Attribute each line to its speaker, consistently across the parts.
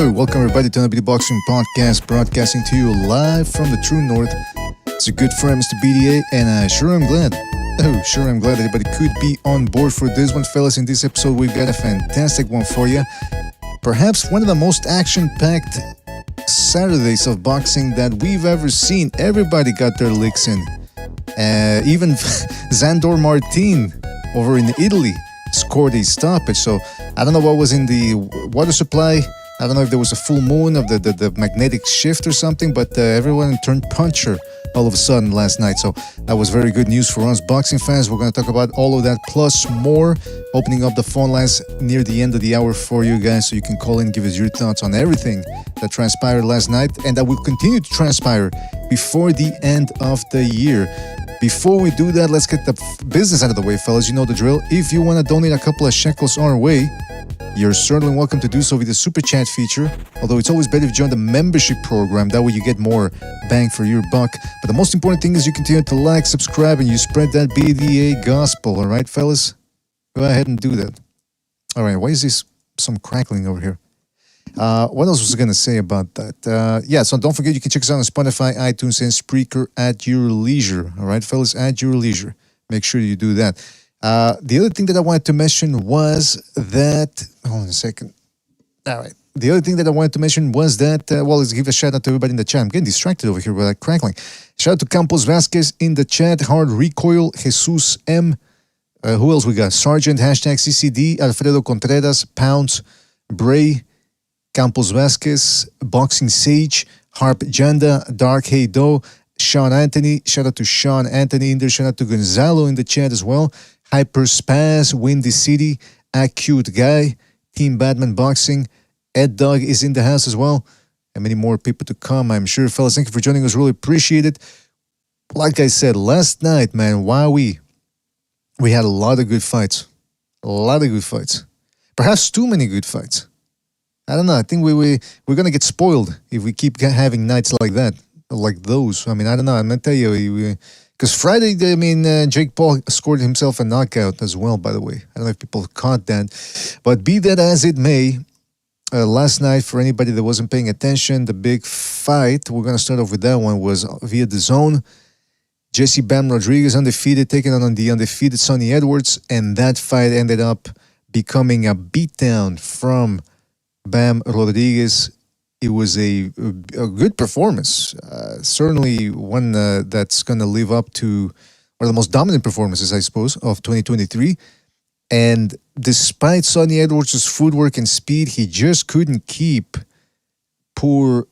Speaker 1: Oh, welcome everybody to another Boxing Podcast, broadcasting to you live from the True North. It's a good friend, Mr. BDA, and I sure am glad everybody could be on board for this one, fellas. In this episode, we've got a fantastic one for you. Perhaps one of the most action-packed Saturdays of boxing that we've ever seen. Everybody got their licks in. Even Sandor Martin over in Italy scored a stoppage. So I don't know what was in the water supply. I don't know if there was a full moon of the magnetic shift or something, but everyone turned puncher all of a sudden last night. So that was very good news for us boxing fans. We're going to talk about all of that plus more, opening up the phone lines near the end of the hour for you guys so you can call in, give us your thoughts on everything that transpired last night and that will continue to transpire before the end of the year. Before we do that, let's get the business out of the way, fellas. You know the drill. If you want to donate a couple of shekels our way, you're certainly welcome to do so with the Super Chat feature, although it's always better if you join the membership program. That way you get more bang for your buck. But the most important thing is you continue to like, subscribe, and you spread that BDA gospel. All right, fellas? Go ahead and do that. All right, why is this some crackling over here? What else was I going to say about that? So don't forget you can check us out on Spotify, iTunes, and Spreaker at your leisure. All right, fellas, at your leisure. Make sure you do that. The other thing that I wanted to mention was that... Hold on a second. All right. The other thing that I wanted to mention was that... let's give a shout out to everybody in the chat. I'm getting distracted over here by that crackling. Shout out to Campos Vasquez in the chat. Hard Recoil, Jesus M. Who else we got? Sergeant, hashtag CCD, Alfredo Contreras, Pounds, Bray, Campos Vasquez, Boxing Sage, Harp Janda, Dark Heido, Sean Anthony. Shout out to Sean Anthony in there. Shout out to Gonzalo in the chat as well. Hyper Spaz, Windy City, Acute Guy, Team Batman Boxing, Ed Dog is in the house as well, and many more people to come, I'm sure. Fellas, thank you for joining us. Really appreciate it. Like I said, last night, man, we had a lot of good fights. Perhaps too many good fights. I don't know. I think we're going to get spoiled if we keep having nights like that, like those. I mean, I don't know. I'm going to tell you, because Friday, Jake Paul scored himself a knockout as well, by the way. I don't know if people caught that. But be that as it may, last night, for anybody that wasn't paying attention, the big fight, we're going to start off with that one, was via the zone. Jesse Bam Rodriguez undefeated, taking on the undefeated Sonny Edwards. And that fight ended up becoming a beatdown from Bam Rodriguez. It was a good performance, certainly one that's going to live up to one of the most dominant performances, I suppose, of 2023. And despite Sonny Edwards' footwork and speed, he just couldn't keep the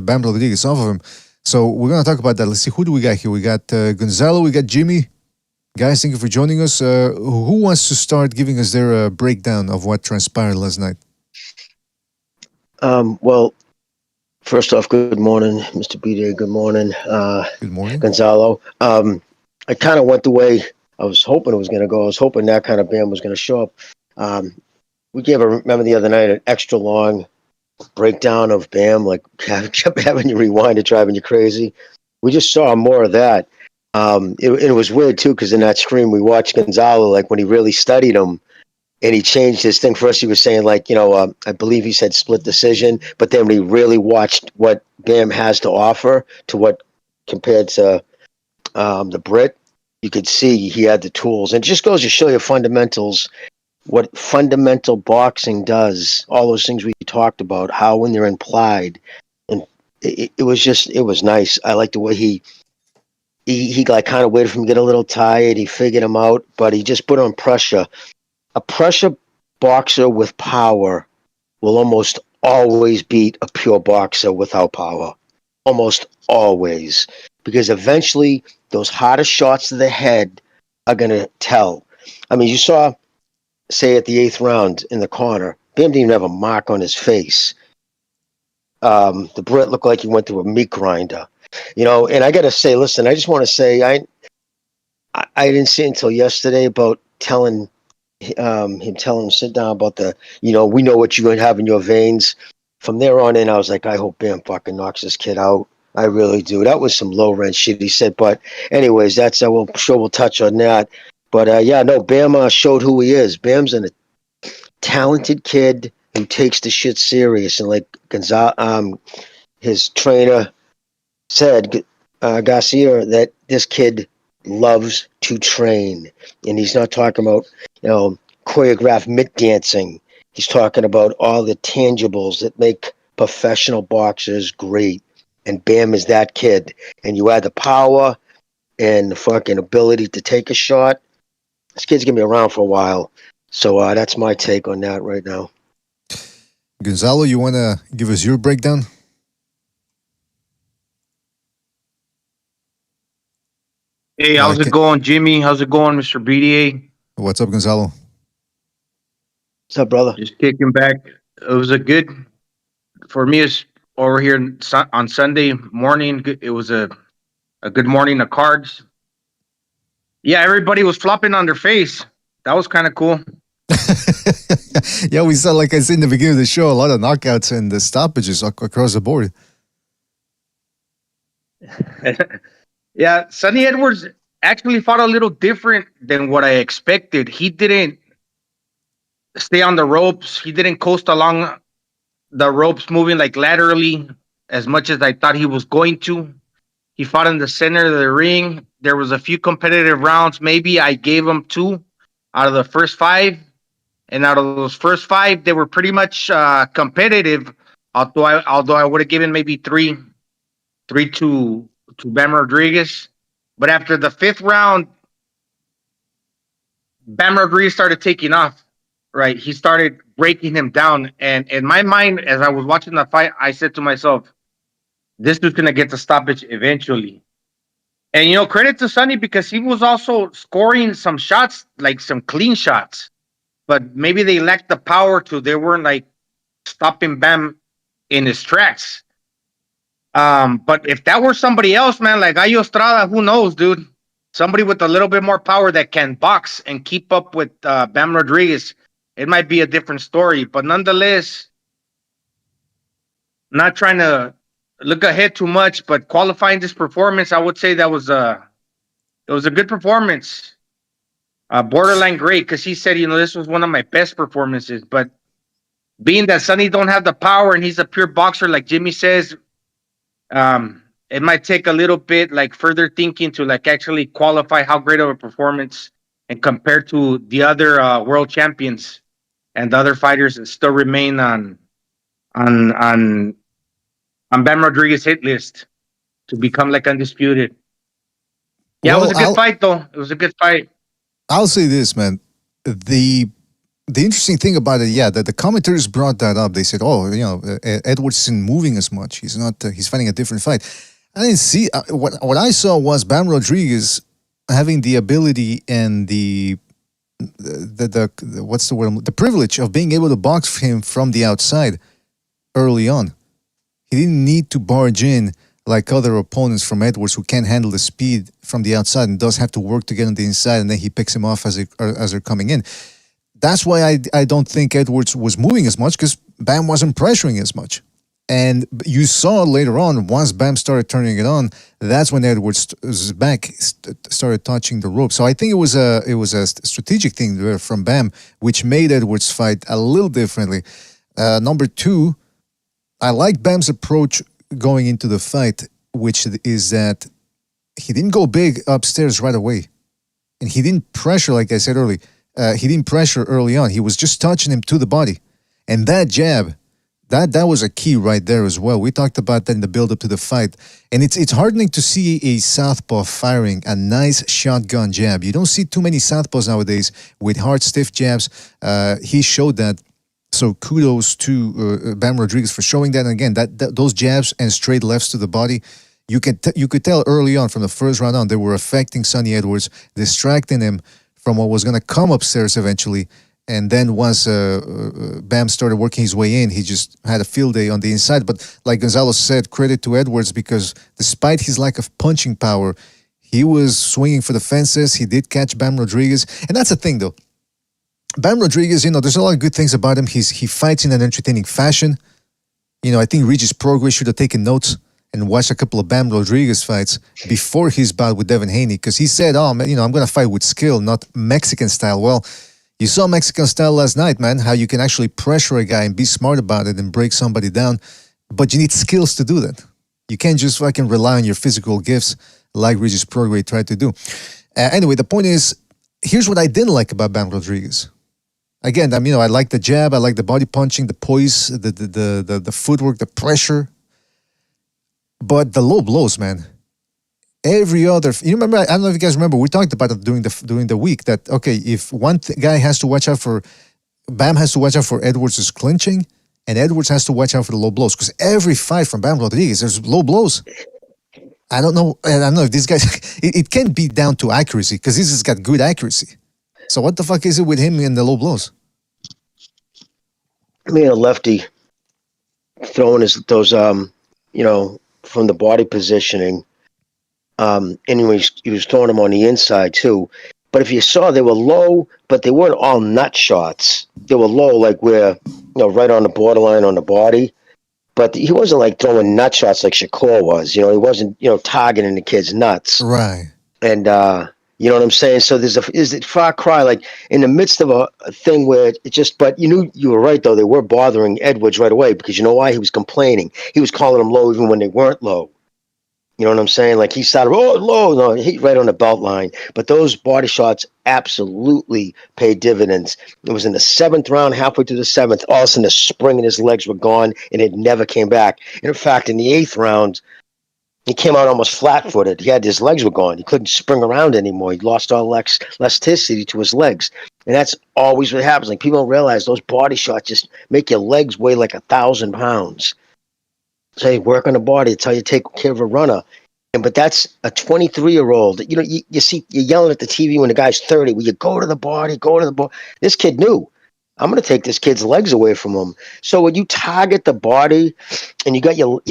Speaker 1: Bam Rodriguez off of him. So we're going to talk about that. Let's see, who do we got here? We got Gonzalo, we got Jimmy. Guys, thank you for joining us. Who wants to start giving us their breakdown of what transpired last night?
Speaker 2: First off, good morning, Mr. BJ. Good morning.
Speaker 1: Good morning,
Speaker 2: Gonzalo. I kind of went the way I was hoping it was going to go. I was hoping that kind of Bam was going to show up. We gave remember the other night, an extra long breakdown of Bam, like kept having you rewind it, driving you crazy. We just saw more of that. It was weird too, because in that screen we watched Gonzalo, like when he really studied him. And he changed his thing for us. He was saying, I believe he said split decision. But then when he really watched what Bam has to offer to what compared to the Brit, you could see he had the tools. And it just goes to show you fundamentals, what fundamental boxing does, all those things we talked about, how when they're implied. And it was nice. I like the way he like kind of waited for him to get a little tired. He figured him out, but he just put on pressure. A pressure boxer with power will almost always beat a pure boxer without power. Almost always. Because eventually, those harder shots to the head are going to tell. I mean, you saw, say, at the 8th round in the corner, Bam didn't even have a mark on his face. The Brit looked like he went through a meat grinder. And I got to say, listen, I just want to say, I didn't see it until yesterday about telling him sit down about we know what you have in your veins. From there on in, I was like, I hope Bam fucking knocks this kid out. I really do. That was some low rent shit he said. But anyways, we'll touch on that. But Bam showed who he is. Bam's a talented kid who takes the shit serious. And like his trainer said, Garcia, that this kid loves to train. And he's not talking about, choreographed mitt dancing. He's talking about all the tangibles that make professional boxers great. And Bam is that kid. And you add the power and the fucking ability to take a shot. This kid's going to be around for a while. So that's my take on that right now.
Speaker 1: Gonzalo, you want to give us your breakdown?
Speaker 3: Hey, how's it going, Jimmy? How's it going, Mr. BDA?
Speaker 1: What's up, Gonzalo?
Speaker 2: What's up, brother?
Speaker 3: Just kicking back. It was a good, for me, it's over here on Sunday morning. It was a good morning of cards. Yeah, everybody was flopping on their face. That was kind of cool.
Speaker 1: Yeah, we saw, like I said in the beginning of the show, a lot of knockouts and the stoppages across the board.
Speaker 3: Yeah, Sonny Edwards actually fought a little different than what I expected. He didn't stay on the ropes. He didn't coast along the ropes moving like laterally as much as I thought he was going to. He fought in the center of the ring. There was a few competitive rounds. Maybe I gave him 2 out of the first 5. And out of those first 5, they were pretty much competitive. Although I would have given maybe 3 to Bam Rodriguez. But after the 5th round, Bam Rodriguez started taking off. Right, he started breaking him down. And in my mind, as I was watching the fight, I said to myself, this dude's going to get the stoppage eventually. And, credit to Sonny because he was also scoring some shots, like some clean shots. But maybe they lacked the power they weren't like stopping Bam in his tracks. But if that were somebody else, man, like Gallo Estrada, who knows, dude? Somebody with a little bit more power that can box and keep up with Bam Rodriguez, it might be a different story. But nonetheless, not trying to look ahead too much, but qualifying this performance, I would say that was it was a good performance. Borderline great, because he said, this was one of my best performances. But being that Sonny don't have the power and he's a pure boxer, like Jimmy says, it might take a little bit like further thinking to like actually qualify how great of a performance and compared to the other world champions and the other fighters that still remain on Bam Rodriguez hit list to become like undisputed. Yeah, well, it was a good fight though. It was a good fight.
Speaker 1: I'll say this, man. The interesting thing about it, yeah, that the commentators brought that up. They said, "Oh, Edwards isn't moving as much. He's not. He's fighting a different fight." I didn't see what I saw was Bam Rodriguez having the ability and the what's the word? The privilege of being able to box him from the outside early on. He didn't need to barge in like other opponents from Edwards who can't handle the speed from the outside and does have to work to get on the inside, and then he picks him off as they're coming in. That's why I don't think Edwards was moving as much, because Bam wasn't pressuring as much. And you saw later on, once Bam started turning it on, that's when Edwards' back started touching the rope. So I think it was a strategic thing there from Bam, which made Edwards fight a little differently. Number 2, I like Bam's approach going into the fight, which is that he didn't go big upstairs right away. And he didn't pressure, like I said earlier. He didn't pressure early on. He was just touching him to the body. And that jab, that was a key right there as well. We talked about that in the build-up to the fight. And it's heartening to see a southpaw firing a nice shotgun jab. You don't see too many southpaws nowadays with hard, stiff jabs. He showed that. So kudos to Bam Rodriguez for showing that. And again, those jabs and straight lefts to the body, you could tell early on from the first round on, they were affecting Sonny Edwards, distracting him from what was going to come upstairs eventually. And then once Bam started working his way in, he just had a field day on the inside. But like Gonzalo said, credit to Edwards, because despite his lack of punching power, he was swinging for the fences. He did catch Bam Rodriguez. And that's the thing, though. Bam Rodriguez, there's a lot of good things about him. He fights in an entertaining fashion. I think Regis Prograis should have taken notes and watched a couple of Bam Rodriguez fights before his bout with Devin Haney, because he said, "Oh man, I'm going to fight with skill, not Mexican style." Well, You saw Mexican style last night, man, how you can actually pressure a guy and be smart about it and break somebody down, but you need skills to do that. You can't just fucking rely on your physical gifts like Regis Prograis tried to do. Anyway, the point is, here's what I didn't like about Bam Rodriguez. Again, I like the jab, I like the body punching, the poise, the footwork, the pressure, but the low blows, man. Every other, you remember? I don't know if you guys remember. We talked about it during the week that if one guy has to watch out for, Bam has to watch out for Edwards' clinching, and Edwards has to watch out for the low blows because every fight from Bam Rodriguez, there's low blows. I don't know if this guy. It can't be down to accuracy because this has got good accuracy. So what the fuck is it with him in the low blows?
Speaker 2: I mean, a lefty throwing those from the body positioning. Anyway, he was throwing them on the inside too. But if you saw, they were low, but they weren't all nut shots. They were low, like where, right on the borderline on the body. But he wasn't like throwing nut shots like Shakur was. He wasn't, targeting the kid's nuts.
Speaker 1: Right.
Speaker 2: And, you know what I'm saying? So there's a far cry, like in the midst of a thing where it just, but you were right, though. They were bothering Edwards right away because you know why? He was complaining. He was calling them low even when they weren't low. You know what I'm saying? Like he started, low, no, he right on the belt line. But those body shots absolutely paid dividends. It was in the 7th round, halfway through the 7th, all of a sudden the spring in his legs were gone and it never came back. And in fact, in the 8th round, he came out almost flat-footed. His legs were gone. He couldn't spring around anymore. He lost all elasticity to his legs. And that's always what happens. Like people don't realize those body shots just make your legs weigh like 1,000 pounds. So you work on the body. It's how you take care of a runner. But that's a 23-year-old. You see, you're yelling at the TV when the guy's 30. Will you go to the body? This kid knew. I'm going to take this kid's legs away from him. So when you target the body, and you got your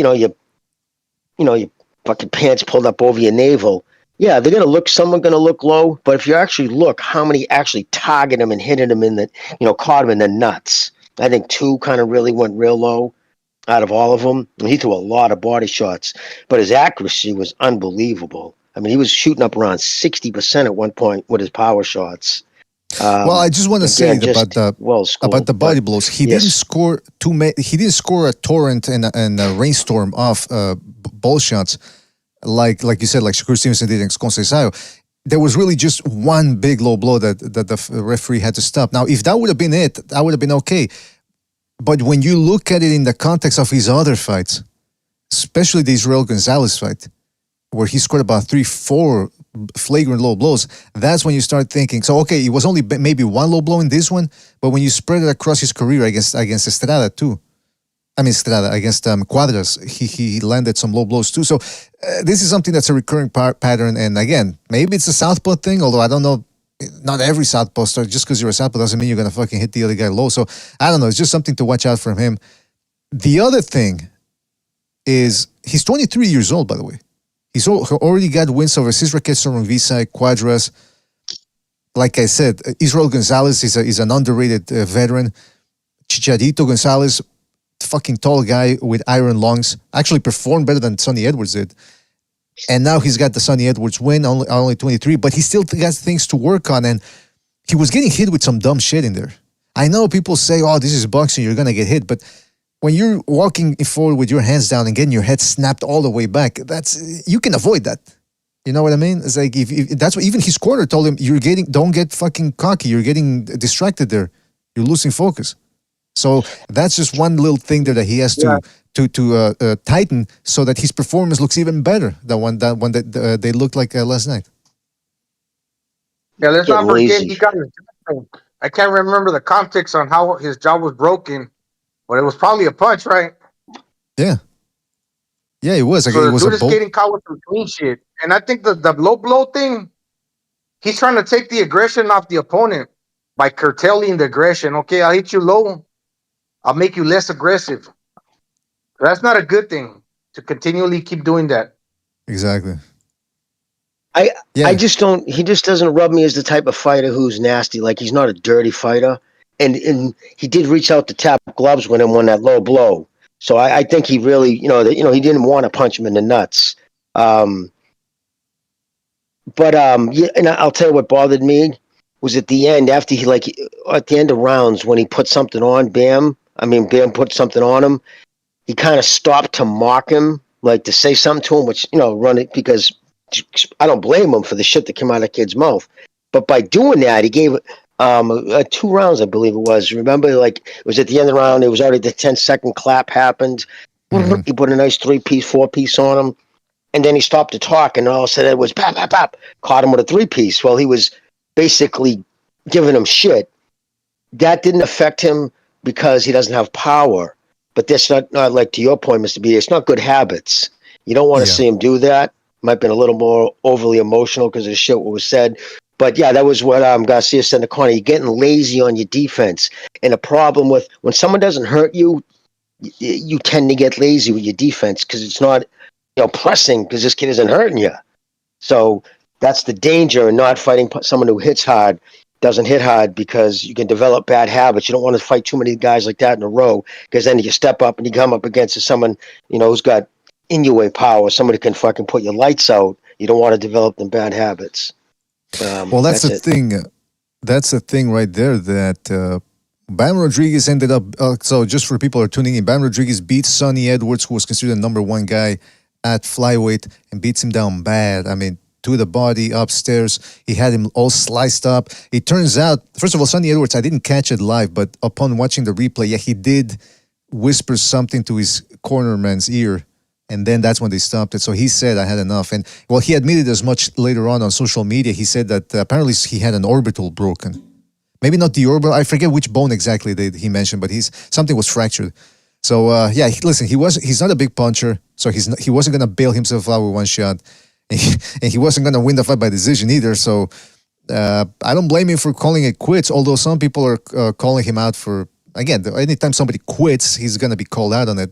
Speaker 2: fucking pants pulled up over your navel. Yeah, they're going to look. Some are going to look low. But if you actually look, how many actually target him and hitting him in the, caught him in the nuts? I think 2 kind of really went real low. Out of all of them, and he threw a lot of body shots, but his accuracy was unbelievable. I mean, he was shooting up around 60% at one point with his power shots.
Speaker 1: Well, I just want to say about the body blows. He didn't score He didn't score a torrent and a rainstorm off ball shots like you said, like Shakur Stevenson did against Conceição. There was really just one big low blow that the referee had to stop. Now, if that would have been it, that would have been okay. But when you look at it in the context of his other fights, especially the Israel Gonzalez fight, where he scored about 3-4 flagrant low blows, that's when you start thinking, so okay, it was only maybe one low blow in this one, but when you spread it across his career against Estrada too, against Cuadras, he landed some low blows too. So this is something that's a recurring pattern, and again, maybe it's a southpaw thing, although I don't know. Not every southpaw star, just because you're a southpaw doesn't mean you're going to fucking hit the other guy low. So, I don't know. It's just something to watch out from him. The other thing is he's 23 years old, by the way. He's already got wins over Cesar Quezon-Visa, Cuadras. Like I said, Israel Gonzalez is an underrated veteran. Chicharito Gonzalez, fucking tall guy with iron lungs, actually performed better than Sonny Edwards did. And now he's got the Sonny Edwards win, only 23, but he still got things to work on. And he was getting hit with some dumb shit in there. I know people say, oh, this is boxing, you're going to get hit. But when you're walking forward with your hands down and getting your head snapped all the way back, you can avoid that. You know what I mean? It's like, if that's what even his corner told him, don't get fucking cocky. You're getting distracted there. You're losing focus. So that's just one little thing there that he has to tighten so that his performance looks even better than one that they looked like last night.
Speaker 3: Yeah, let's not forget he got his jaw. I can't remember the context on how his jaw was broken, but it was probably a punch, right?
Speaker 1: Yeah. Yeah, it was.
Speaker 3: So
Speaker 1: it was
Speaker 3: the dude is getting caught with some clean shit. And I think the low blow thing, he's trying to take the aggression off the opponent by curtailing the aggression. Okay, I'll hit you low. I'll make you less aggressive. That's not a good thing to continually keep doing that.
Speaker 1: Exactly.
Speaker 2: I just don't. He just doesn't rub me as the type of fighter who's nasty. Like he's not a dirty fighter, and he did reach out to tap gloves when he won that low blow. So I think he really, he didn't want to punch him in the nuts. But and I'll tell you what bothered me was at the end after he at the end of rounds when he put something on Bam. I mean, Bam put something on him. He kind of stopped to mock him, like to say something to him, which, run it because I don't blame him for the shit that came out of the kid's mouth. But by doing that, he gave 2 rounds, I believe it was. Remember, like, it was at the end of the round. It was already the 10-second clap happened. Mm-hmm. He put a nice 3-piece, 4-piece on him. And then he stopped to talk, and all of a sudden it was pop, pop, pop. Caught him with a 3-piece. Well, he was basically giving him shit. That didn't affect him because he doesn't have power. But that's not like, to your point, Mr. B, it's not good habits. You don't want to see him do that. Might have been a little more overly emotional because of the shit what was said. But yeah, that was what Garcia said in the corner. You're getting lazy on your defense. And a problem with when someone doesn't hurt you, you tend to get lazy with your defense because it's not, pressing because this kid isn't hurting you. So that's the danger in not fighting someone who hits hard, doesn't hit hard, because you can develop bad habits. You don't want to fight too many guys like that in a row, because then you step up and you come up against someone, who's got in-your-way power, somebody can fucking put your lights out. You don't want to develop them bad habits.
Speaker 1: Well, that's the thing. That's the thing right there that Bam Rodriguez ended up. So just for people who are tuning in, Bam Rodriguez beat Sonny Edwards, who was considered the #1 guy at flyweight, and beats him down bad. I mean, to the body, upstairs. He had him all sliced up. It turns out, first of all, Sonny Edwards, I didn't catch it live, but upon watching the replay, yeah, he did whisper something to his cornerman's ear. And then that's when they stopped it. So he said, I had enough. And, well, he admitted as much later on social media. He said that apparently he had an orbital broken. Maybe not the orbital. I forget which bone exactly he mentioned, but something was fractured. So, yeah, listen, he's not a big puncher. So he wasn't going to bail himself out with one shot. And he wasn't going to win the fight by decision either. So I don't blame him for calling it quits, although some people are calling him out for, again, anytime somebody quits, he's going to be called out on it.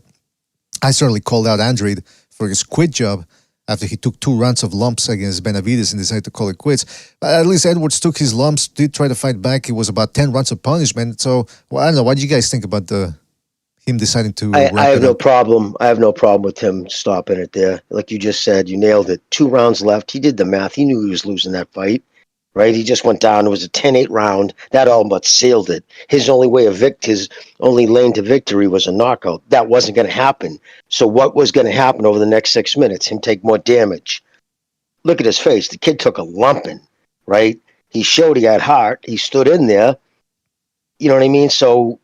Speaker 1: I certainly called out Andrade for his quit job after he took 2 rounds of lumps against Benavidez and decided to call it quits. But at least Edwards took his lumps, did try to fight back. It was about 10 rounds of punishment. So, well, I don't know. What do you guys think about him deciding to
Speaker 2: I have no problem. I have no problem with him stopping it there. Like you just said, you nailed it. 2 rounds left. He did the math. He knew he was losing that fight, right? He just went down. It was a 10-8 round. That all but sealed it. His only lane to victory was a knockout. That wasn't going to happen. So what was going to happen over the next 6 minutes? Him take more damage. Look at his face. The kid took a lumping, right? He showed he had heart. He stood in there. You know what I mean? So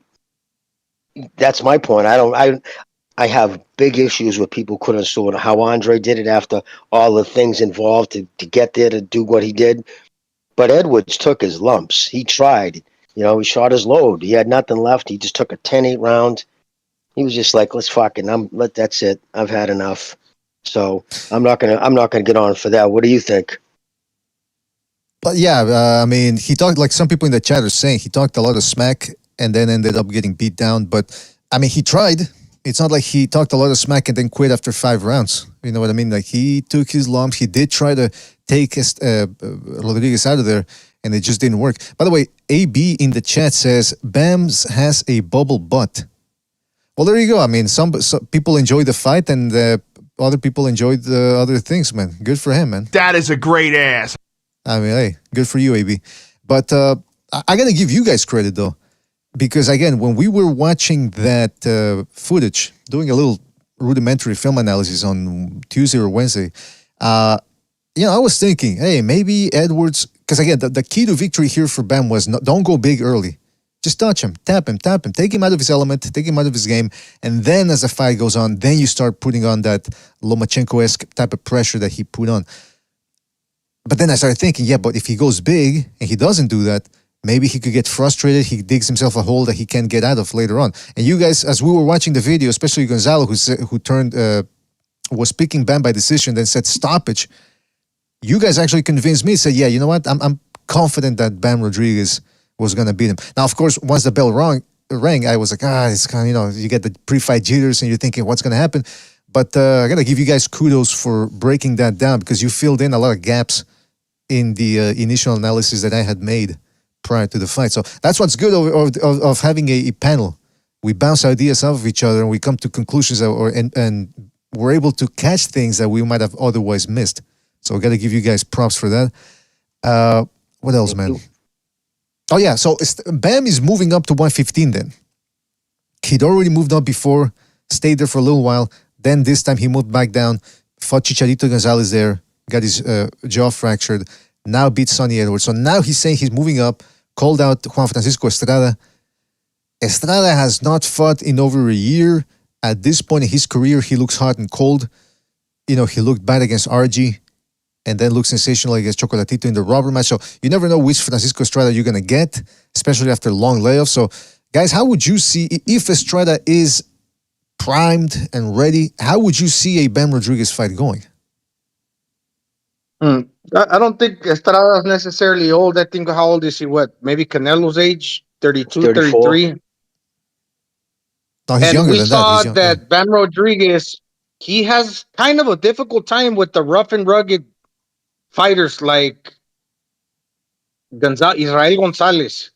Speaker 2: that's my point. I have big issues with people couldn't understand how Andre did it after all the things involved to get there to do what he did. But Edwards took his lumps. He tried. He shot his load. He had nothing left. He just took a 10-8 round. He was just like, let's fucking that's it. I've had enough. So I'm not gonna get on for that. What do you think?
Speaker 1: But yeah, I mean, he talked, like some people in the chat are saying, he talked a lot of smack and then ended up getting beat down. But I mean, he tried. It's not like he talked a lot of smack and then quit after 5 rounds. You know what I mean? Like, he took his lumps. He did try to take Rodriguez out of there, and it just didn't work. By the way, AB in the chat says, Bams has a bubble butt. Well, there you go. I mean, some people enjoyed the fight, and other people enjoyed the other things, man. Good for him, man.
Speaker 4: That is a great ass.
Speaker 1: I mean, hey, good for you, AB. But I got to give you guys credit, though. Because, again, when we were watching that footage, doing a little rudimentary film analysis on Tuesday or Wednesday, I was thinking, hey, maybe Edwards, because, again, the key to victory here for Bam was don't go big early. Just touch him, tap him, take him out of his element, take him out of his game, and then as the fight goes on, then you start putting on that Lomachenko-esque type of pressure that he put on. But then I started thinking, yeah, but if he goes big and he doesn't do that, maybe he could get frustrated. He digs himself a hole that he can't get out of later on. And you guys, as we were watching the video, especially Gonzalo, was picking Bam by decision, then said stoppage. You guys actually convinced me. Said, yeah, you know what? I'm confident that Bam Rodriguez was gonna beat him. Now, of course, once the bell rang, I was like, it's kind of, you get the pre-fight jitters, and you're thinking, what's gonna happen? But I gotta give you guys kudos for breaking that down, because you filled in a lot of gaps in the initial analysis that I had made prior to the fight. So that's what's good of having a panel. We bounce ideas off of each other, and we come to conclusions and we're able to catch things that we might have otherwise missed. So I got to give you guys props for that. What else, man? Oh yeah, so Bam is moving up to 115 then. He'd already moved up before, stayed there for a little while. Then this time he moved back down, fought Chicharito Gonzalez there, got his jaw fractured. Now beat Sonny Edwards. So now he's saying he's moving up, called out Juan Francisco Estrada. Estrada has not fought in over a year. At this point in his career, he looks hot and cold. He looked bad against RG and then looked sensational against Chocolatito in the rubber match. So you never know which Francisco Estrada you're going to get, especially after long layoffs. So, guys, how would you see, if Estrada is primed and ready, how would you see a Bam Rodriguez fight going?
Speaker 3: I don't think Estrada's necessarily old. I think, how old is he? What? Maybe Canelo's age? 32,
Speaker 2: 34.
Speaker 3: 33?
Speaker 1: No, he's
Speaker 3: And
Speaker 1: younger
Speaker 3: we
Speaker 1: than
Speaker 3: saw
Speaker 1: that.
Speaker 3: that Bam Rodriguez, he has kind of a difficult time with the rough and rugged fighters like Israel Gonzalez.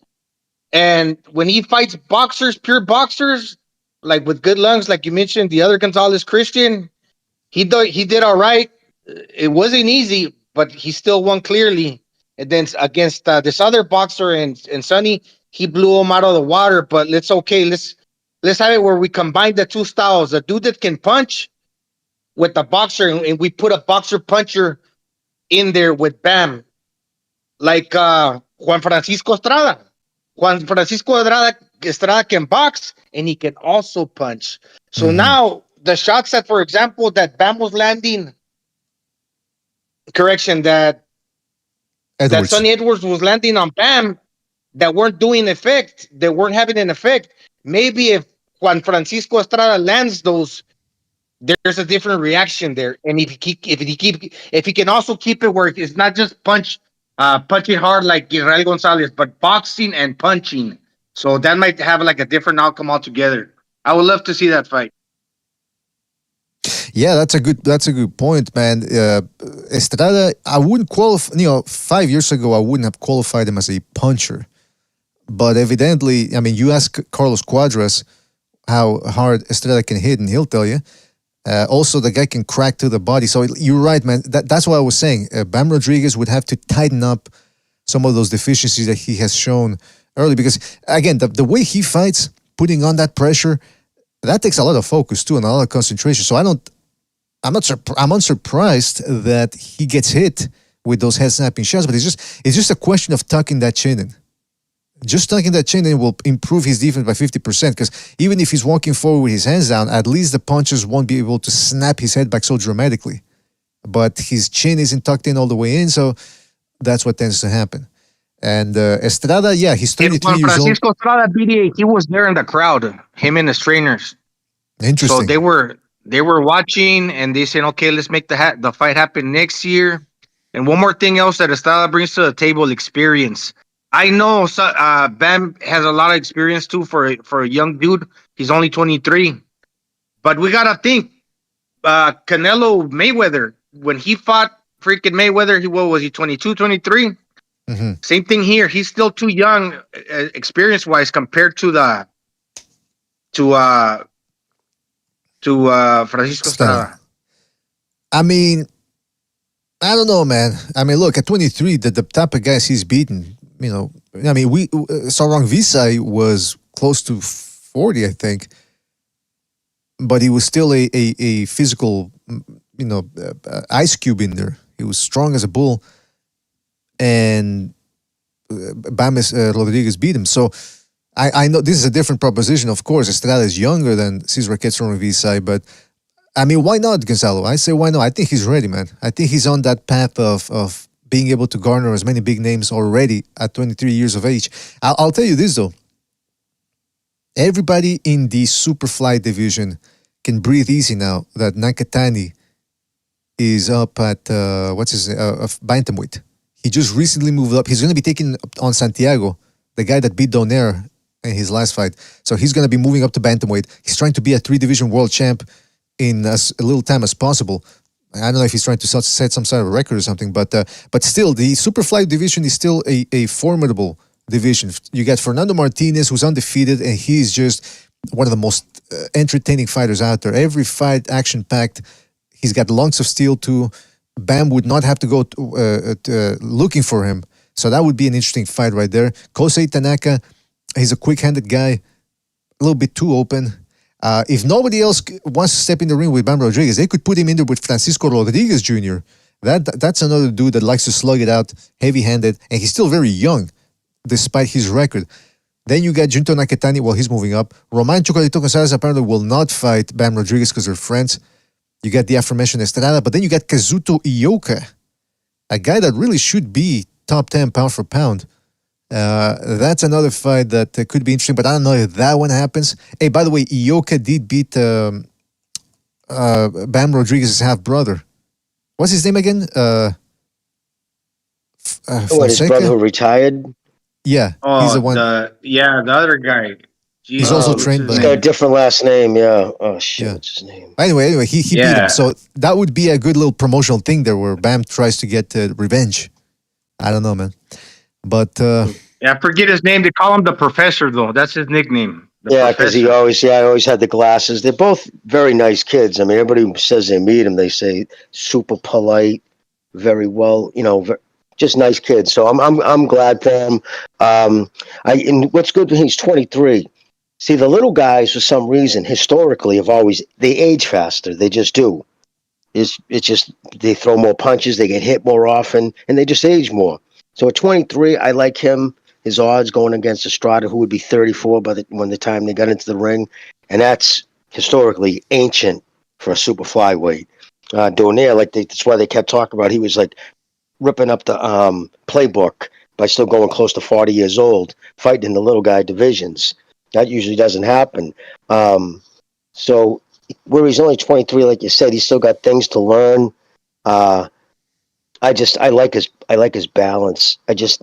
Speaker 3: And when he fights boxers, pure boxers, like with good lungs, like you mentioned, the other Gonzalez Christian, he did all right. It wasn't easy, but he still won clearly. And then against this other boxer and Sonny, he blew him out of the water. But let's have it where we combine the two styles: a dude that can punch with the boxer, and we put a boxer puncher in there with Bam, like Juan Francisco Estrada. Juan Francisco Estrada can box and he can also punch. So now the shots that, for example, that Bam was landing, that Sonny Edwards was landing on Bam, that weren't doing effect, that weren't having an effect. Maybe if Juan Francisco Estrada lands those, there's a different reaction there. And if he can also keep it where it's not just punching hard like Israel Gonzalez, but boxing and punching. So that might have like a different outcome altogether. I would love to see that fight.
Speaker 1: Yeah, that's a good point, man. Estrada, I wouldn't qualify. 5 years ago, I wouldn't have qualified him as a puncher. But evidently, I mean, you ask Carlos Cuadras how hard Estrada can hit, and he'll tell you. Also, the guy can crack to the body. So you're right, man. That's what I was saying. Bam Rodriguez would have to tighten up some of those deficiencies that he has shown early. Because, again, the way he fights, putting on that pressure, that takes a lot of focus, too, and a lot of concentration. So I'm unsurprised that he gets hit with those head-snapping shots. But it's just a question of tucking that chin in. Just tucking that chin in will improve his defense by 50%, because even if he's walking forward with his hands down, at least the punches won't be able to snap his head back so dramatically. But his chin isn't tucked in all the way in, so that's what tends to happen. And Estrada, yeah, he's 33 years old.
Speaker 3: Francisco Estrada, BDA, he was there in the crowd, him and his trainers.
Speaker 1: Interesting.
Speaker 3: So they were watching, and they said, okay, let's make the fight happen next year. And one more thing else that Estrada brings to the table, experience. I know Bam has a lot of experience too for a young dude. He's only 23. But we got to think, Canelo Mayweather, when he fought freaking Mayweather, what was he, 22, 23?
Speaker 1: Mm-hmm.
Speaker 3: Same thing here. He's still too young experience-wise compared to Francisco Estrada.
Speaker 1: I mean, I don't know, man. I mean, look, at 23, the type of guys he's beaten, I mean, Sarang Visai was close to 40, I think, but he was still a physical, ice cube in there. He was strong as a bull, and Bames Rodriguez beat him. So I know this is a different proposition, of course. Estrada is younger than Cesar Sarang Visai, but I mean, why not, Gonzalo? I say why not? I think he's ready, man. I think he's on that path of being able to garner as many big names already at 23 years of age. I'll tell you this, though. Everybody in the Superfly division can breathe easy now that Nakatani is up at, bantamweight. He just recently moved up. He's going to be taking on Santiago, the guy that beat Donaire in his last fight. So he's going to be moving up to bantamweight. He's trying to be a 3-division world champ in as little time as possible. I don't know if he's trying to set some sort of record or something, but still, the Superfly division is still a formidable division. You got Fernando Martinez, who's undefeated, and he's just one of the most entertaining fighters out there. Every fight action-packed. He's got lungs of steel too. Bam would not have to go looking for him. So that would be an interesting fight right there. Kosei Tanaka, he's a quick-handed guy, a little bit too open. If nobody else wants to step in the ring with Bam Rodriguez, they could put him in there with Francisco Rodriguez Jr. That's another dude that likes to slug it out, heavy-handed, and he's still very young, despite his record. Then you got Junto Nakatani, well, he's moving up. Roman Chocolatito Gonzalez apparently will not fight Bam Rodriguez because they're friends. You got the aforementioned Estrada, but then you got Kazuto Ioka, a guy that really should be top 10 pound for pound. That's another fight that could be interesting, but I don't know if that one happens. Hey, by the way, Ioka did beat Bam Rodriguez's half-brother. What's his name again?
Speaker 2: His brother who retired?
Speaker 1: Yeah, he's the one.
Speaker 3: The other guy. Jeez.
Speaker 1: He's also trained by...
Speaker 2: He's got a different last name, yeah. Oh, shit,
Speaker 1: Yeah.
Speaker 2: what's his name?
Speaker 1: Anyway, he beat him. So that would be a good little promotional thing there where Bam tries to get revenge. I don't know, man. But...
Speaker 3: I forget his name. They call him the Professor, though. That's his nickname.
Speaker 2: Because he always had the glasses. They're both very nice kids. I mean, everybody who says they meet him, they say super polite, very well, just nice kids. So I'm glad for him. And what's good, he's 23. See, the little guys, for some reason, historically, they age faster. They just do. It's just they throw more punches, they get hit more often, and they just age more. So at 23, I like him. His odds going against Estrada, who would be 34 when the time they got into the ring, and that's historically ancient for a super flyweight. Donaire, that's why they kept talking about. He was like ripping up the playbook by still going close to 40 years old, fighting in the little guy divisions. That usually doesn't happen. So where he's only 23, like you said, he's still got things to learn. I like his balance. There's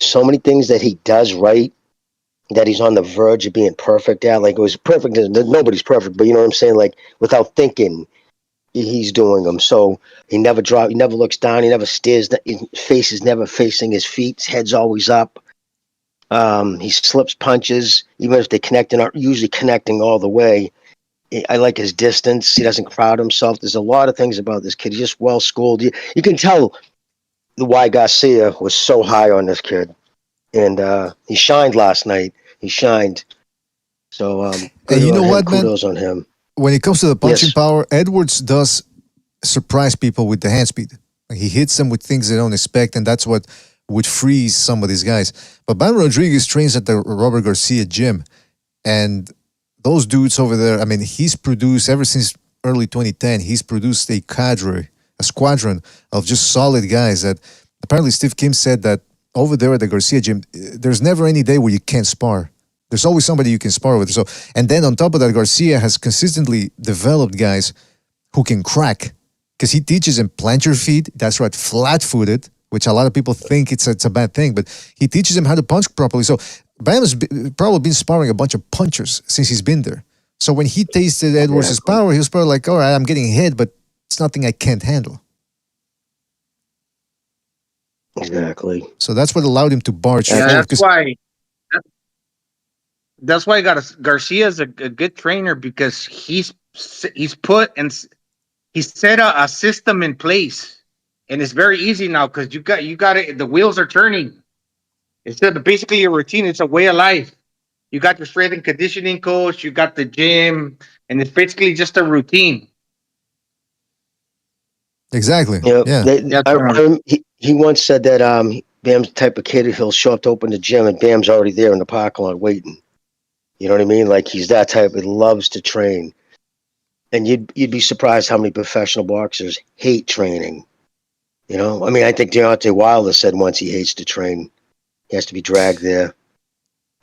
Speaker 2: so many things that he does right that he's on the verge of being perfect at. Like, it was perfect. Nobody's perfect, but you know what I'm saying? Like, without thinking, he's doing them. So he never looks down. He never stares. His face is never facing his feet. His head's always up. He slips punches, even if they're connecting, aren't usually connecting all the way. I like his distance. He doesn't crowd himself. There's a lot of things about this kid. He's just well schooled. You can tell why Garcia was so high on this kid, and he shined last night. He shined. So,
Speaker 1: and you know what, man?
Speaker 2: Kudos on him.
Speaker 1: When it comes to the punching power, Edwards does surprise people with the hand speed. He hits them with things they don't expect, and that's what would freeze some of these guys. But Bam Rodriguez trains at the Robert Garcia gym, and those dudes over there, I mean, he's produced, ever since early 2010, he's produced a squadron of just solid guys that apparently Steve Kim said that over there at the Garcia gym, there's never any day where you can't spar. There's always somebody you can spar with. So, and then on top of that, Garcia has consistently developed guys who can crack, because he teaches them plant your feet, that's right, flat-footed, which a lot of people think it's a bad thing, but he teaches them how to punch properly. So Bam has probably been sparring a bunch of punchers since he's been there. So when he tasted Edwards' power, he was probably like, all right, I'm getting hit, but it's nothing I can't handle.
Speaker 2: Exactly.
Speaker 1: So that's what allowed him to barge.
Speaker 3: Yeah, that's why Garcia is a good trainer, because he's put and he's set a system in place, and it's very easy now because you got it. The wheels are turning. Instead of basically a routine, it's a way of life. You got your strength and conditioning coach, you got the gym, and it's basically just a routine.
Speaker 1: Exactly.
Speaker 2: Yeah. He once said that Bam's the type of kid, he'll show up to open the gym and Bam's already there in the parking lot waiting. You know what I mean? Like, he's that type. He loves to train. And you'd be surprised how many professional boxers hate training. You know? I mean, I think Deontay Wilder said once he hates to train. He has to be dragged there.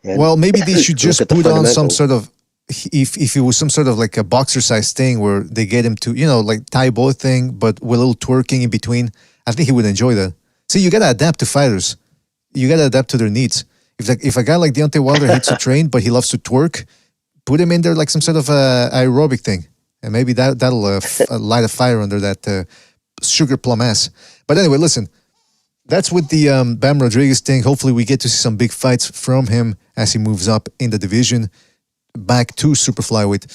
Speaker 2: And
Speaker 1: well, maybe they should just put on some sort of, if it was some sort of like a boxer-size thing where they get him to, like Thai boy thing, but with a little twerking in between. I think he would enjoy that. See, you got to adapt to fighters. You got to adapt to their needs. If a guy like Deontay Wilder hates to train, but he loves to twerk, put him in there like some sort of aerobic thing. And maybe that'll light a fire under that sugar plum ass. But anyway, listen. That's with the Bam Rodriguez thing. Hopefully we get to see some big fights from him as he moves up in the division back to super flyweight.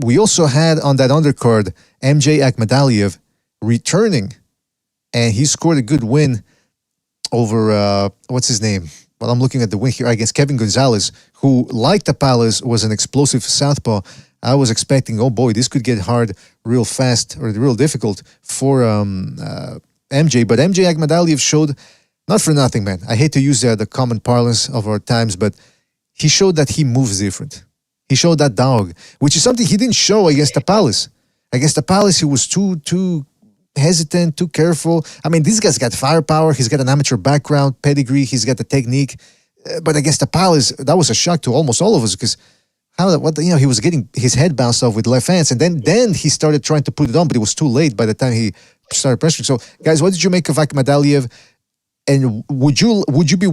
Speaker 1: We also had on that undercard MJ Akhmadaliev returning, and he scored a good win over what's his name? Well, I'm looking at the win here against Kevin Gonzalez, who, like Tapales, was an explosive southpaw. I was expecting, oh boy, this could get hard real fast or real difficult for MJ. But MJ Akhmadaliev showed, not for nothing, man. I hate to use the common parlance of our times, but he showed that he moves different. He showed that dog, which is something he didn't show against Tapales. Against Tapales, he was too hesitant, too careful. I mean, this guy's got firepower. He's got an amateur background, pedigree. He's got the technique. But against Tapales, that was a shock to almost all of us because he was getting his head bounced off with left hands, and then he started trying to put it on, but it was too late by the time he started pressuring. So, guys, what did you make of Akhmadaliev? And would you be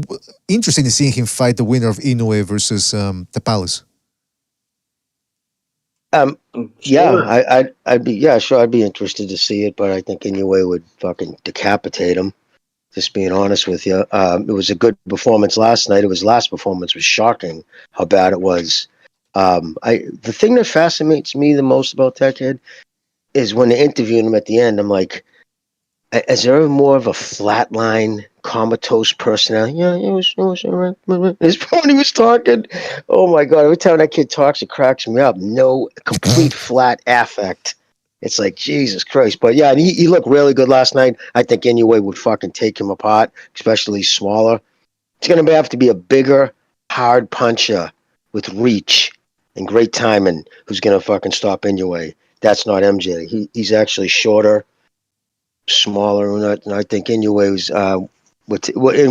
Speaker 1: interested in seeing him fight the winner of Inoue versus Tapales?
Speaker 2: Yeah, I'd be sure, I'd be interested to see it, but I think Inoue would fucking decapitate him. Just being honest with you, it was a good performance last night. His last performance was shocking how bad it was. The thing that fascinates me the most about that kid is when they interviewed him at the end. I'm like, is there more of a flatline, comatose personality? Yeah, it was all right. When he was talking, oh my god! Every time that kid talks, it cracks me up. No complete flat affect. It's like Jesus Christ. But yeah, he looked really good last night. I think Inoue would fucking take him apart, especially smaller. It's gonna have to be a bigger, hard puncher with reach and great timing who's gonna fucking stop Inoue. That's not MJ. He's actually shorter, smaller, and I think Inoue's and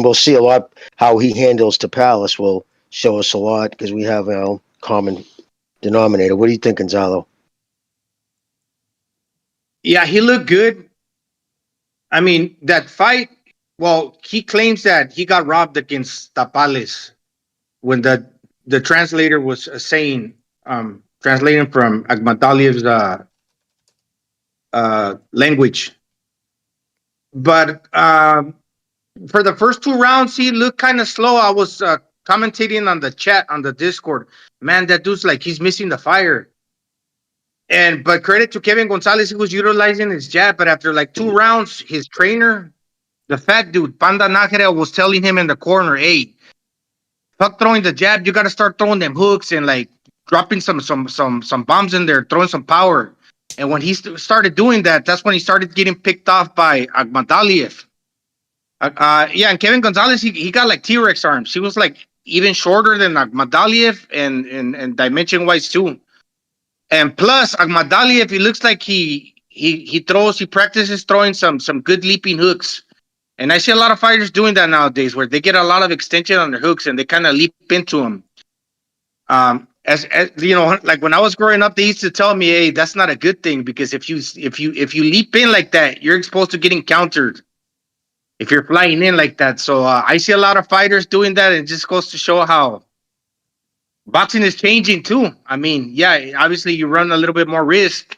Speaker 2: we'll see a lot how he handles Tapales will show us a lot because we have a common denominator. What do you think, Gonzalo?
Speaker 3: Yeah, he looked good. I mean, that fight, well, he claims that he got robbed against Tapales when the translator was saying, translating from Akhmadaliev's language. But for the first 2 rounds, he looked kind of slow. I was commentating on the chat on the Discord. Man, that dude's like he's missing the fire. But credit to Kevin Gonzalez, he was utilizing his jab. But after like 2 rounds, his trainer, the fat dude, Panda Nájera, was telling him in the corner, "Hey, fuck throwing the jab. You got to start throwing them hooks and like dropping some bombs in there, throwing some power." And when he started doing that, that's when he started getting picked off by Akhmadaliev. And Kevin Gonzalez, he got like T-Rex arms. He was like even shorter than Akhmadaliev and dimension-wise too. And plus, Akhmadaliev, he looks like he practices throwing some good leaping hooks. And I see a lot of fighters doing that nowadays, where they get a lot of extension on their hooks and they kind of leap into them. As you know, like when I was growing up, they used to tell me, "Hey, that's not a good thing because if you leap in like that, you're exposed to getting countered. If you're flying in like that." So I see a lot of fighters doing that, and it just goes to show how boxing is changing too. I mean, yeah, obviously you run a little bit more risk,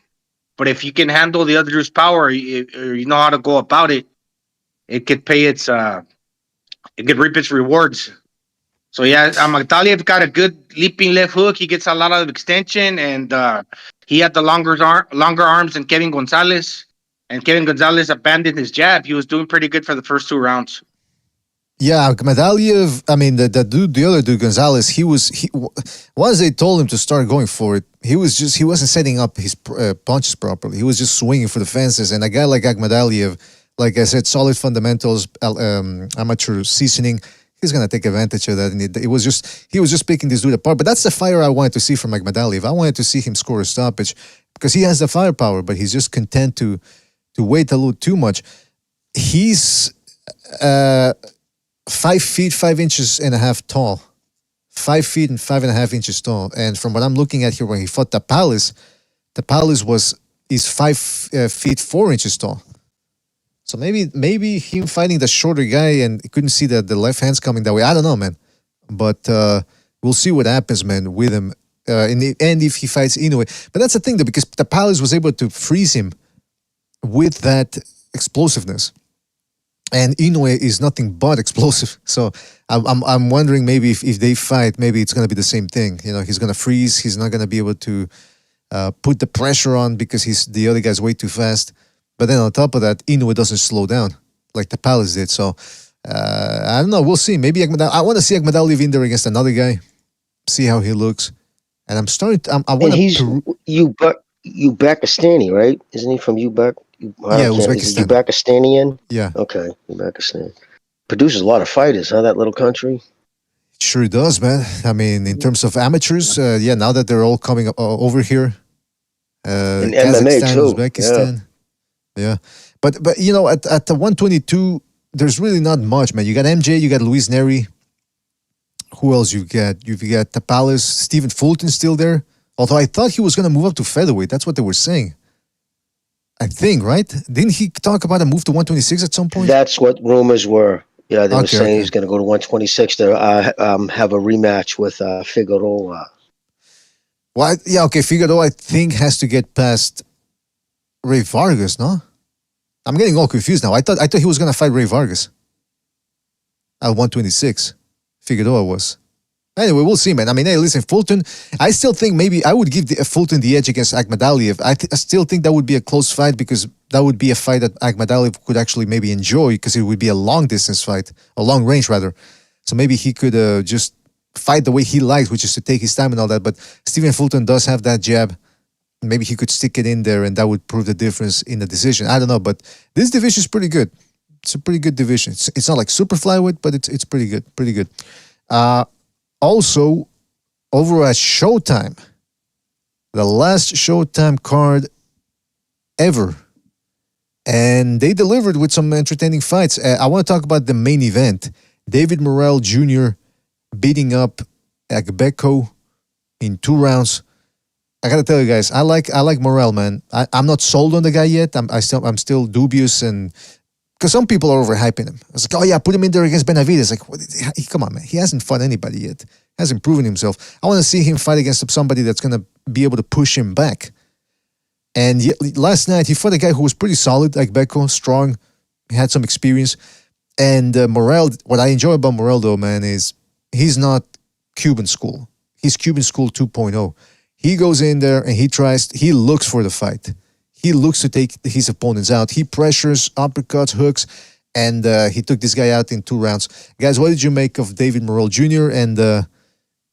Speaker 3: but if you can handle the other dude's power, or you know how to go about it, it could pay it could reap its rewards. So yeah, Akhmadaliev got a good leaping left hook. He gets a lot of extension, and he had the longer arms than Kevin Gonzalez. And Kevin Gonzalez abandoned his jab. He was doing pretty good for the first 2 rounds.
Speaker 1: Yeah, Akhmadaliev, I mean, the other dude, Gonzalez, once they told him to start going for it, he wasn't setting up his punches properly. He was just swinging for the fences. And a guy like Akhmadaliev, like I said, solid fundamentals, amateur seasoning, he's going to take advantage of that. And he was just picking this dude apart. But that's the fire I wanted to see from Akhmadaliev. I wanted to see him score a stoppage because he has the firepower, but he's just content to wait a little too much. He's 5 feet 5 inches and a half tall, 5 feet and 5.5 inches tall. And from what I'm looking at here, when he fought Tapales is 5 feet 4 inches tall. So maybe him fighting the shorter guy and he couldn't see the left hands coming that way. I don't know, man. But we'll see what happens, man, with him in the end if he fights Inoue. But that's the thing, though, because Tapales was able to freeze him with that explosiveness. And Inoue is nothing but explosive. So I'm wondering maybe if they fight, maybe it's going to be the same thing. You know, he's going to freeze. He's not going to be able to put the pressure on because the other guy's way too fast. But then on top of that, Inoue doesn't slow down like Tapales did. So I don't know. We'll see. Maybe I want to see Akhmadaliev in there against another guy, see how he looks. And I'm starting. I want
Speaker 2: And he's
Speaker 1: to.
Speaker 2: Uzbekistani, right? Isn't he from Uzbek?
Speaker 1: Yeah,
Speaker 2: Is it
Speaker 1: Uzbekistan.
Speaker 2: Uzbekistanian?
Speaker 1: Yeah,
Speaker 2: Okay, Uzbekistan produces a lot of fighters, huh? That little country.
Speaker 1: sure does, man. I mean, in terms of amateurs, yeah. Now that they're all coming over here,
Speaker 2: And MMA
Speaker 1: Kazakhstan,
Speaker 2: too. Yeah.
Speaker 1: Uzbekistan. Yeah, but you know, at the 122, there's really not much, man. You got MJ, you got Luis Neri. Who else you got? You've got Tapales, Stephen Fulton still there. Although I thought he was going to move up to featherweight. That's what they were saying. I think, right? Didn't he talk about a move to 126 at some point?
Speaker 2: That's what rumors were. Yeah, they were saying
Speaker 1: Okay.
Speaker 2: he's going to go to 126 to have a rematch with Figueroa.
Speaker 1: Well, yeah, okay. Figueroa, I think, has to get past Ray Vargas, no? I'm getting all confused now. I thought he was going to fight Ray Vargas at 126. Figueroa was. Anyway, we'll see, man. I mean, hey, listen, Fulton, I still think maybe I would give Fulton the edge against Akhmadaliev. I still think that would be a close fight because that would be a fight that Akhmadaliev could actually maybe enjoy because it would be a long distance fight, a long range rather. So maybe he could just fight the way he likes, which is to take his time and all that. But Stephen Fulton does have that jab. Maybe he could stick it in there and that would prove the difference in the decision. I don't know, but this division is pretty good. It's a pretty good division. It's not like super flyweight, but it's pretty good. Pretty good. Also, over at Showtime, the last Showtime card ever. And they delivered with some entertaining fights. I want to talk about the main event. David Morrell Jr. beating up Agbeko in 2 rounds. I gotta tell you guys, I like Morel, man. I'm not sold on the guy yet. I'm still dubious, and because some people are overhyping him. I was like, oh yeah, put him in there against Benavidez. Like, come on, man. He hasn't fought anybody yet. Hasn't proven himself. I want to see him fight against somebody that's gonna be able to push him back. And last night he fought a guy who was pretty solid, like Beko, strong, he had some experience. And Morel, what I enjoy about Morel though, man, is he's not Cuban school. He's Cuban school 2.0. He goes in there and he looks for the fight. He looks to take his opponents out. He pressures, uppercuts, hooks, and he took this guy out in 2 rounds. Guys, what did you make of David Morrell Jr.? And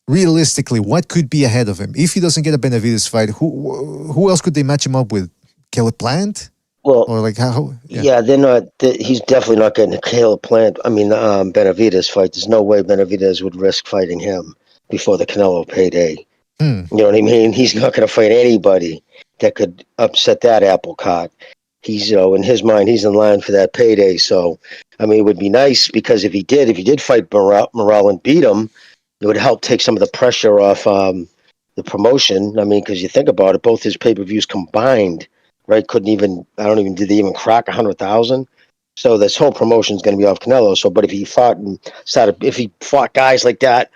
Speaker 1: realistically, what could be ahead of him? If he doesn't get a Benavidez fight, who else could they match him up with? Kelly Plant?
Speaker 2: Well,
Speaker 1: Or like how?
Speaker 2: yeah, they're not. He's definitely not getting a Caleb Plant. I mean, Benavidez fight. There's no way Benavidez would risk fighting him before the Canelo payday. You know what I mean? He's not going to fight anybody that could upset that apple cart. He's, in his mind, he's in line for that payday. So, I mean, it would be nice because if he did fight Morel and beat him, it would help take some of the pressure off the promotion. I mean, because you think about it, both his pay-per-views combined, right? Did they even crack 100,000? So this whole promotion is going to be off Canelo. So, but if he fought guys like that,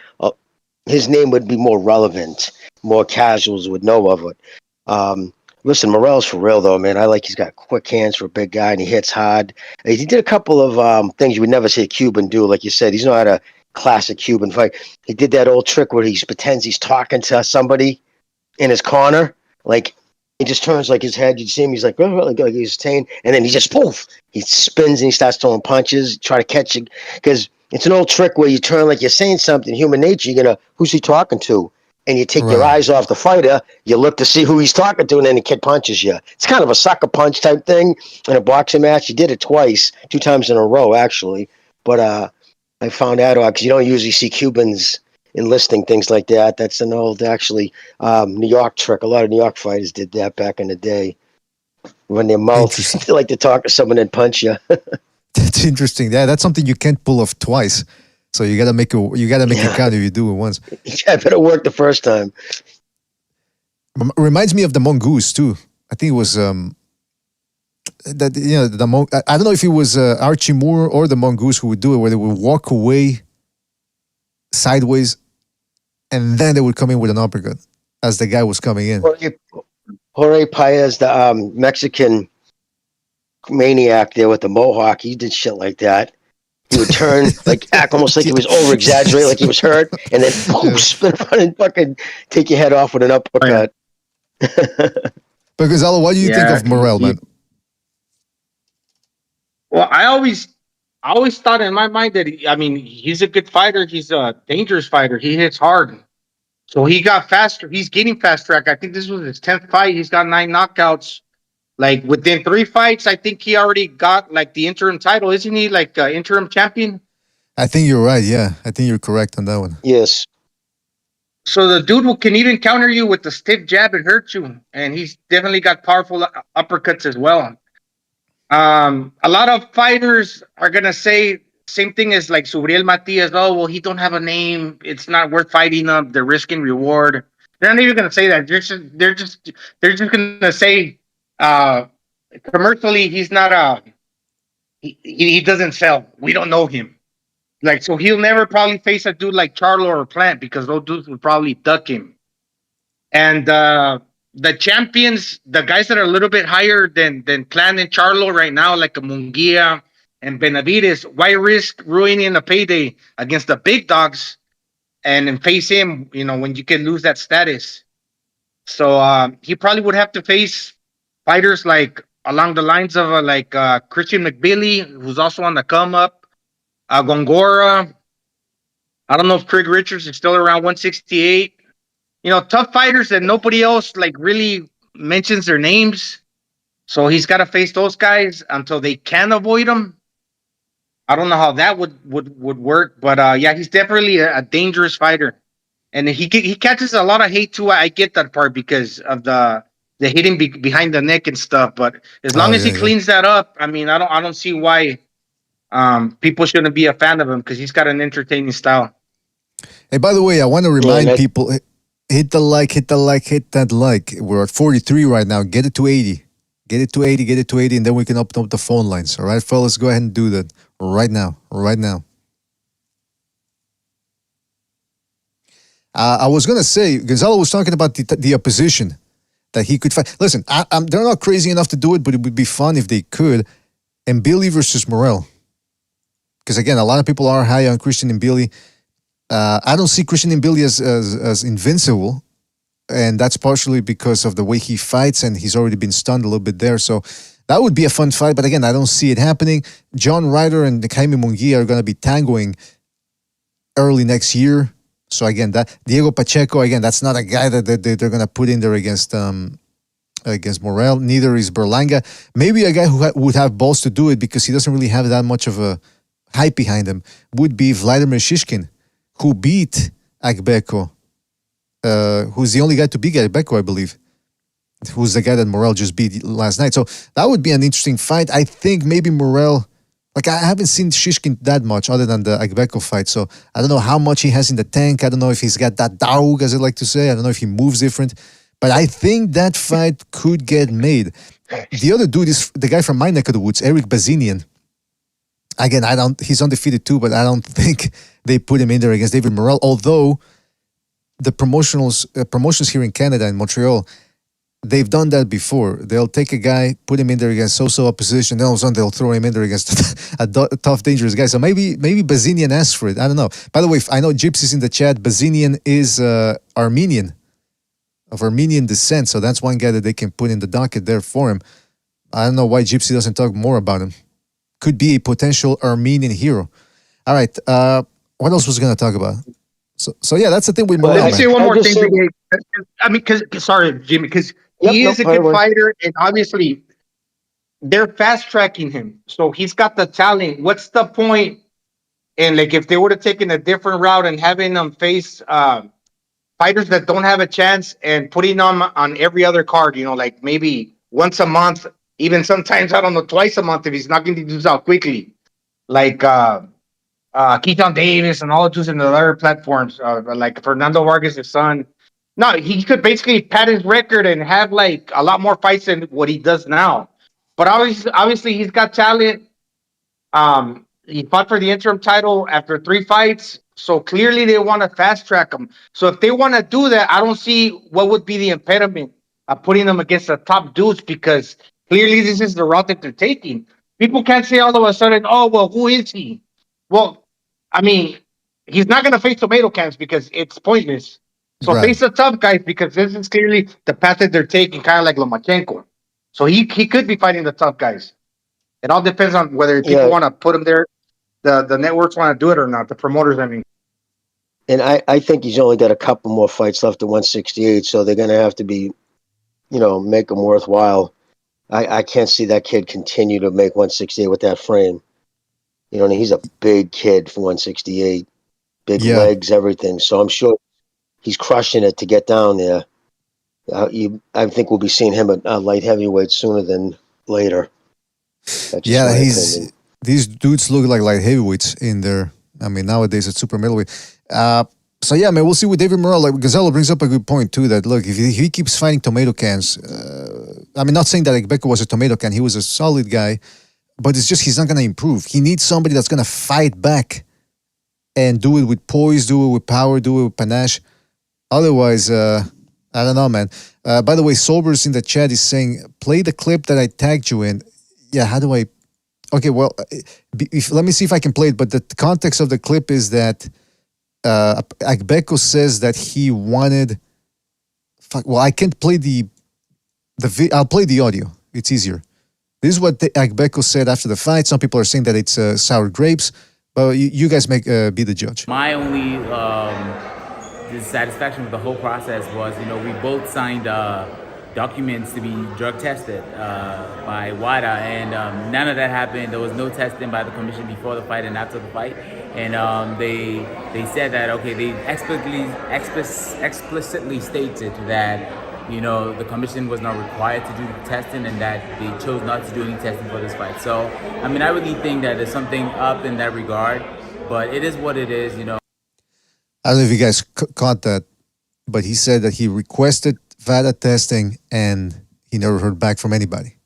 Speaker 2: his name would be more relevant. More casuals would know of it. Listen, Morel's for real though, man. He's got quick hands for a big guy and he hits hard. He did a couple of things you would never see a Cuban do. Like you said, he's not a classic Cuban fight. He did that old trick where he pretends he's talking to somebody in his corner. Like he just turns like his head. You'd see him. He's like he's saying, and then he just poof. He spins and he starts throwing punches, try to catch it because it's an old trick where you turn like you're saying something. Human nature, who's he talking to? And you take your eyes off the fighter, you look to see who he's talking to, and then the kid punches you. It's kind of a sucker punch type thing in a boxing match. He did it twice, 2 times in a row, actually. But I found out, because you don't usually see Cubans enlisting things like that. That's an old, actually, New York trick. A lot of New York fighters did that back in the day. When their mouth, they like to talk to someone and punch you.
Speaker 1: That's interesting. Yeah, that's something you can't pull off twice. So you gotta make it count if you do it once.
Speaker 2: Yeah, better work the first time.
Speaker 1: Reminds me of the Mongoose too. I think it was I don't know if it was Archie Moore or the Mongoose who would do it, where they would walk away sideways, and then they would come in with an uppercut as the guy was coming in.
Speaker 2: Jorge Paez, the Mexican maniac there with the mohawk, he did shit like that. He would turn, act almost like he was over-exaggerating, like he was hurt, and then boom, spin around and fucking take your head off with an uppercut.
Speaker 1: But Gonzalo, what do you think of Morel, man?
Speaker 3: Well, I always I always thought in my mind that he's a good fighter. He's a dangerous fighter. He hits hard. So he got faster. He's getting fast track. I think this was his 10th fight. He's got 9 knockouts. Like within 3 fights, I think he already got like the interim title. Isn't he like interim champion?
Speaker 1: I think you're right. Yeah, I think you're correct on that one.
Speaker 2: Yes.
Speaker 3: So the dude can even counter you with the stiff jab and hurt you. And he's definitely got powerful uppercuts as well. A lot of fighters are gonna say same thing as like Subriel Matias. Oh, well, he don't have a name. It's not worth fighting him. They're risking reward. They're not even gonna say that. They're just gonna say commercially he's not he doesn't sell. We don't know him. Like, so he'll never probably face a dude like Charlo or Plant because those dudes would probably duck him. And the champions, the guys that are a little bit higher than Plant and Charlo right now, like a Munguia and Benavides, why risk ruining a payday against the big dogs and then face him, when you can lose that status? So he probably would have to face fighters like along the lines of Christian McBilly, who's also on the come up, Gongora. I don't know if Craig Richards is still around 168. Tough fighters that nobody else like really mentions their names. So he's got to face those guys until they can avoid him. I don't know how that would work, but yeah, he's definitely a dangerous fighter, and he catches a lot of hate too. I get that part because of the hitting behind the neck and stuff. But as long as he cleans that up, I don't see why people shouldn't be a fan of him because he's got an entertaining style.
Speaker 1: Hey, by the way, I want to remind people. Hit the like, hit that like. We're at 43 right now. Get it to 80. Get it to 80, and then we can open up the phone lines. All right, fellas, go ahead and do that right now. I was going to say, Gonzalo was talking about the opposition that he could fight. Listen, they're not crazy enough to do it, but it would be fun if they could. Mbili versus Morel. Because, again, a lot of people are high on Christian Mbili. I don't see Christian Mbili as invincible, and that's partially because of the way he fights, and he's already been stunned a little bit there. So that would be a fun fight, but again, I don't see it happening. John Ryder and Jaime Munguia are going to be tangoing early next year. So again, that Diego Pacheco, again, that's not a guy that they're going to put in there against Morel. Neither is Berlanga. Maybe a guy who would have balls to do it because he doesn't really have that much of a hype behind him would be Vladimir Shishkin, who beat Agbeko, who's the only guy to beat Agbeko, I believe, who's the guy that Morel just beat last night. So that would be an interesting fight. I think maybe Morel, like I haven't seen Shishkin that much other than the Agbeko fight, so I don't know how much he has in the tank. I don't know if he's got that daug, as I like to say. I don't know if he moves different, but I think that fight could get made. The other dude is the guy from my neck of the woods, Eric Bazinian. Again, he's undefeated too, but I don't think they put him in there against David Morel, although the promotions here in Canada, in Montreal, they've done that before. They'll take a guy, put him in there against so-so opposition, then all of a sudden they'll throw him in there against a tough, dangerous guy. So maybe Bazinian asked for it. I don't know. By the way, I know Gypsy's in the chat. Bazinian is Armenian, of Armenian descent, so that's one guy that they can put in the docket there for him. I don't know why Gypsy doesn't talk more about him. Could be a potential Armenian hero. All right. What else was going to talk about? So yeah, that's the thing with Morel.
Speaker 3: Let me say one more thing. Sorry, Jimmy, because he is a good fighter, and obviously they're fast tracking him. So he's got the talent. What's the point? And like, if they would have taken a different route and having them face fighters that don't have a chance and putting them on every other card, like maybe once a month, even sometimes, I don't know, twice a month if he's knocking these dudes out quickly. Like Keaton Davis and all the dudes in the other platforms, like Fernando Vargas' son. No, he could basically pad his record and have like a lot more fights than what he does now. But obviously he's got talent. He fought for the interim title after 3 fights. So clearly they want to fast track him. So if they want to do that, I don't see what would be the impediment of putting them against the top dudes, because clearly this is the route that they're taking. People can't say all of a sudden, oh, well, who is he? Well, I mean, he's not going to face tomato cans because it's pointless. So face the tough guys, because this is clearly the path that they're taking, kind of like Lomachenko. So he could be fighting the tough guys. It all depends on whether people want to put him there the networks want to do it or not. The promoters, I mean.
Speaker 2: And I think he's only got a couple more fights left at 168, so they're going to have to be, make him worthwhile. I can't see that kid continue to make 168 with that frame. He's a big kid for 168. Big legs, everything. So I'm sure he's crushing it to get down there. I think we'll be seeing him at light heavyweight sooner than later.
Speaker 1: These dudes look like light heavyweights in there. I mean, nowadays it's super middleweight. So yeah, man, we'll see with David Morell. Like Gonzalo brings up a good point too. That look, if he keeps fighting tomato cans, I mean, not saying that Beko was a tomato can. He was a solid guy, but it's just he's not gonna improve. He needs somebody that's gonna fight back and do it with poise, do it with power, do it with panache. Otherwise, I don't know, man. By the way, Sobers in the chat is saying, play the clip that I tagged you in. Yeah, how do I? Okay, well, let me see if I can play it. But the context of the clip is that Agbeko says that he wanted. Well, I can't play I'll play the audio. It's easier. This is what Agbeko said after the fight. Some people are saying that it's sour grapes, but you guys be the judge.
Speaker 4: My only dissatisfaction with the whole process was, we both signed documents to be drug tested by WADA, and none of that happened. There was no testing by the commission before the fight and after the fight, and they said that they explicitly stated that the commission was not required to do testing and that they chose not to do any testing for this fight. So I mean, I really think that there's something up in that regard, but it is what it is.
Speaker 1: I don't know if you guys caught that, but he said that he requested VADA testing and he never heard back from anybody.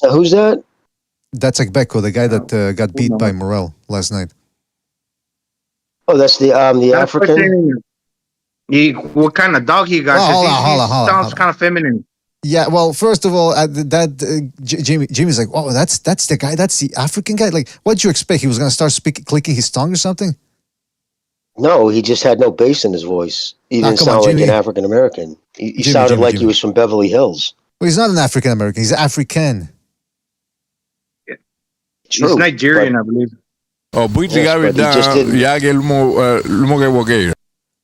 Speaker 2: Who's that?
Speaker 1: That's Agbeko, the guy that got beat by Morell last night.
Speaker 2: Oh, that's the African.
Speaker 3: What kind of dog he got? He sounds kind of feminine.
Speaker 1: Yeah, well, first of all, Jimmy's like, oh, that's the guy, that's the African guy. Like, what'd you expect? He was gonna start clicking his tongue or something?
Speaker 2: No, he just had no bass in his voice. He didn't sound like an African American. He sounded like he was from Beverly Hills.
Speaker 1: Well, he's not an African American. He's African.
Speaker 3: True, he's Nigerian, I believe.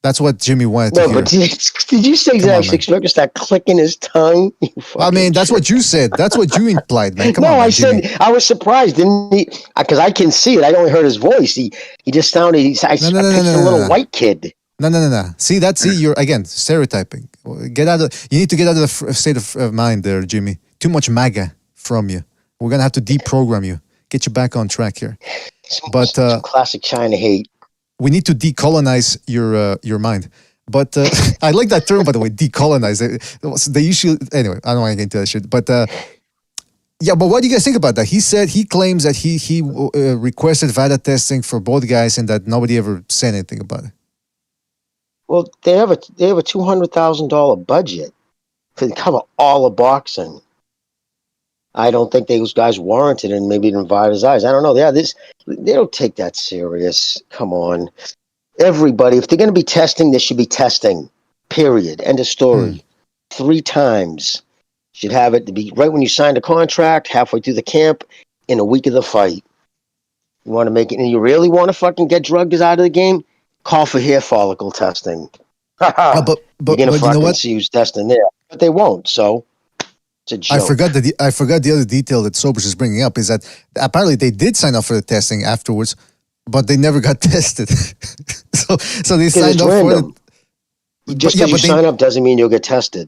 Speaker 1: That's what Jimmy wanted to hear.
Speaker 2: But did you say that Spreaker start clicking his tongue?
Speaker 1: I mean, that's what you said. That's what you implied, man. Come on,
Speaker 2: I said I was surprised, didn't he? Because I can see it. I only heard his voice. He just sounded. I pictured a little white kid.
Speaker 1: No. See, you're again stereotyping. You need to get out of the state of mind there, Jimmy. Too much MAGA from you. We're gonna have to deprogram you. Get you back on track here. But
Speaker 2: some classic China hate.
Speaker 1: We need to decolonize your mind. But I like that term, by the way, decolonize. They usually, anyway, I don't want to get into that shit. But yeah, but what do you guys think about that? He claims that he requested VADA testing for both guys and that nobody ever said anything about it.
Speaker 2: Well, they have a $200,000 budget to cover all of boxing. I don't think those guys warranted it, and maybe didn't invite his eyes. I don't know. Yeah, they don't take that serious. Come on. Everybody, if they're going to be testing, they should be testing. Period. End of story. 3 times. Should have it to be right when you sign the contract, halfway through the camp, in a week of the fight. You want to make it, and you really want to fucking get drugs out of the game? Call for hair follicle testing.
Speaker 1: But
Speaker 2: you're going to fucking see who's testing there. But they won't, so...
Speaker 1: I forgot the other detail that Sobers is bringing up is that apparently they did sign up for the testing afterwards, but they never got tested. so they signed up for it.
Speaker 2: Just because you sign up doesn't mean you'll get tested.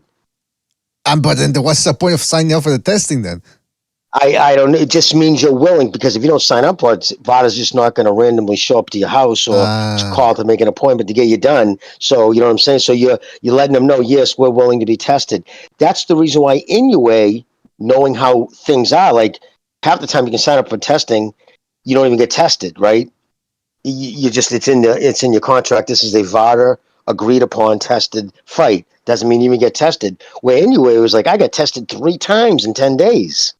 Speaker 1: But then what's the point of signing up for the testing then?
Speaker 2: I don't know. It just means you're willing, because if you don't sign up for it, VADA's just not going to randomly show up to your house or call to make an appointment to get you done. So, you know what I'm saying? So you're letting them know, yes, we're willing to be tested. That's the reason why, anyway, knowing how things are, like half the time you can sign up for testing, you don't even get tested, right? You just, it's in your contract. This is a VADA agreed upon tested fight. Doesn't mean you even get tested. Where anyway, it was like, I got tested 3 times in 10 days.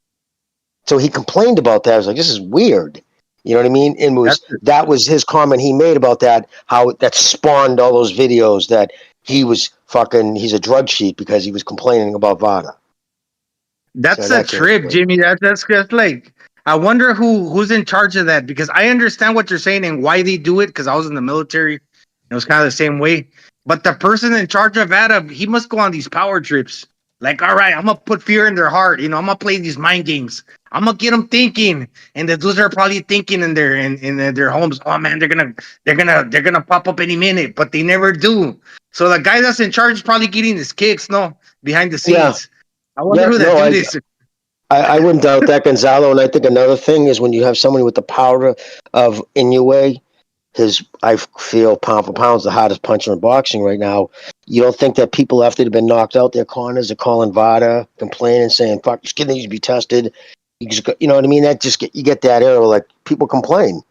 Speaker 2: So he complained about that. I was like, this is weird. You know what I mean? And that was his comment he made about that, how that spawned all those videos that he's a drug cheat because he was complaining about VADA.
Speaker 3: That's a trip, Jimmy. That's like, I wonder who's in charge of that, because I understand what you're saying and why they do it, because I was in the military. It was kind of the same way. But the person in charge of that, he must go on these power trips. Like, all right, I'm gonna put fear in their heart. I'm gonna play these mind games. I'm gonna get them thinking, and the dudes are probably thinking in their homes. Oh man, they're gonna pop up any minute, but they never do. So the guy that's in charge is probably getting his kicks, no, behind the
Speaker 2: Yeah,
Speaker 3: scenes. I wonder
Speaker 2: yeah,
Speaker 3: who that
Speaker 2: no,
Speaker 3: dude is.
Speaker 2: I wouldn't doubt that, Gonzalo. And I think another thing is when you have somebody with the power of Inoue, I feel pound for pound is the hardest puncher in boxing right now. You don't think that people after they've been knocked out their corners are calling VADA, complaining, saying, fuck, this kid needs to be tested. You know what I mean? You get that era, like people complain.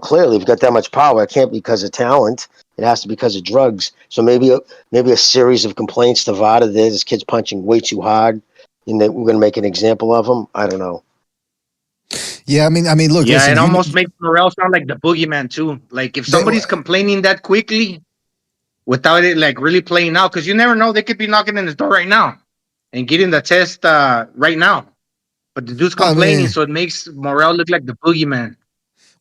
Speaker 2: Clearly, if you've got that much power, it can't be because of talent. It has to be because of drugs. So maybe a series of complaints to VADA that this kid's punching way too hard and that we're going to make an example of him. I don't know.
Speaker 1: Yeah, look,
Speaker 3: Yeah,
Speaker 1: listen,
Speaker 3: it almost makes Morel sound like the boogeyman too. Like if somebody's complaining that quickly without it like really playing out, because you never know, they could be knocking in his door right now and getting the test right now. But the dude's complaining, so it makes Morel look like the boogeyman.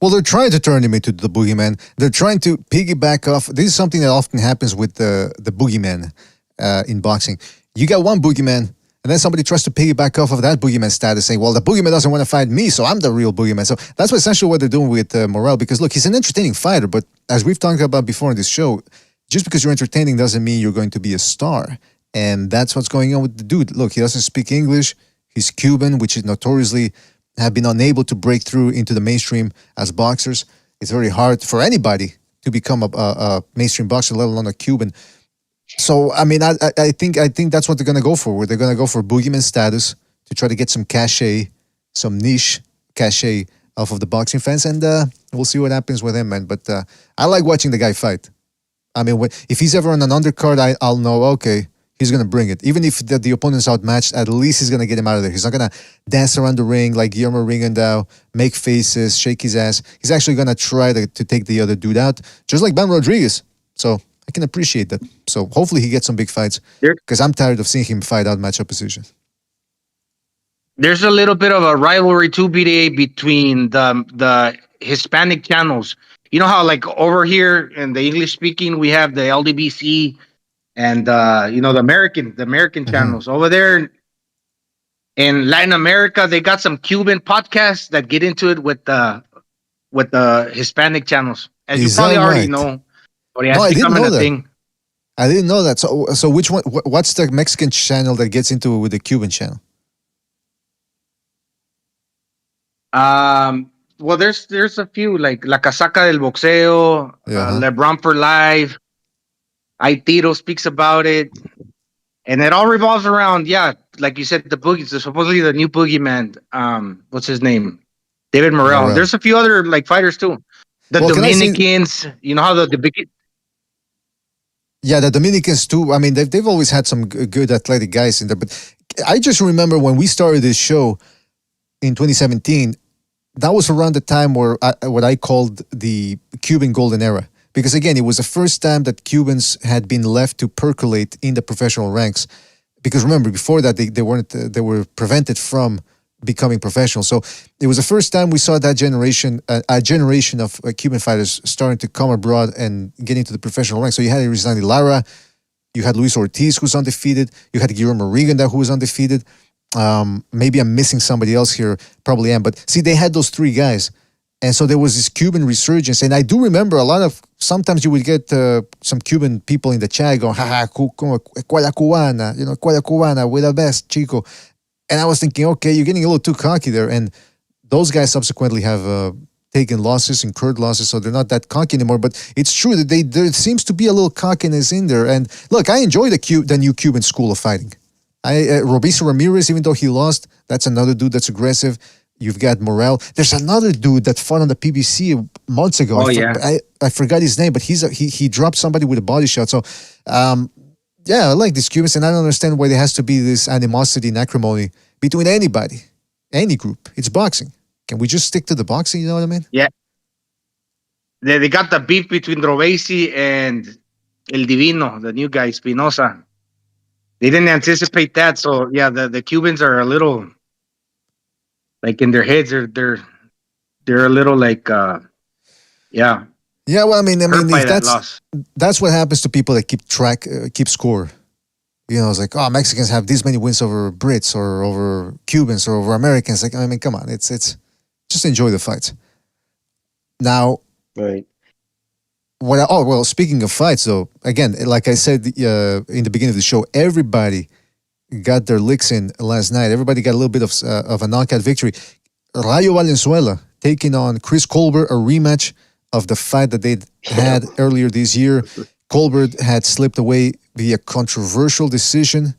Speaker 1: Well, they're trying to turn him into the boogeyman. They're trying to piggyback off. This is something that often happens with the boogeyman in boxing. You got one boogeyman, and then somebody tries to piggyback off of that boogeyman status, saying, well, the boogeyman doesn't want to fight me, so I'm the real boogeyman. So that's essentially what they're doing with Morel, because, look, he's an entertaining fighter, but as we've talked about before in this show, just because you're entertaining doesn't mean you're going to be a star. And that's what's going on with the dude. Look, he doesn't speak English. He's Cuban, which is notoriously have been unable to break through into the mainstream as boxers. It's very hard for anybody to become a mainstream boxer, let alone a Cuban. So, I think that's what they're going to go for. They're going to go for boogeyman status to try to get some cachet, some niche cachet off of the boxing fans, and we'll see what happens with him, man. But I like watching the guy fight. If he's ever on an undercard, I'll know, okay, he's going to bring it. Even if the opponent's outmatched, at least he's going to get him out of there. He's not going to dance around the ring like Guillermo Rigondeaux, make faces, shake his ass. He's actually going to try to take the other dude out, just like Ben Rodriguez. So I can appreciate that. So hopefully he gets some big fights, because I'm tired of seeing him fight outmatched opposition.
Speaker 3: There's a little bit of a rivalry too, BDA, between the Hispanic channels. You know how like over here in the English speaking, we have the LDBC and the American channels. Over there in Latin America, they got some Cuban podcasts that get into it with the Hispanic channels, as you probably already know. But
Speaker 1: no, I didn't know that. I didn't know that. So which one? What's the Mexican channel that gets into it with the Cuban channel?
Speaker 3: Well, there's a few like La Casaca del Boxeo, LeBron for Life. Aitiro speaks about it, and it all revolves around, like you said, the boogie. So supposedly the new boogeyman. What's his name? David Morell. There's a few other like fighters too. The Dominicans. You know how the
Speaker 1: yeah, the Dominicans too. They've always had some good athletic guys in there. But I just remember when we started this show in 2017, that was around the time where what I called the Cuban golden era. Because again, it was the first time that Cubans had been left to percolate in the professional ranks. Because remember, before that, they were prevented from becoming professional. So it was the first time we saw that generation, a generation of Cuban fighters starting to come abroad and get into the professional ranks. So you had Rizlandi Lara, you had Luis Ortiz, who's undefeated, you had Guillermo Rigondeaux, who was undefeated. Maybe I'm missing somebody else here, probably am. But see, they had those three guys. And so there was this Cuban resurgence. And I do remember sometimes you would get some Cuban people in the chat going, Cuaya Cubana, Cuaya Cubana, we're the best, chico. And I was thinking, okay, you're getting a little too cocky there. And those guys subsequently have taken losses, incurred losses, so they're not that cocky anymore. But it's true that there seems to be a little cockiness in there. And look, I enjoy the new Cuban school of fighting. Robeisy Ramirez, even though he lost, that's another dude that's aggressive. You've got Morel. There's another dude that fought on the PBC months ago. I forgot his name, but he dropped somebody with a body shot. So, I like these Cubans, and I don't understand why there has to be this animosity and acrimony between anybody, any group. It's boxing. Can we just stick to the boxing? You know what I mean?
Speaker 3: Yeah. They got the beef between Robeisy and El Divino, the new guy, Espinosa. They didn't anticipate that. So, yeah, the Cubans are a little like in their heads, they're a little like, yeah,
Speaker 1: Yeah, well, I mean,
Speaker 3: hurt by
Speaker 1: if
Speaker 3: that loss.
Speaker 1: that's what happens to people that keep score. You know, it's like, oh, Mexicans have this many wins over Brits or over Cubans or over Americans. Like, I mean, come on, it's just enjoy the fights. Now,
Speaker 2: Right.
Speaker 1: Speaking of fights, though, again, like I said in the beginning of the show, everybody got their licks in last night. Everybody got a little bit of a knockout victory. Rayo Valenzuela taking on Chris Colbert, a rematch of the fight that they had earlier this year. Colbert had slipped away via controversial decision.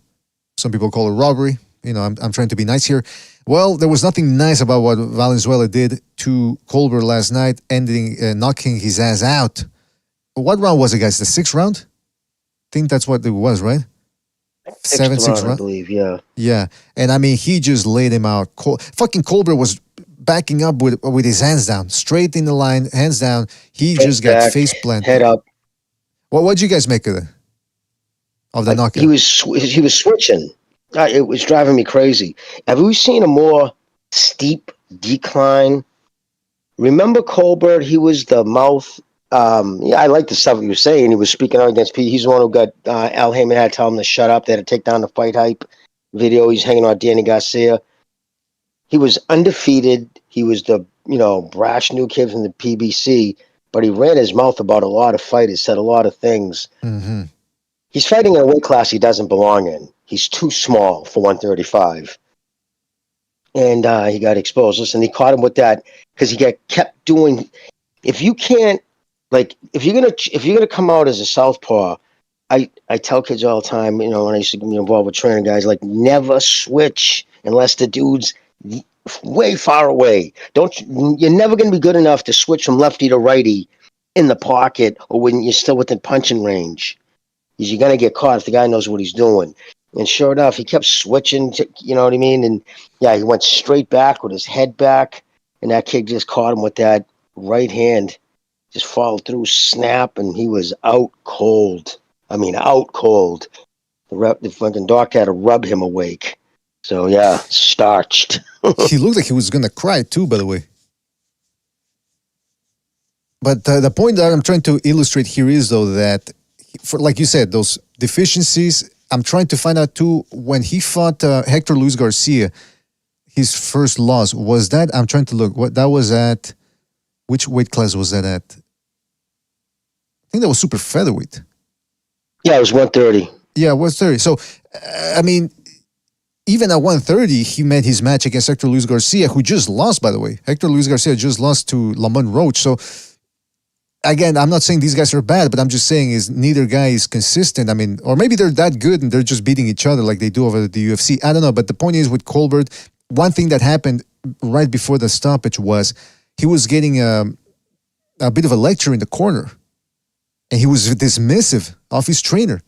Speaker 1: Some people call it robbery. You know, I'm trying to be nice here. Well, there was nothing nice about what Valenzuela did to Colbert last night, knocking his ass out. What round was it, guys? The 6th round? I think that's what it was, right? 7-6 round,
Speaker 2: I believe. Yeah.
Speaker 1: Yeah, and I mean, he just laid him out. Fucking Colbert was backing up with his hands down, straight in the line, hands down. He
Speaker 2: Face
Speaker 1: just got
Speaker 2: back,
Speaker 1: face planted.
Speaker 2: head up.
Speaker 1: What'd you guys make of it? Of the knockout?
Speaker 2: He was switching. It was driving me crazy. Have we seen a more steep decline? Remember Colbert? He was the mouth. Yeah, I like the stuff he was saying. He was speaking out against P. He's the one who got Al Heyman had to tell him to shut up. They had to take down the fight hype video. He's hanging on Danny Garcia. He was undefeated. He was the brash new kid from the PBC, but he ran his mouth about a lot of fighters, said a lot of things.
Speaker 1: Mm-hmm.
Speaker 2: He's fighting in a weight class he doesn't belong in. He's too small for 135. And he got exposed. Listen, he caught him with that because he kept doing. If you can't, like, if you're gonna come out as a southpaw, I tell kids all the time, when I used to be involved with training guys, like, never switch unless the dude's way far away. You're never gonna be good enough to switch from lefty to righty in the pocket or when you're still within punching range. Because you're gonna get caught if the guy knows what he's doing. And sure enough, he kept switching, you know what I mean? And yeah, he went straight back with his head back, and that kid just caught him with that right hand, just followed through, snap, and he was out cold. I mean, out cold. The fucking doctor had to rub him awake. So yeah, starched.
Speaker 1: He looked like he was gonna cry too, by the way. But the point that I'm trying to illustrate here is, though, that, like you said, those deficiencies. I'm trying to find out too, when he fought Hector Luis Garcia, his first loss, was that, I'm trying to look, what that was at, which weight class was that at? I think that was super featherweight.
Speaker 2: Yeah, it was 130.
Speaker 1: Yeah, 130. So, I mean, even at 130, he made his match against Hector Luis Garcia, who just lost, by the way. Hector Luis Garcia just lost to Lamont Roach. So, again, I'm not saying these guys are bad, but I'm just saying is neither guy is consistent. I mean, or maybe they're that good and they're just beating each other like they do over the UFC. I don't know. But the point is with Colbert, one thing that happened right before the stoppage was he was getting a bit of a lecture in the corner. And he was dismissive of his trainer.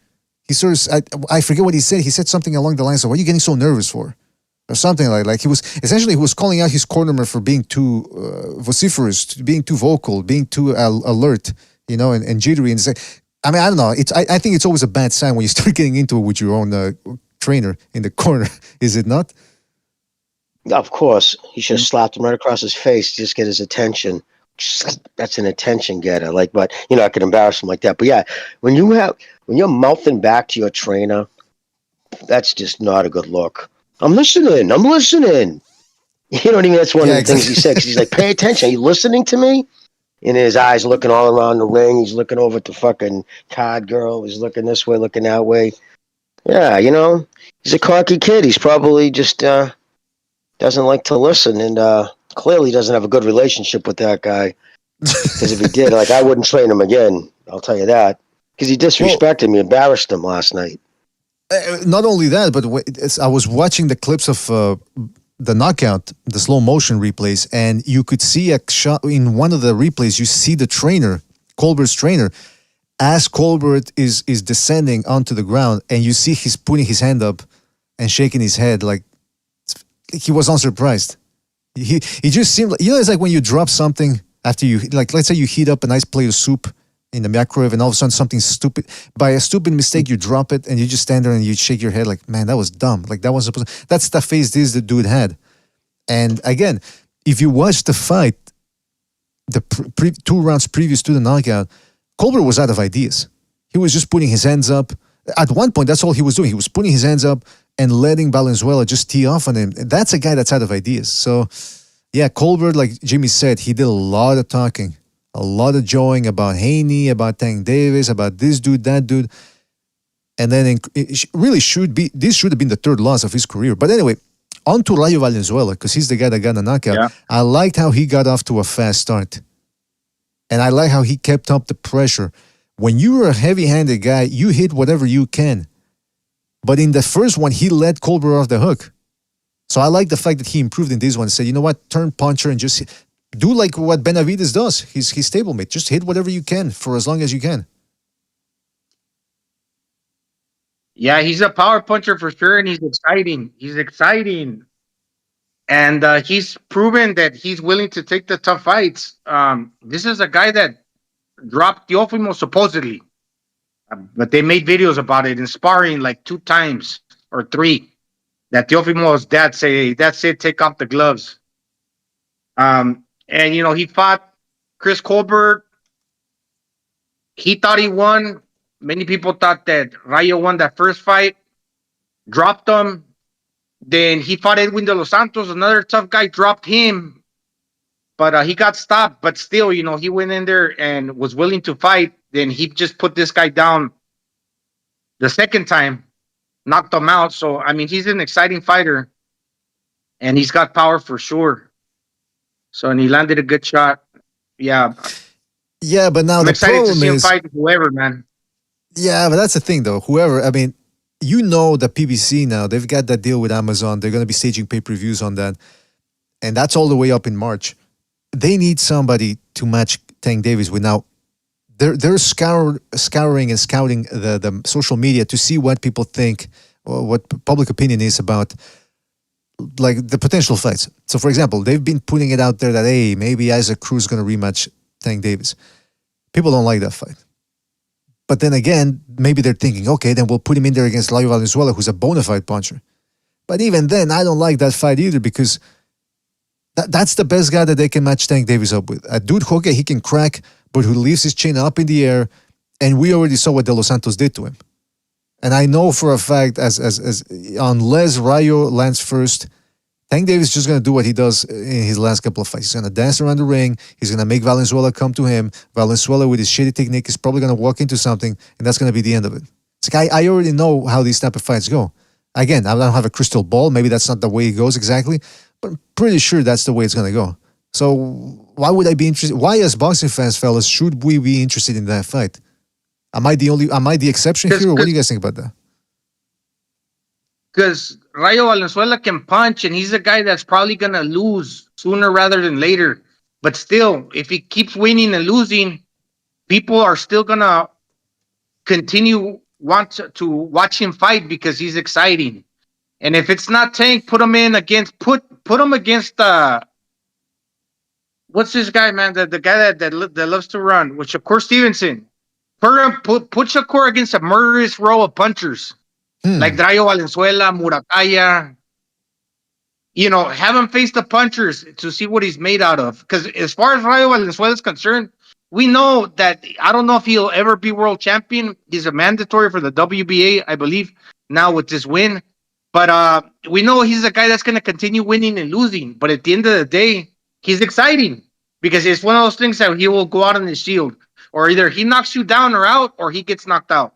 Speaker 1: He sort of, I forget what he said. He said something along the lines of, "What are you getting so nervous for?" Or something like he was calling out his cornerman for being too vociferous, being too vocal, being too alert, and jittery. And I mean, I don't know. I think it's always a bad sign when you start getting into it with your own trainer in the corner. Is it not?
Speaker 2: Of course, he should have slapped him right across his face to just get his attention. That's an attention getter. But I could embarrass him like that. But yeah, when you're mouthing back to your trainer, that's just not a good look. I'm listening. You know what I mean? That's one of the things he said. 'Cause he's like, pay attention. Are you listening to me? And his eyes looking all around the ring. He's looking over at the fucking card girl. He's looking this way, looking that way. Yeah, he's a cocky kid. He's probably just doesn't like to listen, and clearly doesn't have a good relationship with that guy. Because if he did, I wouldn't train him again. I'll tell you that. Because he disrespected me, embarrassed him last night.
Speaker 1: Not only that, but I was watching the clips of the knockout, the slow motion replays, and you could see a shot in one of the replays. You see the trainer, Colbert's trainer, as Colbert is descending onto the ground, and you see he's putting his hand up and shaking his head like he was unsurprised. He just seemed like, it's like when you drop something after you, let's say you heat up a nice plate of soup in the microwave, and all of a sudden something stupid, by a stupid mistake, you drop it and you just stand there and you shake your head like, man, that was dumb. Like that wasn't supposed to, that's the face the dude had. And again, if you watch the fight, the 2 rounds previous to the knockout, Colbert was out of ideas. He was just putting his hands up. At one point, that's all he was doing. He was putting his hands up and letting Valenzuela just tee off on him. That's a guy that's out of ideas. So, yeah, Colbert, like Jimmy said, he did a lot of talking, a lot of jawing about Haney, about Tank Davis, about this dude, that dude. And then this should have been the 3rd loss of his career. But anyway, on to Rayo Valenzuela, because he's the guy that got a knockout.
Speaker 3: Yeah.
Speaker 1: I liked how he got off to a fast start. And I like how he kept up the pressure. When you're a heavy-handed guy, you hit whatever you can. But in the first one, he let Colbert off the hook. So I like the fact that he improved in this one. Said, you know what, turn puncher and just do like what Benavidez does. His stablemate. Just hit whatever you can for as long as you can.
Speaker 3: Yeah, he's a power puncher for sure, and he's exciting. And he's proven that he's willing to take the tough fights. This is a guy that dropped Teofimo supposedly, but they made videos about it in sparring like 2 times or 3. That Teofimo's dad say, "That's it, take off the gloves." And he fought Chris Colbert. He thought he won. Many people thought that Rayo won that first fight, dropped him. Then he fought Edwin de los Santos, another tough guy, dropped him. But he got stopped. But still, he went in there and was willing to fight. Then he just put this guy down the second time, knocked him out. So, I mean, he's an exciting fighter. And he's got power for sure. So, and he landed a good shot. Yeah.
Speaker 1: Yeah, but now
Speaker 3: I'm
Speaker 1: the
Speaker 3: excited to
Speaker 1: problem
Speaker 3: see him
Speaker 1: is...
Speaker 3: fight whoever, man.
Speaker 1: Yeah, but that's the thing, though. Whoever, I mean, the PBC now, they've got that deal with Amazon. They're going to be staging pay-per-views on that. And that's all the way up in March. They need somebody to match Tank Davis with. Now, they're scouring and scouting the social media to see what people think, or what public opinion is about, like, the potential fights. So, for example, they've been putting it out there that, hey, maybe Isaac Cruz is going to rematch Tank Davis. People don't like that fight. But then again, maybe they're thinking, okay, then we'll put him in there against Rayo Valenzuela, who's a bona fide puncher. But even then, I don't like that fight either, because that's the best guy that they can match Tank Davis up with. A dude who, okay, he can crack, but who leaves his chin up in the air, and we already saw what De Los Santos did to him. And I know for a fact, as unless Rayo lands first, Tank Davis is just going to do what he does in his last couple of fights. He's going to dance around the ring. He's going to make Valenzuela come to him. Valenzuela, with his shitty technique, is probably going to walk into something, and that's going to be the end of it. It's like, I already know how these type of fights go. Again, I don't have a crystal ball. Maybe that's not the way it goes exactly, but I'm pretty sure that's the way it's going to go. So why would I be interested? Why, as boxing fans, fellas, should we be interested in that fight? Am I the exception here, or what do you guys think about that?
Speaker 3: Because Rayo Valenzuela can punch, and he's a guy that's probably going to lose sooner rather than later. But still, if he keeps winning and losing, people are still going to continue want to watch him fight because he's exciting. And if it's not Tank, put him in against put him against what's this guy, man? The guy that loves to run, with Shakur Stevenson. Put Shakur against a murderous row of punchers. Like Rayo Valenzuela, Murataya. Have him face the punchers to see what he's made out of. Because as far as Rayo Valenzuela is concerned, we know that, I don't know if he'll ever be world champion. He's a mandatory for the WBA, I believe, now with this win. But we know he's a guy that's going to continue winning and losing. But at the end of the day, he's exciting. Because it's one of those things that he will go out on his shield. Or either he knocks you down or out, or he gets knocked out.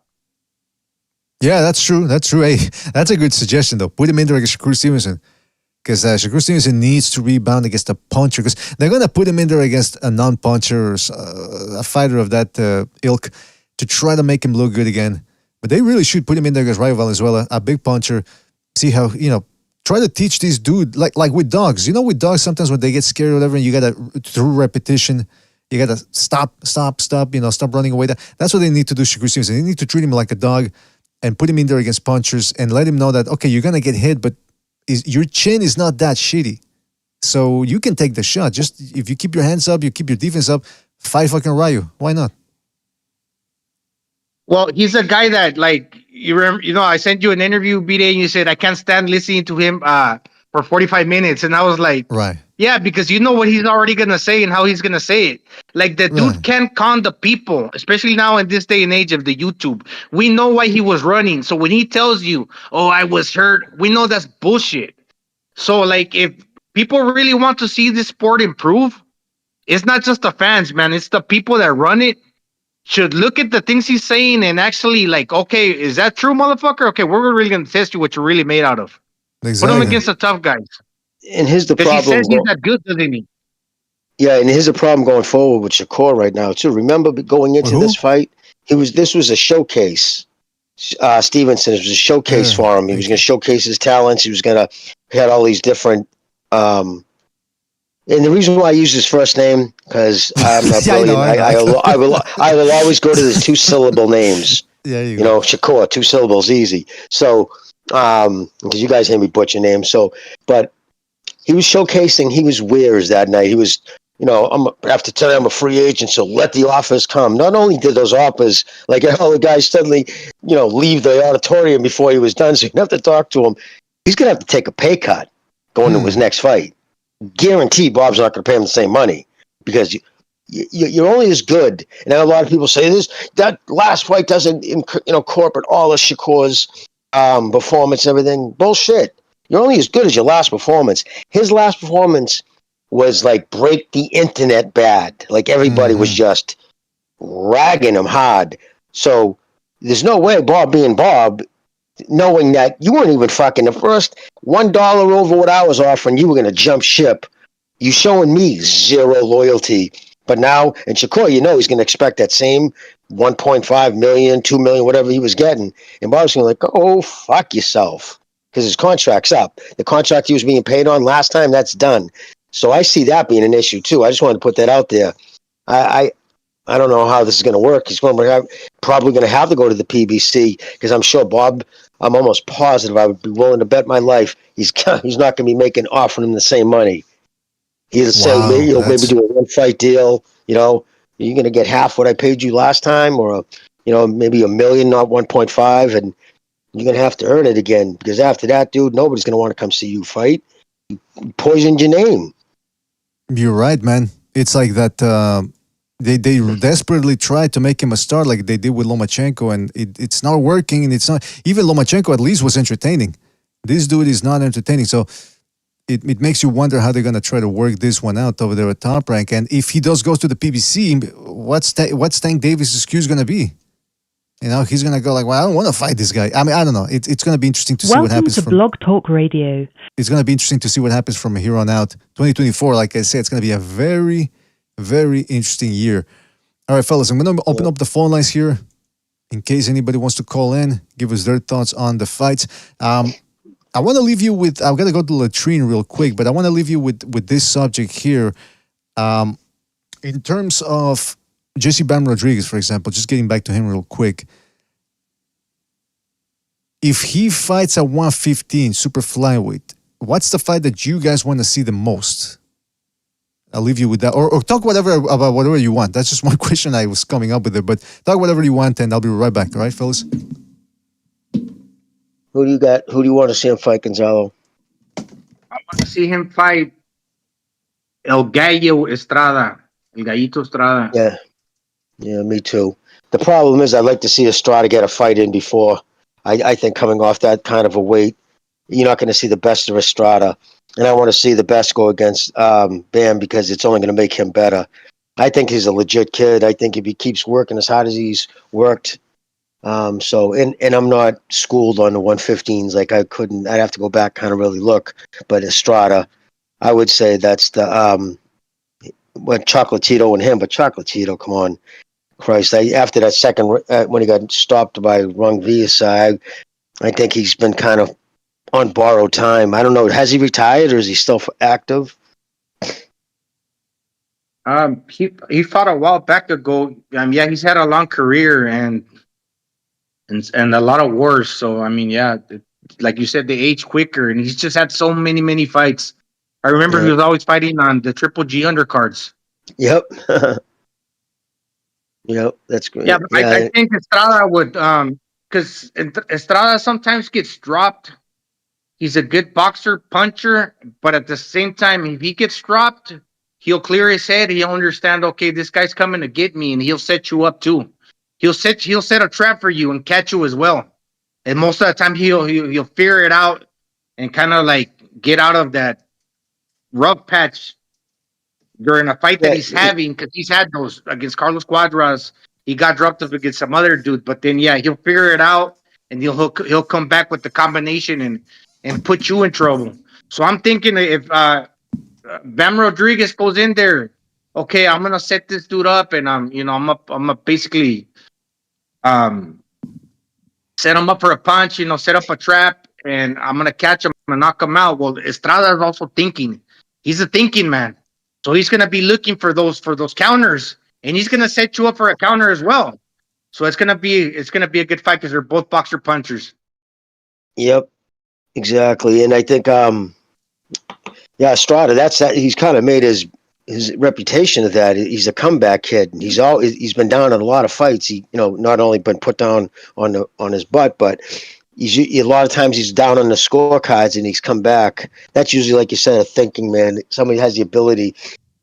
Speaker 1: Yeah, that's true. Hey, that's a good suggestion, though. Put him in there against Shakur Stevenson. Because Shakur Stevenson needs to rebound against a puncher. Because they're going to put him in there against a non-puncher, or a fighter of that ilk, to try to make him look good again. But they really should put him in there against Rayo Valenzuela, a big puncher. See how, try to teach this dude, like with dogs. With dogs, sometimes when they get scared or whatever, and you got to, through repetition, you got to stop, stop running away. That's what they need to do, Shakur Stevenson. They need to treat him like a dog and put him in there against punchers and let him know that, okay, you're going to get hit, but your chin is not that shitty. So you can take the shot. Just if you keep your hands up, you keep your defense up, fight fucking Rayo. Why not?
Speaker 3: Well, he's a guy that, like, you remember, I sent you an interview, B-Day, and you said, I can't stand listening to him for 45 minutes. And I was like,
Speaker 1: Right.
Speaker 3: yeah, because you know what he's already going to say and how he's going to say it. Like the dude
Speaker 1: Right.
Speaker 3: can't con the people, especially now in this day and age of the YouTube. We know why he was running. So when he tells you, oh, I was hurt, we know that's bullshit. So like if people really want to see this sport improve, it's not just the fans, man. It's the people that run it should look at the things he's saying and actually like, okay, is that true, motherfucker? Okay, we're really going to test you what you're really made out of. Put him
Speaker 1: Exactly.
Speaker 3: against the tough guys.
Speaker 2: And here's the
Speaker 3: Because he says
Speaker 2: problem.
Speaker 3: he's that good, doesn't he?
Speaker 2: Yeah, and here's the problem going forward with Shakur right now too. Remember going into
Speaker 1: Who?
Speaker 2: this fight, this was a showcase. Stevenson, it was a showcase for him. He was going to showcase his talents. He had all these different. And the reason why I use his first name because I'm not
Speaker 1: Yeah,
Speaker 2: brilliant.
Speaker 1: I know.
Speaker 2: I will always go to his 2-syllable names.
Speaker 1: Yeah,
Speaker 2: You know, Shakur, 2 syllables, easy. So, because you guys hear me butcher names. So, but he was showcasing. He was Weirs that night. He was. I have to tell you I'm a free agent, so let the offers come. Not only did those offers, like all the guys suddenly, leave the auditorium before he was done, so you have to talk to him. He's going to have to take a pay cut going to his next fight. Guaranteed Bob's not going to pay him the same money because you're only as good. And a lot of people say that last fight doesn't, incorporate all of Shakur's performance and everything. Bullshit. You're only as good as your last performance. His last performance was like break the internet bad. Like everybody was just ragging him hard. So there's no way Bob being Bob, knowing that you weren't even fucking the first $1 over what I was offering, you were going to jump ship. You showing me zero loyalty. But now, and Shakur, he's going to expect that same 1.5 million, 2 million, whatever he was getting. And Bob's going to like, oh, fuck yourself. Because his contract's up. The contract he was being paid on last time, that's done. So I see that being an issue too. I just wanted to put that out there. I don't know how this is going to work. He's probably going to have to go to the PBC because I'm sure Bob. I'm almost positive. I would be willing to bet my life he's not going to be offering him the same money. He'll say maybe do a 1-fight deal. You're going to get half what I paid you last time, or maybe $1 million, not 1.5, and you're going to have to earn it again because after that, dude, nobody's going to want to come see you fight. You poisoned your name.
Speaker 1: You're right, man. It's like that. They desperately tried to make him a star, like they did with Lomachenko, and it's not working. And it's not even Lomachenko. At least was entertaining. This dude is not entertaining. So it makes you wonder how they're gonna try to work this one out over there at Top Rank. And if he does go to the PBC, what's Tank Davis' excuse gonna be? He's gonna go like, well, I don't want to fight this guy. I mean, I don't know. It's gonna be interesting to see what happens.
Speaker 5: Welcome to Blog Talk Radio.
Speaker 1: It's gonna be interesting to see what happens from here on out. 2024, like I said, it's gonna be a very, very interesting year. All right, fellas, I'm gonna open up the phone lines here in case anybody wants to call in, give us their thoughts on the fights. I want to leave you with. I've got to go to latrine real quick, but I want to leave you with this subject here. In terms of Jesse Bam Rodriguez, for example, just getting back to him real quick. If he fights at 115 super flyweight, what's the fight that you guys want to see the most? I'll leave you with that, or talk about whatever you want. That's just one question I was coming up with it, but talk whatever you want, and I'll be right back. All right, fellas.
Speaker 2: Who do you got? Who do you want to see him fight, Gonzalo?
Speaker 3: I want to see him fight El Gallo Estrada, El Gallito Estrada.
Speaker 2: Yeah, me too. The problem is I'd like to see Estrada get a fight in before. I think coming off that kind of a weight, you're not going to see the best of Estrada. And I want to see the best go against Bam because it's only going to make him better. I think he's a legit kid. I think if he keeps working as hard as he's worked. And I'm not schooled on the 115s. Like I'd have to go back, kind of really look. But Estrada, I would say that's the Chocolatito and him. But Chocolatito, come on, Christ! After that second when he got stopped by Rung Visa, I think he's been kind of on borrowed time. I don't know. Has he retired or is he still active?
Speaker 3: He fought a while back ago. Yeah, he's had a long career and a lot of wars. So I mean, yeah, like you said, they age quicker, and he's just had so many fights. I remember he was always fighting on the Triple G undercards.
Speaker 2: Yep. Yep, that's great.
Speaker 3: Yeah, but I think Estrada would because Estrada sometimes gets dropped He's a good boxer, puncher, but at the same time, if he gets dropped, he'll clear his head. He'll understand, okay, this guy's coming to get me, and he'll set you up too. He'll set a trap for you and catch you as well. And most of the time, he'll figure it out and kind of like get out of that rough patch during a fight that he's having, because he's had those against Carlos Cuadras. He got dropped up against some other dude, but then he'll figure it out and he'll come back with the combination and put you in trouble. So I'm thinking if Bam Rodriguez goes in there, okay, I'm gonna set this dude up, and I'm gonna basically set him up for a punch, set up a trap, and I'm gonna catch him and knock him out. Well, Estrada is also thinking. He's a thinking man, so he's gonna be looking for those counters, and he's gonna set you up for a counter as well. So it's gonna be a good fight because they're both boxer punchers.
Speaker 2: Yep, exactly. And I think Estrada, he's kind of made his reputation of that. He's a comeback kid. He's been down in a lot of fights. He not only been put down on his butt, but a lot of times he's down on the scorecards and he's come back. That's usually, like you said, a thinking man. Somebody has the ability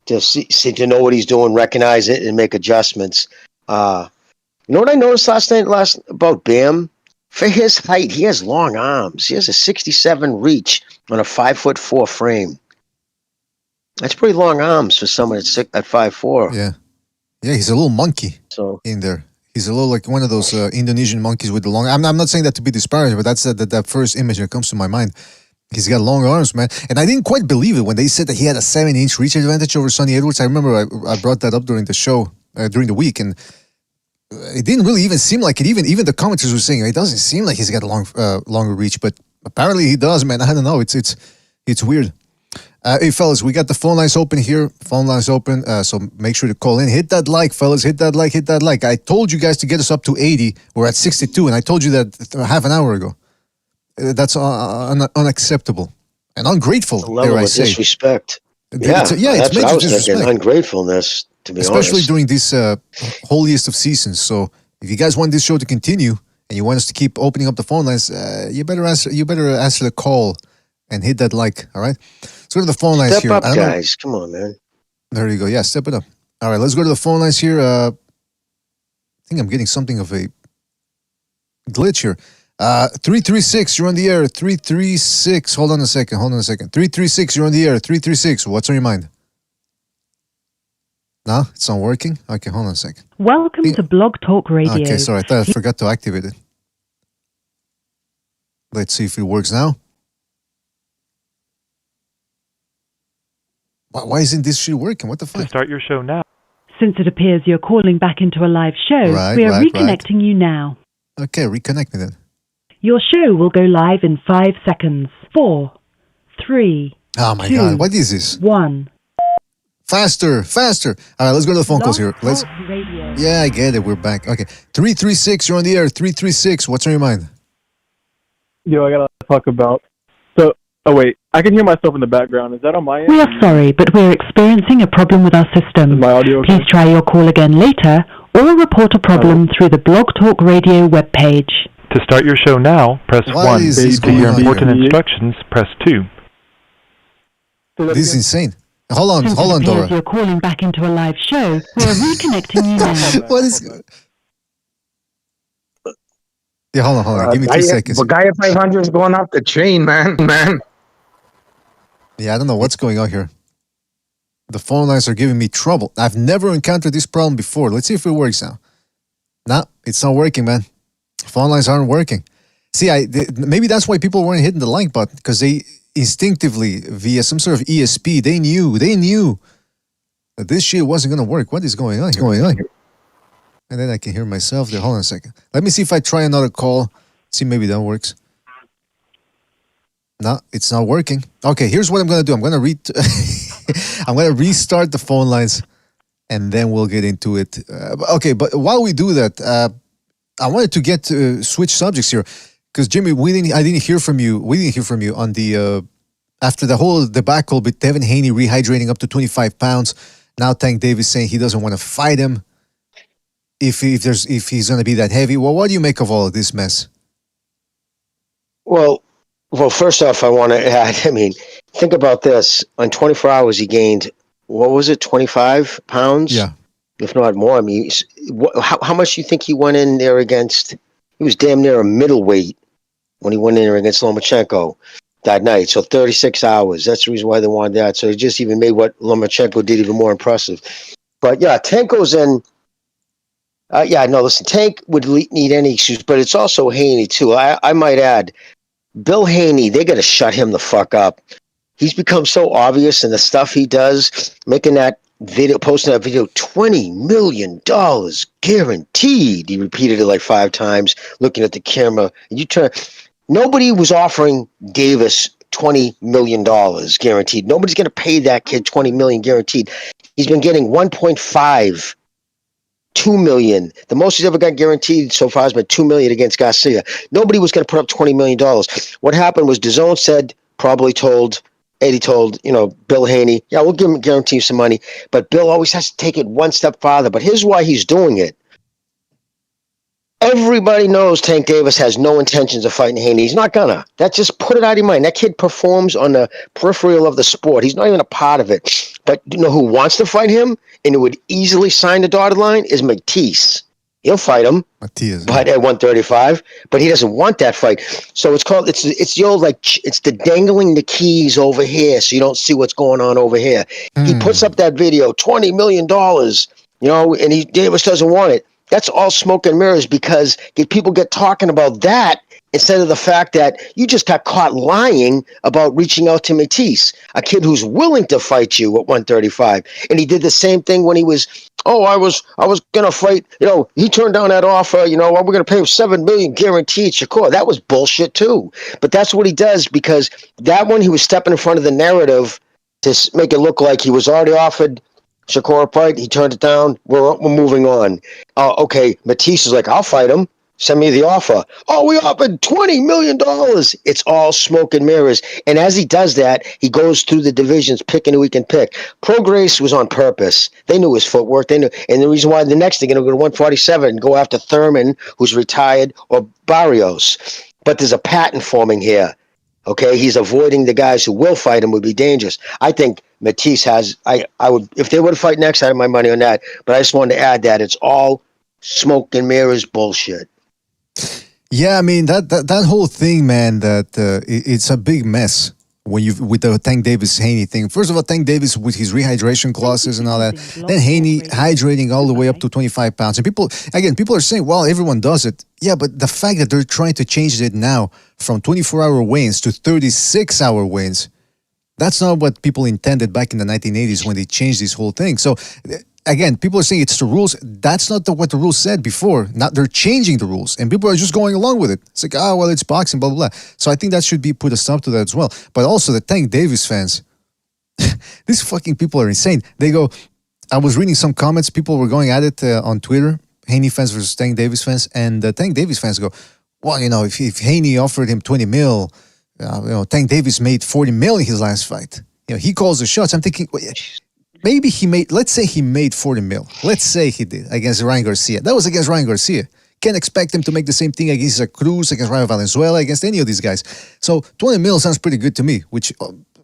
Speaker 2: to to know what he's doing, recognize it, and make adjustments. You know what I noticed last night about Bam? For his height, he has long arms. He has a 67 reach on a 5'4" frame. That's pretty long arms for someone at 5'4".
Speaker 1: Yeah, he's a little monkey
Speaker 2: So
Speaker 1: in there. He's a little like one of those Indonesian monkeys with the long. I'm not saying that to be disparaging, but that's that first image that comes to my mind. He's got long arms, man. And I didn't quite believe it when they said that he had a 7-inch reach advantage over Sonny Edwards. I remember I brought that up during the show, during the week, and it didn't really even seem like it. Even the commenters were saying it doesn't seem like he's got a longer reach, but apparently he does, man. I don't know. It's weird. Hey, fellas, we got the phone lines open here. Phone lines open, so make sure to call in. Hit that like, fellas. Hit that like. I told you guys to get us up to 80. We're at 62, and I told you that half an hour ago. That's unacceptable and ungrateful.
Speaker 2: a level of disrespect. It's
Speaker 1: major
Speaker 2: what I was
Speaker 1: disrespect.
Speaker 2: thinking. Ungratefulness, to be
Speaker 1: Especially
Speaker 2: honest.
Speaker 1: during this holiest of seasons. So if you guys want this show to continue and you want us to keep opening up the phone lines, you better answer the call and hit that like. All right. Let's go to the phone lines
Speaker 2: Step
Speaker 1: here.
Speaker 2: up, guys. Come on, man.
Speaker 1: There you go. Yeah, step it up. All right, let's go to the phone lines here. I think I'm getting something of a glitch here. 336, you're on the air. 336. Hold on a second. 336, you're on the air. 336. What's on your mind? No, it's not working. Okay, hold on a second.
Speaker 5: Welcome to Blog Talk Radio.
Speaker 1: Okay, sorry. I thought I forgot to activate it. Let's see if it works now. Why isn't this shit working? What the fuck?
Speaker 6: To start your show now.
Speaker 5: Since it appears you're calling back into a live show, we are reconnecting you now.
Speaker 1: Okay, reconnect me then.
Speaker 5: Your show will go live in 5 seconds. 4, 3,
Speaker 1: Oh my
Speaker 5: 2,
Speaker 1: God, what is this?
Speaker 5: 1.
Speaker 1: Faster. All right, let's go to the phone calls here.
Speaker 5: Blog Talk Radio.
Speaker 1: Yeah, I get it. We're back. Okay, 336, you're on the air. 336, what's on your mind?
Speaker 6: Yo, I gotta talk about. Oh wait, I can hear myself in the background. Is that on my end?
Speaker 5: We are sorry, but we're experiencing a problem with our system.
Speaker 6: Is my audio okay?
Speaker 5: Please try your call again later or report a problem through the Blog Talk Radio webpage.
Speaker 6: To start your show now, press
Speaker 1: Why
Speaker 6: 1.
Speaker 1: is this
Speaker 6: To hear
Speaker 1: going on
Speaker 6: important
Speaker 1: here?
Speaker 6: instructions, press 2.
Speaker 1: This is insane. Hold on,
Speaker 5: Since it appears
Speaker 1: Dora.
Speaker 5: you're calling back into a live show, we're reconnecting you now.
Speaker 1: What is... Yeah, hold on. Give me 2 seconds.
Speaker 3: But Gaia 500 is going off the chain, man.
Speaker 1: Yeah, I don't know what's going on here. The phone lines are giving me trouble. I've never encountered this problem before. Let's see if it works now. No, it's not working, man. Phone lines aren't working. See, maybe that's why people weren't hitting the like button, because they instinctively, via some sort of ESP, they knew that this shit wasn't going to work. What is going on here? And then I can hear myself there. Hold on a second. Let me see if I try another call. See, maybe that works. No, it's not working. Okay, here's what I'm going to do. I'm going to restart the phone lines, and then we'll get into it. Okay, but while we do that, I wanted to get switch subjects here, because Jimmy, I didn't hear from you. We didn't hear from you on the after the whole debacle with Devin Haney rehydrating up to 25 pounds. Now Tank Davis saying he doesn't want to fight him if he's going to be that heavy. Well, what do you make of all of this mess?
Speaker 2: Well, Well, first off, I want to add, I mean, think about this. On 24 hours, he gained, what was it, 25 pounds?
Speaker 1: Yeah.
Speaker 2: If not more. I mean, how much do you think he went in there against? He was damn near a middleweight when he went in there against Lomachenko that night. So 36 hours. That's the reason why they wanted that. So it just even made what Lomachenko did even more impressive. But yeah, Tank goes in. Listen, Tank would need any excuse, but it's also Haney, too. I might add, Bill Haney, they got to shut him the fuck up. He's become so obvious in the stuff he does, making that video, posting that video, $20 million guaranteed. He repeated it like 5 times, looking at the camera. Nobody was offering Davis $20 million guaranteed. Nobody's going to pay that kid $20 million guaranteed. He's been getting 1.5, $2 million. The most he's ever got guaranteed so far has been $2 million against Garcia. Nobody was going to put up $20 million. What happened was DAZN said, Eddie told, Bill Haney, yeah, we'll guarantee you some money. But Bill always has to take it one step farther. But here's why he's doing it. Everybody knows Tank Davis has no intentions of fighting Haney. He's not gonna. Just put it out of your mind. That kid performs on the peripheral of the sport. He's not even a part of it. But you know who wants to fight him and who would easily sign the dotted line is Matisse. He'll fight him, but at 135. But he doesn't want that fight. So it's the old, it's the dangling the keys over here so you don't see what's going on over here. He puts up that video, $20 million, and Davis doesn't want it. That's all smoke and mirrors because people get talking about that instead of the fact that you just got caught lying about reaching out to Matisse, a kid who's willing to fight you at 135. And he did the same thing when he was, I was going to fight, he turned down that offer, we're going to pay him $7 million guaranteed Shakur. That was bullshit too. But that's what he does because that one he was stepping in front of the narrative to make it look like he was already offered Shakur fight. He turned it down. We're moving on. Okay, Matisse is like, I'll fight him. Send me the offer. We offered $20 million. It's all smoke and mirrors. And as he does that, he goes through the divisions, picking who he can pick. Prograis was on purpose. They knew his footwork. They knew, and the reason why the next they're going to go to 147 and go after Thurman, who's retired, or Barrios. But there's a pattern forming here. Okay, he's avoiding the guys who will fight him would be dangerous. I think Matisse has. I would, if they would fight next, I have my money on that. But I just wanted to add that it's all smoke and mirrors bullshit.
Speaker 1: Yeah, I mean that whole thing, man. It's a big mess with the Tank Davis Haney thing. First of all, Tank Davis with his rehydration clauses and all that. Then Haney hydrating all the way up to 25 pounds. And people are saying, well, everyone does it. Yeah, but the fact that they're trying to change it now from 24-hour weigh-ins to 36-hour weigh-ins, that's not what people intended back in the 1980s when they changed this whole thing. So, again, people are saying it's the rules. That's not what the rules said before. Now they're changing the rules, and people are just going along with it. It's like, well, it's boxing, blah, blah, blah. So I think that should be put a stop to that as well. But also the Tank Davis fans, these fucking people are insane. They go, I was reading some comments. People were going at it on Twitter, Haney fans versus Tank Davis fans, and the Tank Davis fans go, well, if Haney offered him 20 mil, Tank Davis made 40 mil in his last fight. He calls the shots. I'm thinking, maybe let's say he made 40 mil. Let's say he did against Ryan Garcia. That was against Ryan Garcia. Can't expect him to make the same thing against Cruz, against Ryan Valenzuela, against any of these guys. So 20 mil sounds pretty good to me, which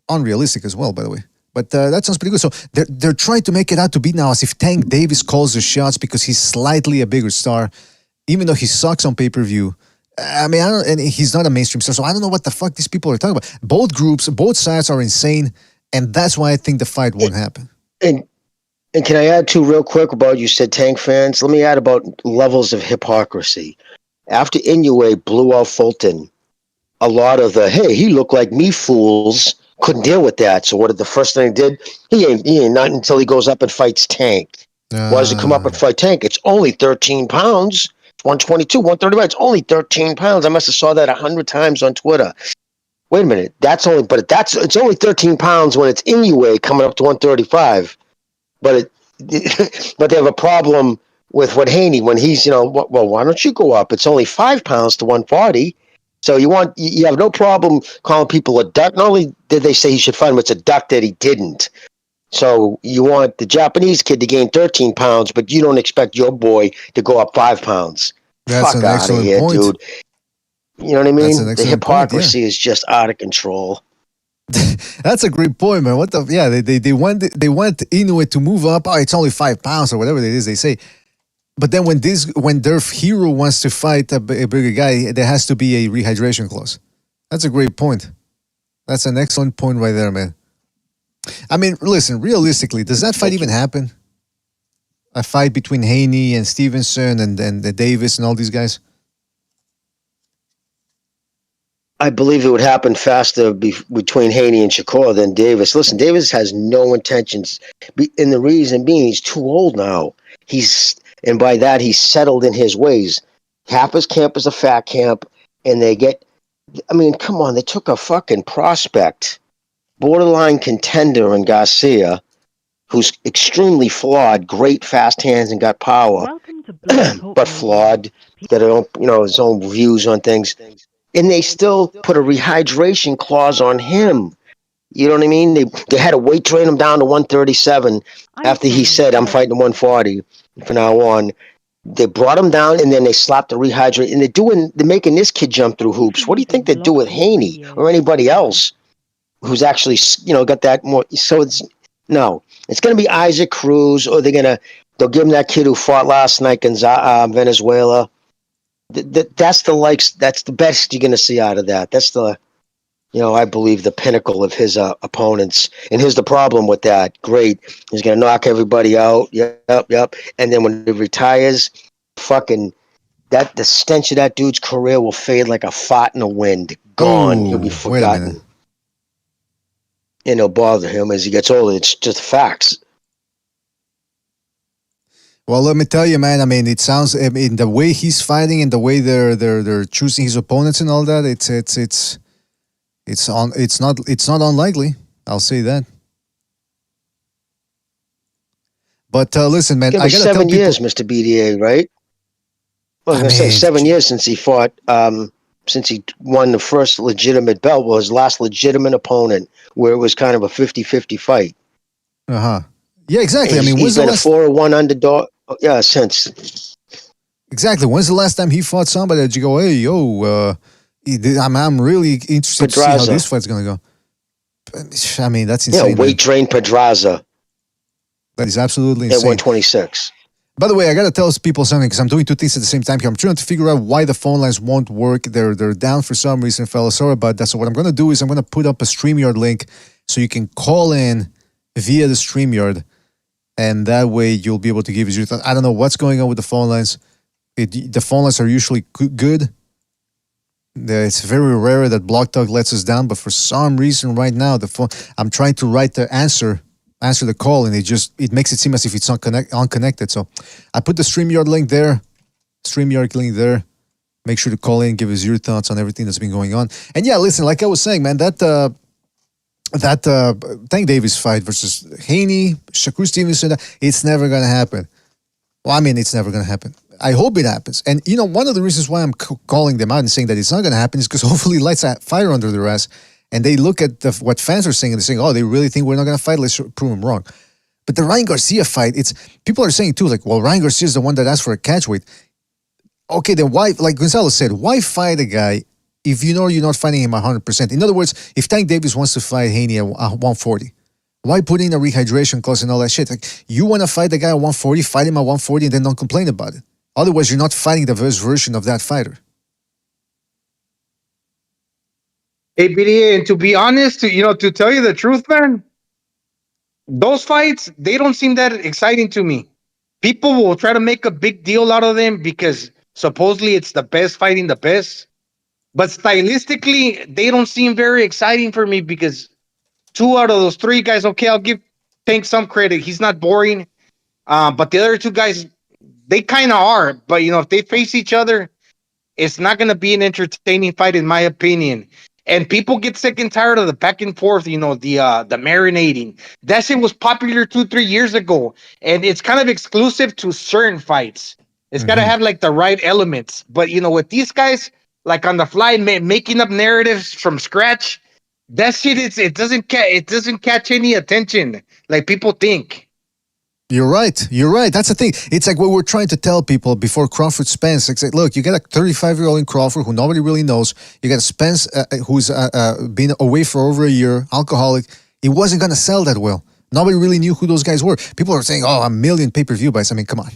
Speaker 1: unrealistic as well, by the way. But that sounds pretty good. So they're trying to make it out to be now as if Tank Davis calls the shots because he's slightly a bigger star, even though he sucks on pay-per-view. I mean, and he's not a mainstream star, so I don't know what the fuck these people are talking about. Both groups, both sides are insane, and that's why I think the fight won't happen.
Speaker 2: And can I add too real quick about, you said Tank fans, let me add about levels of hypocrisy. After Inoue blew out Fulton, a lot of the, hey, he looked like me fools couldn't deal with that. So what did the first thing he did? He ain't not until he goes up and fights Tank. Why does he come up and fight Tank? It's only 13 pounds. 122, 135. It's only 13 pounds. I must have saw that 100 times on Twitter. Wait a minute. It's only 13 pounds when it's Inoue coming up to 135. But they have a problem with what Haney, when he's, well, why don't you go up? It's only 5 pounds to 140. So you have no problem calling people a duck. Not only did they say he should fight him, it's a duck that he didn't. So you want the Japanese kid to gain 13 pounds, but you don't expect your boy to go up 5 pounds.
Speaker 1: That's
Speaker 2: Fuck
Speaker 1: an
Speaker 2: out of
Speaker 1: excellent
Speaker 2: here,
Speaker 1: point.
Speaker 2: dude. You know what I
Speaker 1: That's an
Speaker 2: mean? The
Speaker 1: excellent point, yeah.
Speaker 2: hypocrisy is just out of control.
Speaker 1: That's a great point, man. What the? Yeah, they want Inuit to move up. Oh, it's only 5 pounds or whatever it is they say. But then when their hero wants to fight a bigger guy, there has to be a rehydration clause. That's a great point. That's an excellent point right there, man. I mean, listen, realistically, does that fight even happen? A fight between Haney and Stevenson and Davis and all these guys?
Speaker 2: I believe it would happen faster between Haney and Shakur than Davis. Listen, Davis has no intentions, and the reason being he's too old now. And by that he's settled in his ways. Kappa's camp is a fat camp, and I mean, come on, they took a fucking prospect, borderline contender in Garcia, who's extremely flawed, great fast hands and got power, but flawed, got his own views on things. And they still put a rehydration clause on him. You know what I mean? They had to weight train him down to 137 after he said, I'm fighting 140 from now on. They brought him down, and then they slapped the rehydrate. And they're making this kid jump through hoops. What do you think they do with Haney or anybody else who's actually, got that more? So it's going to be Isaac Cruz, or they'll give him that kid who fought last night in Venezuela. That's the best you're going to see out of that. That's I believe the pinnacle of his opponents. And here's the problem with that. Great. He's going to knock everybody out. Yep. And then when he retires, the stench of that dude's career will fade like a fart in the wind. Gone. He'll be forgotten. And it'll bother him as he gets older. It's just facts.
Speaker 1: Well, let me tell you, man. I mean, it sounds in the way he's fighting and the way they're choosing his opponents and all that. It's not unlikely. I'll say that. But listen, man, I gotta
Speaker 2: 7 years, Mr. BDA, right? Well, I was going to say 7 years since he fought. Since he won the first legitimate belt, was his last legitimate opponent, where it was kind of a 50-50 fight.
Speaker 1: Yeah, exactly.
Speaker 2: And he's been a 4-1 underdog. Yeah, since.
Speaker 1: Exactly. When's the last time he fought somebody that you go, hey, yo, I'm really interested to see how this fight's going to go. I mean, that's insane.
Speaker 2: Yeah, weight train Pedraza.
Speaker 1: That is absolutely insane.
Speaker 2: At 126.
Speaker 1: By the way, I got to tell people something because I'm doing two things at the same time here. I'm trying to figure out why the phone lines won't work. They're down for some reason, fellas. Sorry about that. So what I'm going to do is I'm going to put up a StreamYard link so you can call in via the StreamYard. And that way you'll be able to give your thoughts. I don't know what's going on with the phone lines. The phone lines are usually good. It's very rare that Block Talk lets us down, but for some reason right now, I'm trying to write the answer the call, and it makes it seem as if it's unconnected. So I put the StreamYard link there. Make sure to call in, give us your thoughts on everything that's been going on. And yeah, listen, like I was saying, man, that Tank Davis fight versus Haney, Shakur Stevenson, it's never going to happen. Well, I mean, it's never going to happen. I hope it happens. And, one of the reasons why I'm calling them out and saying that it's not going to happen is because hopefully it lights a fire under their ass. And they look at what fans are saying and they're saying, oh, they really think we're not going to fight? Let's prove them wrong. But the Ryan Garcia fight, people are saying too, like, well, Ryan Garcia is the one that asked for a catch weight. Okay, then why, like Gonzalo said, why fight a guy if you know you're not fighting him 100%? In other words, if Tank Davis wants to fight Haney at 140, why put in a rehydration clause and all that shit? Like, you want to fight the guy at 140, fight him at 140, and then don't complain about it. Otherwise, you're not fighting the best version of that fighter.
Speaker 3: Hey, BDA, and to be honest, to tell you the truth, man, those fights, they don't seem that exciting to me. People will try to make a big deal out of them because supposedly it's the best fighting the best. But stylistically, they don't seem very exciting for me because 2 out of those 3 guys, okay, I'll give Tank some credit. He's not boring. But the other 2 guys, they kind of are. But, if they face each other, it's not going to be an entertaining fight, in my opinion. And people get sick and tired of the back and forth, the marinating. That shit was popular 2-3 years ago. And it's kind of exclusive to certain fights. It's got to have, like, the right elements. But, with these guys, like, on the fly, making up narratives from scratch, that shit, it doesn't catch any attention like people think.
Speaker 1: You're right. You're right. That's the thing. It's like what we're trying to tell people before Crawford Spence. It's like, look, you got a 35-year-old in Crawford who nobody really knows. You got Spence who's been away for over a year, alcoholic. It wasn't going to sell that well. Nobody really knew who those guys were. People are saying, oh, a million pay-per-view buys. I mean, come on.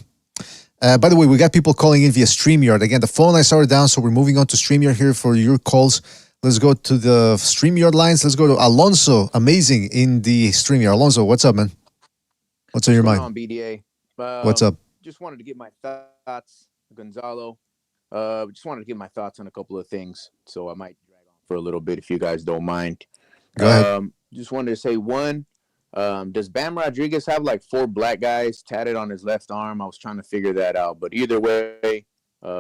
Speaker 1: By the way, we got people calling in via StreamYard. Again, the phone lines are down, so we're moving on to StreamYard here for your calls. Let's go to the StreamYard lines. Let's go to Alonso. Amazing in the StreamYard. Alonso, what's up, man? What's on your mind?
Speaker 7: On BDA.
Speaker 1: What's up?
Speaker 7: Just wanted to get my thoughts, Gonzalo. Just wanted to get my thoughts on a couple of things, so I might drag on for a little bit if you guys don't mind.
Speaker 1: Go ahead.
Speaker 7: Just wanted to say, one, does Bam Rodriguez have like 4 black guys tatted on his left arm? I was trying to figure that out, but either way,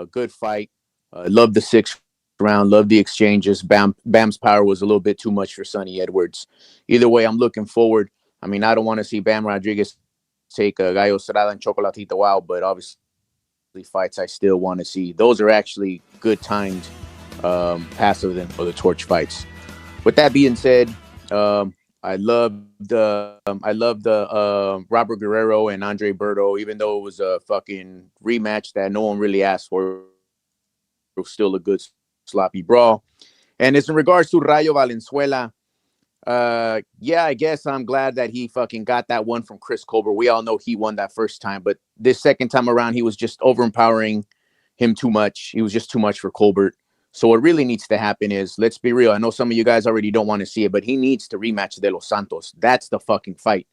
Speaker 7: good fight. Love the 6th round, love the exchanges. Bam's power was a little bit too much for Sonny Edwards. Either way, I'm looking forward. I mean, I don't want to see Bam Rodriguez take Gallo Estrada and Chocolatito out, but obviously fights I still want to see. Those are actually good timed passive than for the torch fights. With that being said, I love the Robert Guerrero and Andre Berto, even though it was a fucking rematch that no one really asked for. It was still a good sloppy brawl. And it's in regards to Rayo Valenzuela. Yeah, I guess I'm glad that he fucking got that one from Chris Colbert. We all know he won that first time, but this second time around, he was just overempowering him too much. He was just too much for Colbert. So what really needs to happen is, let's be real. I know some of you guys already don't want to see it, but he needs to rematch De Los Santos. That's the fucking fight.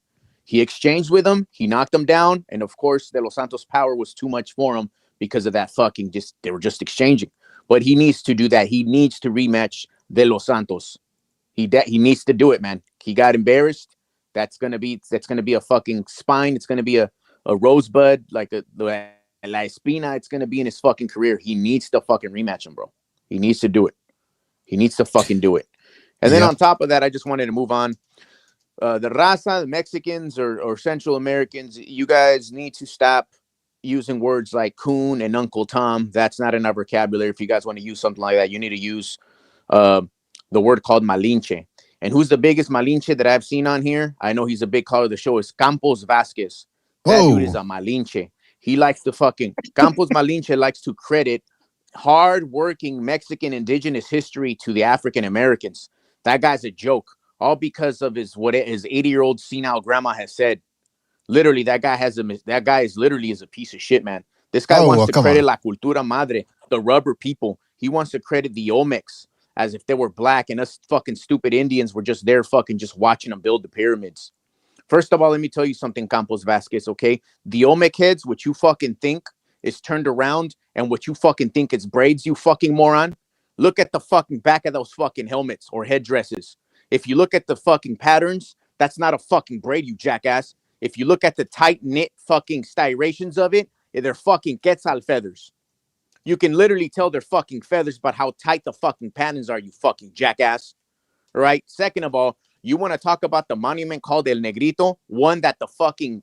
Speaker 7: He exchanged with him. He knocked him down. And of course, De Los Santos' power was too much for him because of that fucking they were just exchanging. But he needs to do that. He needs to rematch De Los Santos. He needs to do it, man. He got embarrassed. That's gonna be a fucking spine. It's gonna be a rosebud, like La Espina. It's gonna be in his fucking career. He needs to fucking rematch him, bro. He needs to do it. He needs to fucking do it. And then on top of that, I just wanted to move on. The Raza, the Mexicans or Central Americans, you guys need to stop using words like coon and Uncle Tom. That's not in our vocabulary. If you guys want to use something like that, you need to use the word called Malinche. And who's the biggest Malinche that I've seen on here? I know he's a big caller of the show. Is Campos Vasquez. That dude is a Malinche. He likes to Campos Malinche likes to credit hard-working Mexican indigenous history to the African Americans. That guy's a joke. All because of his 80-year-old senile grandma has said. Literally, that guy is literally a piece of shit, man. This guy wants to credit La Cultura Madre, the rubber people. He wants to credit the Olmecs as if they were black and us fucking stupid Indians were just there fucking just watching them build the pyramids. First of all, let me tell you something, Campos Vasquez, okay? The Olmec heads, what you fucking think is turned around and what you fucking think it's braids, you fucking moron. Look at the fucking back of those fucking helmets or headdresses. If you look at the fucking patterns, that's not a fucking braid, you jackass. If you look at the tight-knit fucking styrations of it, they're fucking quetzal feathers. You can literally tell they're fucking feathers about how tight the fucking patterns are, you fucking jackass. All right? Second of all, you want to talk about the monument called El Negrito, one that the fucking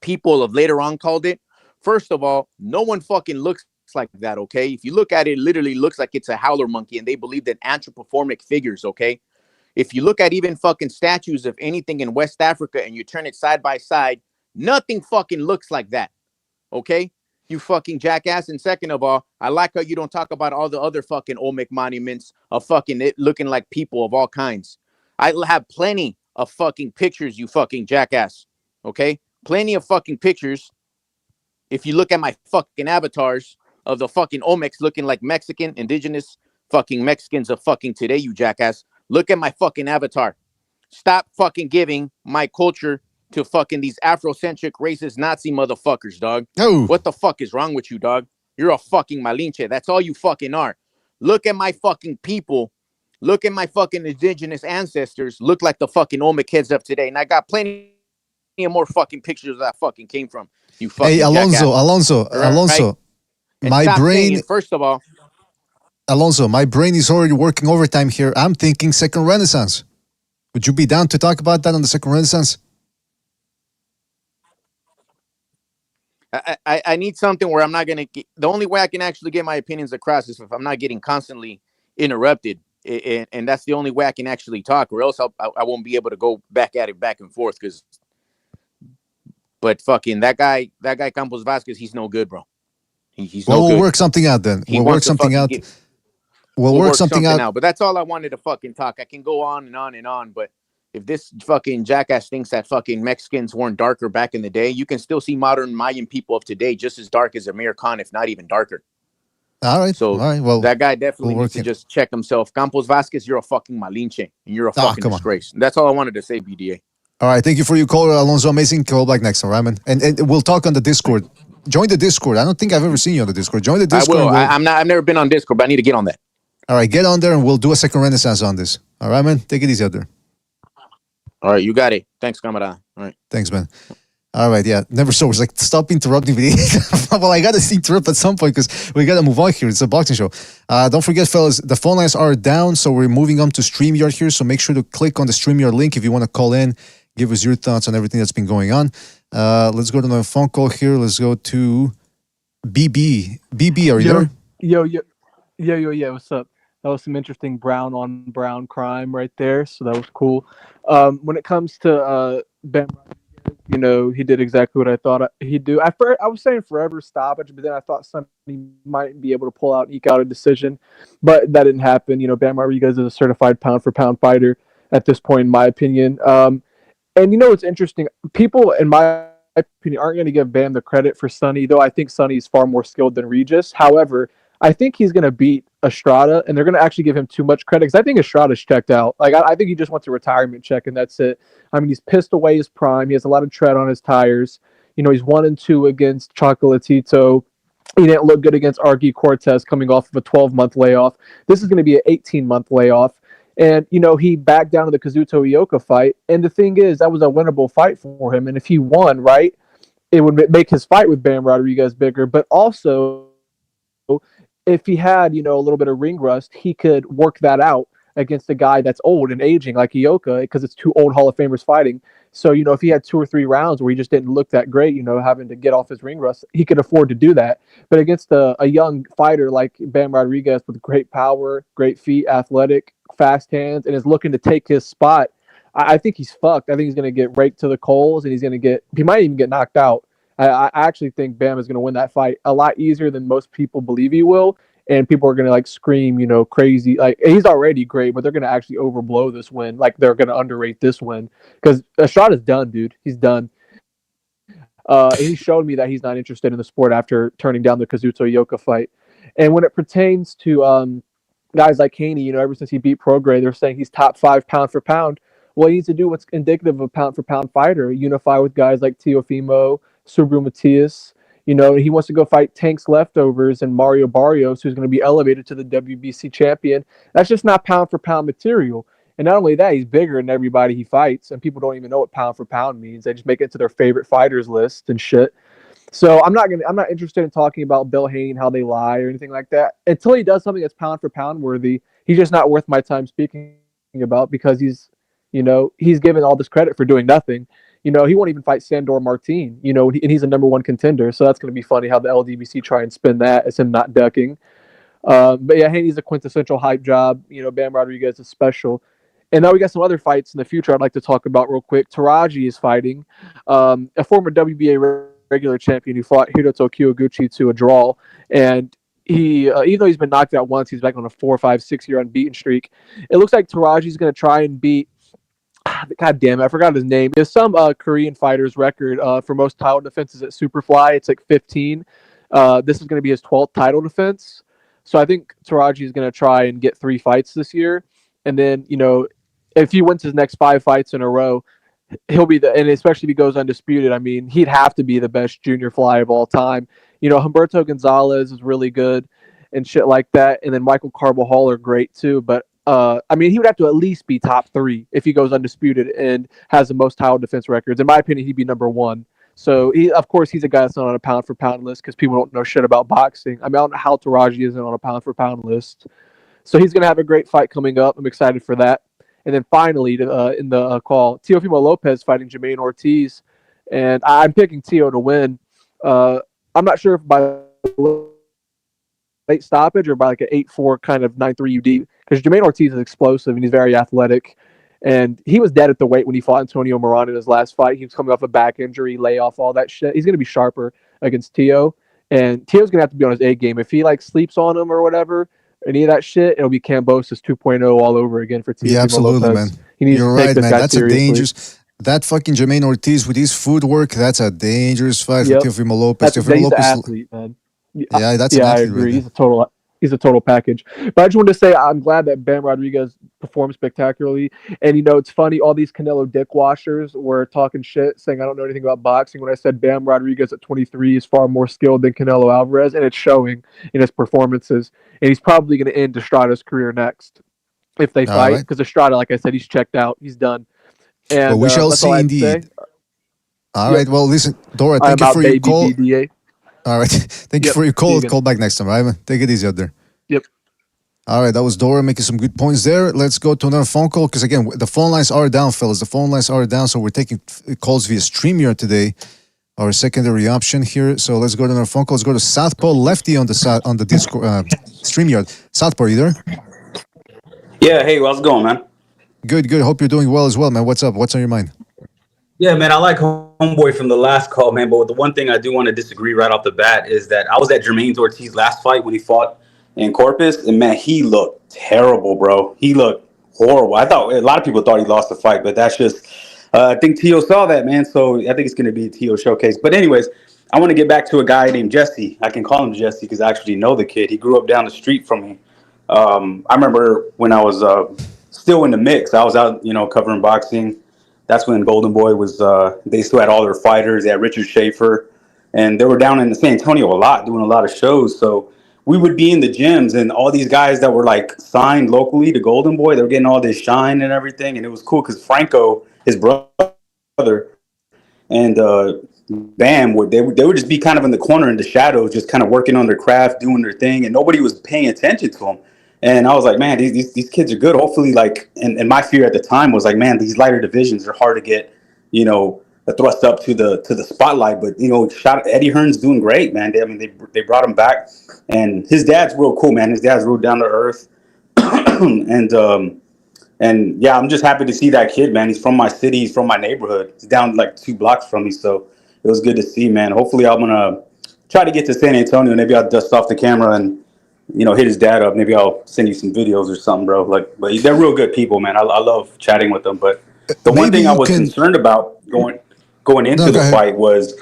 Speaker 7: people of later on called it. First of all, no one fucking looks like that, okay? If you look at it, it literally looks like it's a howler monkey, and they believe that anthropomorphic figures, okay? If you look at even fucking statues of anything in West Africa and you turn it side by side, nothing fucking looks like that, okay? You fucking jackass. And second of all, I like how you don't talk about all the other fucking Olmec monuments of fucking it looking like people of all kinds. I have plenty of fucking pictures, you fucking jackass, okay? Plenty of fucking pictures. If you look at my fucking avatars of the fucking Olmecs looking like Mexican, indigenous fucking Mexicans of fucking today, you jackass. Look at my fucking avatar. Stop fucking giving my culture to fucking these Afrocentric racist Nazi motherfuckers, dog.
Speaker 1: Oh.
Speaker 7: What the fuck is wrong with you, dog? You're a fucking Malinche. That's all you fucking are. Look at my fucking people. Look at my fucking indigenous ancestors. Look like the fucking Olmec heads of today. And I got plenty of more fucking pictures that fucking came from. You fucking
Speaker 1: Hey, Alonso.
Speaker 7: Right?
Speaker 1: My brain.
Speaker 7: Saying, first of all,
Speaker 1: Alonso, my brain is already working overtime here. I'm thinking Second Renaissance. Would you be down to talk about that on the Second Renaissance?
Speaker 7: I need something where I'm not going to... The only way I can actually get my opinions across is if I'm not getting constantly interrupted. And that's the only way I can actually talk, or else I won't be able to go back at it back and forth, because But fucking that guy Campos Vasquez, he's no good, bro. He's
Speaker 1: Well,
Speaker 7: no
Speaker 1: we'll
Speaker 7: good.
Speaker 1: work something out then.
Speaker 7: He
Speaker 1: We'll work
Speaker 7: wants to
Speaker 1: something
Speaker 7: fucking
Speaker 1: out.
Speaker 7: get.
Speaker 1: We'll
Speaker 7: We'll
Speaker 1: work
Speaker 7: work
Speaker 1: something
Speaker 7: something
Speaker 1: out.
Speaker 7: out. But that's all I wanted to fucking talk. I can go on and on and on, but if this fucking jackass thinks that fucking Mexicans weren't darker back in the day, you can still see modern Mayan people of today just as dark as Amir Khan, if not even darker.
Speaker 1: All right.
Speaker 7: So
Speaker 1: All right. Well,
Speaker 7: that guy definitely
Speaker 1: we'll
Speaker 7: needs
Speaker 1: work
Speaker 7: to
Speaker 1: it.
Speaker 7: just check himself. Campos Vasquez, you're a fucking malinche, and you're a fucking
Speaker 1: come on.
Speaker 7: disgrace. That's all I wanted to say, BDA.
Speaker 1: All right. Thank you for your call, Alonso. Amazing. Call back next time, right, man? And we'll talk on the Discord. Join the Discord. I don't think I've ever seen you on the Discord. Join the
Speaker 7: I
Speaker 1: Discord.
Speaker 7: will. I've never been on Discord, but I need to get on that.
Speaker 1: All right. Get on there and we'll do a second renaissance on this. All right, man? Take it easy out there.
Speaker 7: All right, you got it. Thanks, camarada. All right.
Speaker 1: Thanks, man. All right, yeah. Never so. It's like, stop interrupting me. Well, I got to interrupt at some point because we got to move on here. It's a boxing show. Don't forget, fellas, the phone lines are down, so we're moving on to StreamYard here. So make sure to click on the StreamYard link if you want to call in, give us your thoughts on everything that's been going on. Let's go to the phone call here. Let's go to BB. BB, are you there?
Speaker 6: Yo, what's up? That was some interesting brown on brown crime right there, so that was cool. When it comes to Ben Rodriguez, he did exactly what I thought he'd do. I was saying forever stoppage, but then I thought somebody might be able to pull out and eke out a decision, but that didn't happen. Ben Rodriguez is a certified pound-for-pound fighter at this point, in my opinion. And what's interesting? People, in my opinion, aren't going to give Bam the credit for Sonny, though I think Sonny is far more skilled than Regis. However, I think he's going to beat Estrada, and they're going to actually give him too much credit because I think Estrada's checked out. Like, I think he just wants a retirement check, and that's it. I mean, he's pissed away his prime. He has a lot of tread on his tires. He's 1-2 against Chocolatito. He didn't look good against Argy Cortez coming off of a 12-month layoff. This is going to be an 18-month layoff. And, he backed down to the Kazuto Ioka fight. And the thing is, that was a winnable fight for him. And if he won, right, it would make his fight with Bam Rodriguez bigger. But also, if he had, a little bit of ring rust, he could work that out against a guy that's old and aging like Ioka because it's two old Hall of Famers fighting. So, if he had 2 or 3 rounds where he just didn't look that great, having to get off his ring rust, he could afford to do that. But against a young fighter like Bam Rodriguez with great power, great feet, athletic, fast hands, and is looking to take his spot, I think he's fucked. I think he's going to get raked to the coals, and he might even get knocked out. I actually think Bam is going to win that fight a lot easier than most people believe he will. And people are going to scream, crazy. Like, he's already great, but they're going to actually overblow this win. Like, they're going to underrate this win because Estrada's done, dude. He's done. He showed me that he's not interested in the sport after turning down the Kazuto Ioka fight. And when it pertains to guys like Haney, ever since he beat Prograis, they're saying he's top 5 pound for pound. Well, he needs to do what's indicative of a pound for pound fighter, unify with guys like Teofimo, Subru Matias. He wants to go fight Tank's leftovers and Mario Barrios, who's going to be elevated to the WBC champion. That's just not pound for pound material. And not only that, he's bigger than everybody he fights, and people don't even know what pound for pound means. They just make it to their favorite fighters list and shit. So I'm not interested in talking about Bill Haney and how they lie or anything like that until he does something that's pound for pound worthy. He's just not worth my time speaking about because he's given all this credit for doing nothing. He won't even fight Sandor Martin, and he's a number 1 contender. So that's going to be funny how the LDBC try and spin that as him not ducking. But yeah, Haney's a quintessential hype job. Bam Rodriguez is special. And now we got some other fights in the future I'd like to talk about real quick. Taraji is fighting a former WBA regular champion who fought Hiroto Kiyoguchi to a draw. And he, even though he's been knocked out once, he's back on a 4, 5, 6-year unbeaten streak. It looks like Taraji's going to try and beat, God damn it, I forgot his name. There's some Korean fighter's record for most title defenses at Superfly. It's like 15. This is going to be his 12th title defense. So I think Taraji is going to try and get 3 fights this year. And then, if he wins his next 5 fights in a row, he'll be and especially if he goes undisputed, I mean, he'd have to be the best junior fly of all time. Humberto Gonzalez is really good and shit like that. And then Michael Carbajal are great too. But he would have to at least be top 3 if he goes undisputed and has the most title defense records. In my opinion, he'd be number 1. So, of course, he's a guy that's not on a pound-for-pound list because people don't know shit about boxing. I don't know how Taraji isn't on a pound-for-pound list. So he's going to have a great fight coming up. I'm excited for that. And then finally, in the call, Teofimo Lopez fighting Jermaine Ortiz. And I'm picking Teo to win. I'm not sure if by late stoppage or by like an 8-4 kind of 9-3 UD, because Jermaine Ortiz is explosive and he's very athletic. And he was dead at the weight when he fought Antonio Moran in his last fight. He was coming off a back injury, layoff, all that shit. He's going to be sharper against Tio. And Tio's going to have to be on his A game. If he like sleeps on him or whatever, any of that shit, it'll be Cambosis 2.0 all over again for Tio.
Speaker 1: Yeah, absolutely, man.
Speaker 6: He needs
Speaker 1: You're
Speaker 6: to take
Speaker 1: right,
Speaker 6: this
Speaker 1: man.
Speaker 6: guy
Speaker 1: That's
Speaker 6: seriously.
Speaker 1: a dangerous. That fucking Jermaine Ortiz with his footwork, that's a dangerous fight for Teofimo Lopez.
Speaker 6: He's
Speaker 1: Teofimo
Speaker 6: an
Speaker 1: Lopez.
Speaker 6: athlete, man.
Speaker 1: Yeah, that's an
Speaker 6: I
Speaker 1: athlete.
Speaker 6: agree.
Speaker 1: Right
Speaker 6: He's a total package. But I just wanted to say I'm glad that Bam Rodriguez performed spectacularly. And it's funny, all these Canelo dick washers were talking shit, saying I don't know anything about boxing. When I said Bam Rodriguez at 23 is far more skilled than Canelo Alvarez, and it's showing in his performances. And he's probably going to end Estrada's career next if they fight, because Estrada, like I said, he's checked out. He's done. And
Speaker 1: well, we shall see indeed. All right. Well, listen, Dora, thank you for your call. DDA. All right. Thank you for your call. Call back next time, all right, man? Take it easy out there.
Speaker 6: Yep.
Speaker 1: All right. That was Dora making some good points there. Let's go to another phone call because, again, the phone lines are down, fellas. The phone lines are down, so we're taking calls via StreamYard today, our secondary option here. So let's go to another phone call. Let's go to Southpaw Lefty on the Discord StreamYard. Southpaw, are you there?
Speaker 8: Yeah. Hey, how's it going, man?
Speaker 1: Good. Hope you're doing well as well, man. What's up? What's on your mind?
Speaker 8: Yeah, man, I like homeboy from the last call, man. But the one thing I do want to disagree right off the bat is that I was at Jermaine Ortiz's last fight when he fought in Corpus, and man, he looked terrible, bro. He looked horrible. I thought a lot of people thought he lost the fight, but that's just I think Tio saw that, man. So I think it's going to be a Tio showcase. But anyways, I want to get back to a guy named Jesse. I can call him Jesse because I actually know the kid. He grew up down the street from me. I remember when I was still in the mix. I was out, covering boxing. That's when Golden Boy was, they still had all their fighters. They had Richard Schaefer. And they were down in San Antonio a lot, doing a lot of shows. So we would be in the gyms, and all these guys that were like signed locally to Golden Boy, they were getting all this shine and everything. And it was cool because Franco, his brother, and Bam, they would just be kind of in the corner in the shadows, just kind of working on their craft, doing their thing. And nobody was paying attention to them. And I was like, man, these kids are good. Hopefully, like, and my fear at the time was like, man, these lighter divisions are hard to get, thrust up to the spotlight. But Eddie Hearn's doing great, man. They brought him back, and his dad's real cool, man. His dad's real down to earth, and yeah, I'm just happy to see that kid, man. He's from my city, he's from my neighborhood. He's down like 2 blocks from me, so it was good to see, man. Hopefully, I'm gonna try to get to San Antonio. Maybe I'll dust off the camera and hit his dad up. Maybe I'll send you some videos or something, bro. But they're real good people, man. I love chatting with them. But the one thing I was concerned about going into the fight was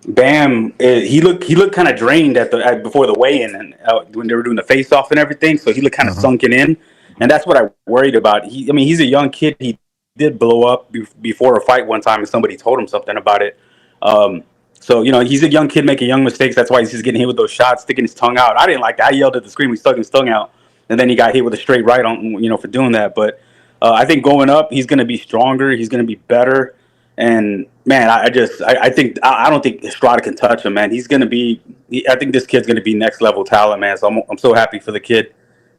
Speaker 8: Bam. He looked kind of drained before the weigh-in and when they were doing the face-off and everything. So he looked kind of sunken in, and that's what I worried about. He's a young kid. He did blow up before a fight one time, and somebody told him something about it. So, he's a young kid making young mistakes. That's why he's just getting hit with those shots, sticking his tongue out. I didn't like that. I yelled at the screen. He stuck his tongue out. And then he got hit with a straight right on, for doing that. But I think going up, he's going to be stronger. He's going to be better. And, man, I don't think Estrada can touch him, man. I think this kid's going to be next level talent, man. So I'm so happy for the kid.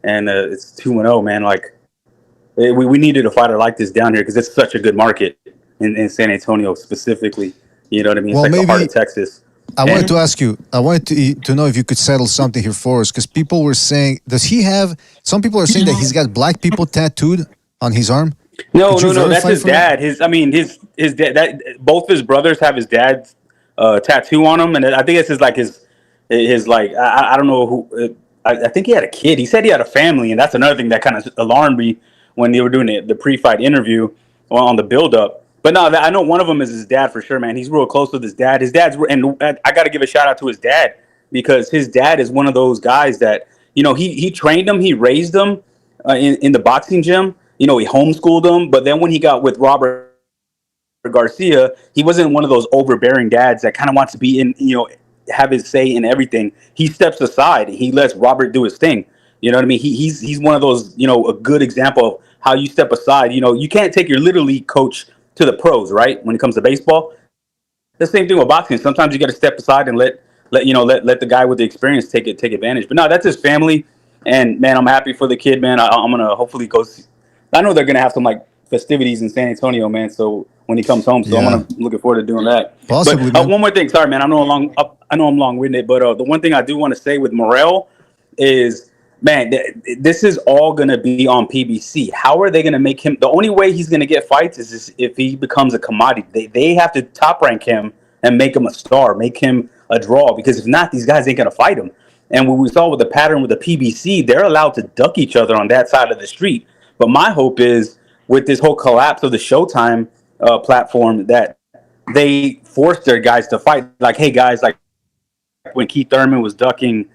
Speaker 8: And it's 2-0, man. Like, we needed a fighter like this down here because it's such a good market in San Antonio specifically. You know what I mean? It's like the heart of Texas.
Speaker 1: I wanted to know if you could settle something here for us, because people were saying, some people are saying that he's got black people tattooed on his arm.
Speaker 8: No, that's his dad. His dad, both his brothers have his dad's tattoo on them. And I think it's his I don't know who, I think he had a kid. He said he had a family. And that's another thing that kind of alarmed me when they were doing the pre-fight interview on the build-up. But no, I know one of them is his dad for sure, man. He's real close with his dad. And I got to give a shout out to his dad, because his dad is one of those guys that, he trained him, he raised him in the boxing gym. He homeschooled him. But then when he got with Robert Garcia, he wasn't one of those overbearing dads that kind of wants to be in, have his say in everything. He steps aside. He lets Robert do his thing. You know what I mean? He's one of those, a good example of how you step aside. You can't take your little league coach to the pros, right? When it comes to baseball, the same thing with boxing. Sometimes you got to step aside and let the guy with the experience take advantage. But no, that's his family, and man, I'm happy for the kid, man. I'm gonna hopefully go see. I know they're gonna have some like festivities in San Antonio, man. So when he comes home, I'm looking forward to doing that.
Speaker 1: Possibly,
Speaker 8: but one more thing, sorry, man. I know I'm long-winded, but the one thing I do want to say with Morell is Man, this is all going to be on PBC. How are they going to make him? The only way he's going to get fights is if he becomes a commodity. They have to top rank him and make him a star, make him a draw. Because if not, these guys ain't going to fight him. And what we saw with the pattern with the PBC, they're allowed to duck each other on that side of the street. But my hope is with this whole collapse of the Showtime platform that they force their guys to fight. Like, hey, guys, like when Keith Thurman was ducking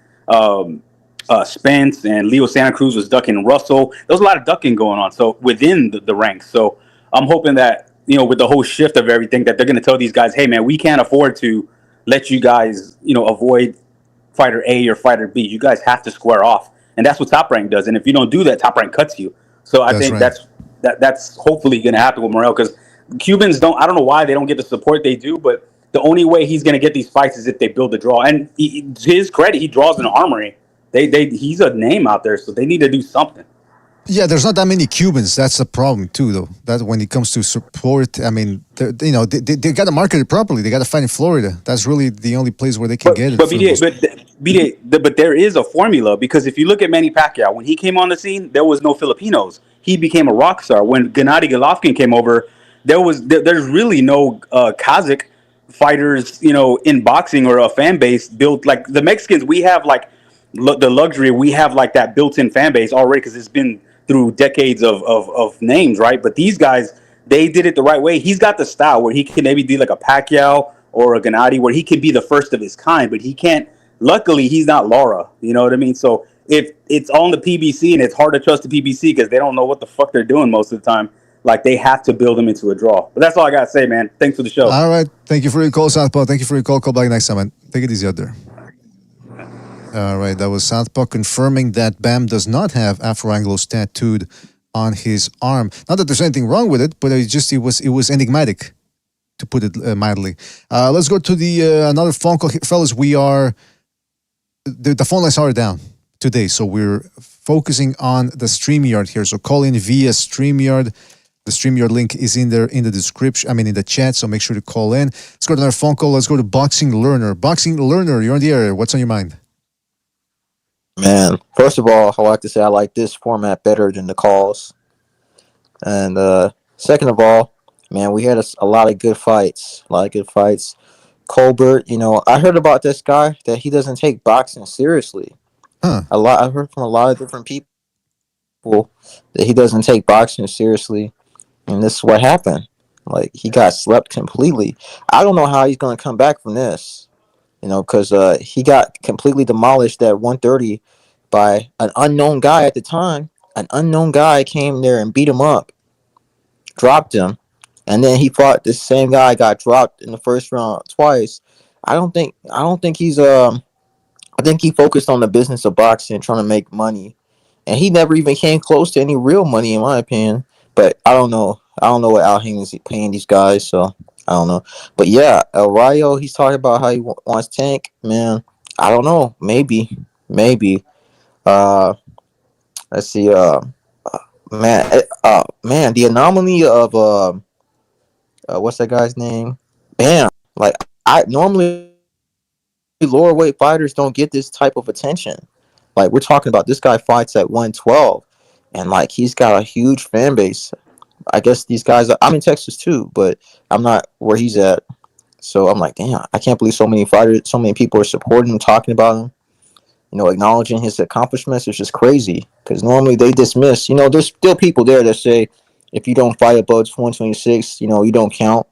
Speaker 8: Spence and Leo Santa Cruz was ducking Russell. There was a lot of ducking going on. So within the ranks. So I'm hoping that, with the whole shift of everything, that they're going to tell these guys, hey, man, we can't afford to let you guys, avoid fighter A or fighter B. You guys have to square off. And that's what Top Rank does. And if you don't do that, Top Rank cuts you. So I think
Speaker 1: right.
Speaker 8: that's hopefully going to happen with Morel, because Cubans I don't know why they don't get the support they do, but the only way he's going to get these fights is if they build a draw. And to his credit, he draws an armory. He's a name out there, so they need to do something.
Speaker 1: Yeah, there's not that many Cubans. That's the problem too, though. That when it comes to support, I mean, they got to market it properly. They got to fight in Florida. That's really the only place where they can get it.
Speaker 8: But there is a formula, because if you look at Manny Pacquiao, when he came on the scene, there was no Filipinos. He became a rock star. When Gennady Golovkin came over, there's really no Kazakh fighters, in boxing, or a fan base built like the Mexicans. We have like the luxury. We have like that built-in fan base already, because it's been through decades of names, right? But these guys, they did it the right way. He's got the style where he can maybe do like a Pacquiao or a Gennady, where he can be the first of his kind, but he can't. Luckily, he's not Lara. You know what I mean? So if it's on the PBC, and it's hard to trust the PBC because they don't know what the fuck they're doing most of the time, like they have to build them into a draw. But that's all I got to say, man. Thanks for the show.
Speaker 1: All right. Thank you for your call, Southpaw. Thank you for your call. Call back next time, man. Take it easy out there. All right. That was Southpaw confirming that Bam does not have Afro-Anglos tattooed on his arm. Not that there's anything wrong with it, but it was enigmatic, to put it mildly. Let's go to the another phone call. Fellas, the phone lines are down today, so we're focusing on the StreamYard here. So call in via StreamYard. The StreamYard link is in there in the description. in the chat, so make sure to call in. Let's go to another phone call. Let's go to Boxing Learner. Boxing Learner, you're on the air. What's on your mind?
Speaker 9: Man, first of all, I like to say I like this format better than the calls. And second of all, man, we had a lot of good fights. Colbert, I heard about this guy that he doesn't take boxing seriously. I heard from a lot of different people that he doesn't take boxing seriously, and this is what happened. Like, he got slept completely. I don't know how he's going to come back from this, because he got completely demolished at 130 by an unknown guy at the time. An unknown guy came there and beat him up, dropped him. And then he fought this same guy, got dropped in the first round twice. I think he's I think he focused on the business of boxing, trying to make money. And he never even came close to any real money, in my opinion. But I don't know. I don't know what Al Haney is paying these guys, so I don't know. But yeah, El Rayo, he's talking about how he wants Tank. Man, I don't know. Maybe. Let's see. Man, the anomaly of what's that guy's name? Bam. Like, I normally lower weight fighters don't get this type of attention. Like, we're talking about this guy fights at 112, and like he's got a huge fan base. I guess these guys I'm in Texas too, but I'm not where he's at. So I'm like, damn, I can't believe so many fighters, so many people are supporting him, talking about him, acknowledging his accomplishments. It's just crazy, because normally they dismiss, there's still people there that say, if you don't fight above 126, you don't count.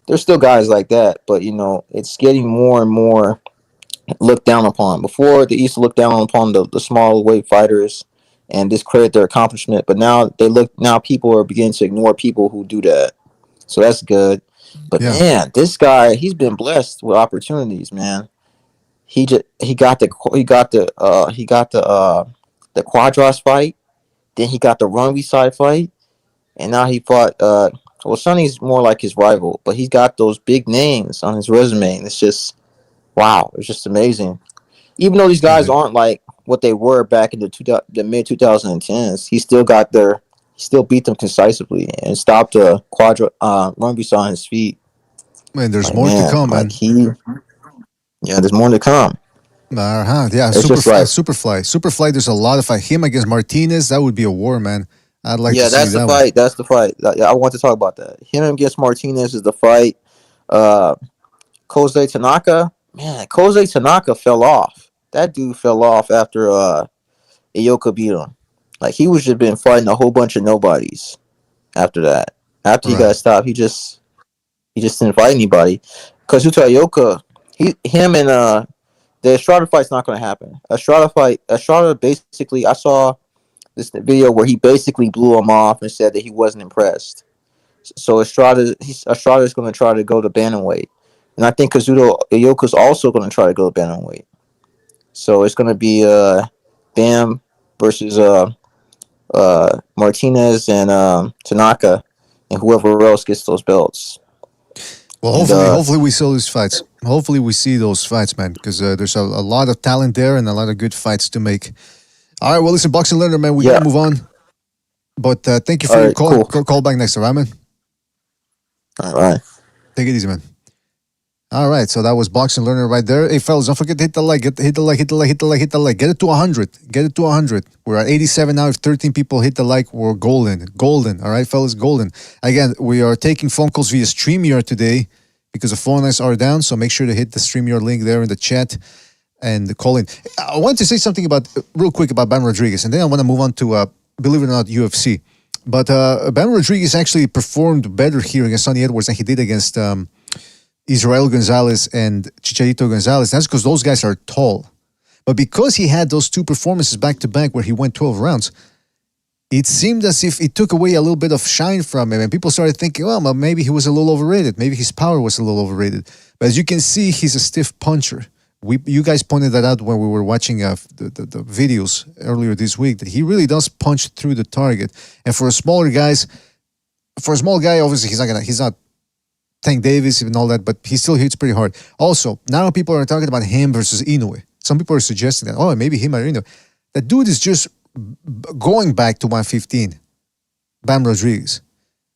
Speaker 9: There's still guys like that, but, it's getting more and more looked down upon. Before, they used to look down upon the small weight fighters and discredit their accomplishment, but now people are beginning to ignore people who do that. So that's good. But man, this guy, he's been blessed with opportunities, man. He got the Quadras fight, then he got the Runway side fight. And now he fought, Sonny's more like his rival, but he's got those big names on his resume. And it's just, wow, it's just amazing. Even though these guys aren't like what they were back in the mid 2010s, he still beat them concisely and stopped Runway on his feet.
Speaker 1: Man, there's more to come, man.
Speaker 9: there's more to come.
Speaker 1: Yeah,
Speaker 9: It's just like,
Speaker 1: Superfly. There's a lot of him against Martinez. That would be a war, man. I'd like to
Speaker 9: yeah,
Speaker 1: see
Speaker 9: that's the
Speaker 1: that one.
Speaker 9: fight. That's the fight. Yeah, I want to talk about that. Him against Martinez is the fight. Uh, Kosei Tanaka, man, Kosei Tanaka fell off. That dude fell off after Ioka beat him. Like he was just been fighting a whole bunch of nobodies after that. After he
Speaker 1: Right.
Speaker 9: got stopped, he just didn't fight anybody. Kazuto Ioka, him and the Estrada fight's not going to happen. Estrada basically, I saw this video where he basically blew him off and said that he wasn't impressed. So Estrada is going to try to go to bantamweight, and I think Kazuto Ioka's also going to try to go to bantamweight. So it's going to be Bam versus Martinez and Tanaka, and whoever else gets those belts.
Speaker 1: Well,
Speaker 9: And,
Speaker 1: hopefully we see those fights. Hopefully we see those fights, man, because there's a lot of talent there and a lot of good fights to make. All right, well, listen, Boxing Learner, man, we
Speaker 9: Yeah.
Speaker 1: gotta move on. But thank you for
Speaker 9: All
Speaker 1: your
Speaker 9: right,
Speaker 1: call.
Speaker 9: cool.
Speaker 1: Call back next time, right, man?
Speaker 9: all right.
Speaker 1: Take it easy, man. All right, so that was Boxing Learner right there. Hey, fellas, don't forget to hit the like, hit the like. Get it to 100. Get it to 100. We're at 87 now. If 13 people hit the like, we're golden. Golden. All right, fellas, golden. Again, we are taking phone calls via StreamYard today because the phone lines are down. So make sure to hit the StreamYard link there in the chat and call in. I wanted to say something real quick about Bam Rodriguez, and then I want to move on to, believe it or not, UFC. But Bam Rodriguez actually performed better here against Sonny Edwards than he did against Israel Gonzalez and Chicharito Gonzalez. That's because those guys are tall. But because he had those two performances back to back where he went 12 rounds, it seemed as if it took away a little bit of shine from him. And people started thinking, well, maybe he was a little overrated. Maybe his power was a little overrated. But as you can see, he's a stiff puncher. You guys pointed that out when we were watching the videos earlier this week, that he really does punch through the target. And for a small guy, obviously he's not Tank Davis and all that, but he still hits pretty hard. Also, now people are talking about him versus Inoue. Some people are suggesting that, maybe him or Inoue. That dude is just going back to 115. Bam Rodriguez.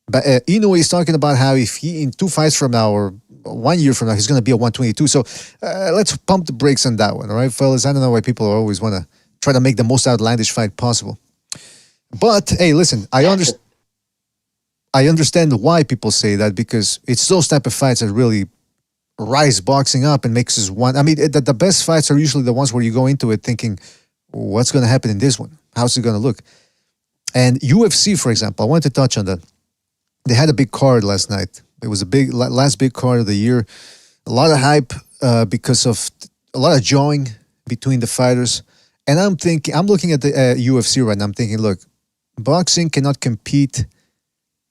Speaker 1: But Inoue is talking about how if he, in 2 fights from now or 1 year from now, he's going to be at 122. So let's pump the brakes on that one, all right, fellas? I don't know why people always want to try to make the most outlandish fight possible. But, hey, listen, I understand why people say that, because it's those type of fights that really rise boxing up and makes us want. I mean, the best fights are usually the ones where you go into it thinking, what's going to happen in this one? How's it going to look? And UFC, for example, I wanted to touch on that. They had a big card last night. It was last big card of the year. A lot of hype because of a lot of jawing between the fighters. And I'm looking at the UFC right now. I'm thinking, look, boxing cannot compete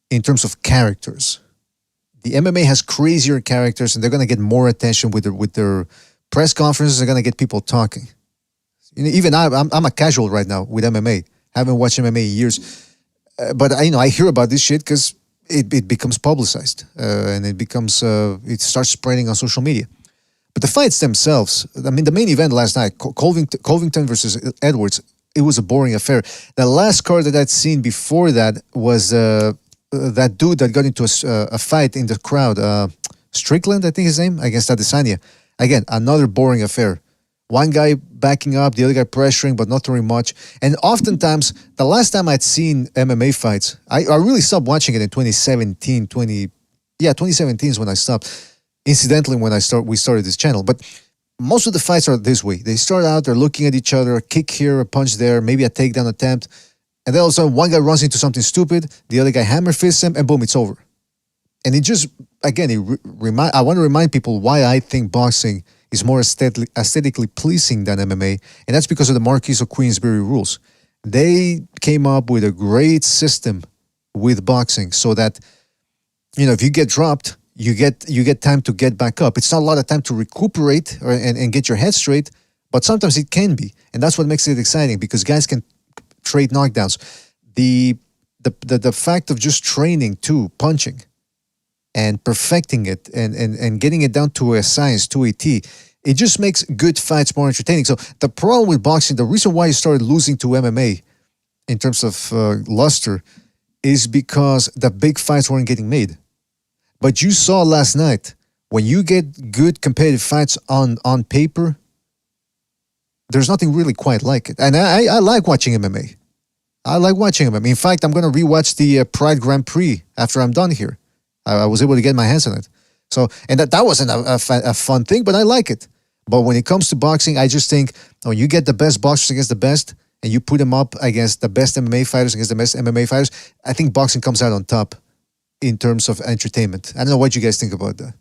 Speaker 1: in terms of characters. The MMA has crazier characters, and they're going to get more attention with their press conferences. They're going to get people talking. Even I'm a casual right now with MMA. Haven't watched MMA in years, but I hear about this shit because it becomes publicized and it starts spreading on social media. But the fights themselves, I mean, the main event last night, Covington versus Edwards, it was a boring affair. The last card that I'd seen before that was that dude that got into a fight in the crowd, Strickland, I think his name, against Adesanya. Again, another boring affair. One guy backing up, the other guy pressuring, but not throwing much. And oftentimes, the last time I'd seen MMA fights, I really stopped watching it in 2017. 2017 is when I stopped. Incidentally, when we started this channel. But most of the fights are this way. They start out, they're looking at each other, a kick here, a punch there, maybe a takedown attempt. And then all of a sudden, one guy runs into something stupid, the other guy hammer fists him, and boom, it's over. And it just, again, I want to remind people why I think boxing is more aesthetically pleasing than MMA, and that's because of the Marquis of Queensberry rules. They came up with a great system with boxing so that, if you get dropped, you get time to get back up. It's not a lot of time to recuperate and get your head straight, but sometimes it can be, and that's what makes it exciting, because guys can trade knockdowns. The fact of just training too, punching, and perfecting it and getting it down to a science, to a T, it just makes good fights more entertaining. So the problem with boxing, the reason why you started losing to MMA in terms of luster, is because the big fights weren't getting made. But you saw last night, when you get good competitive fights on paper, there's nothing really quite like it. And I like watching MMA. I like watching MMA. In fact, I'm going to rewatch the Pride Grand Prix after I'm done here. I was able to get my hands on it. So, and that wasn't a fun thing, but I like it. But when it comes to boxing, I just think when you get the best boxers against the best, and you put them up against the best MMA fighters against the best MMA fighters, I think boxing comes out on top in terms of entertainment. I don't know what you guys think about that.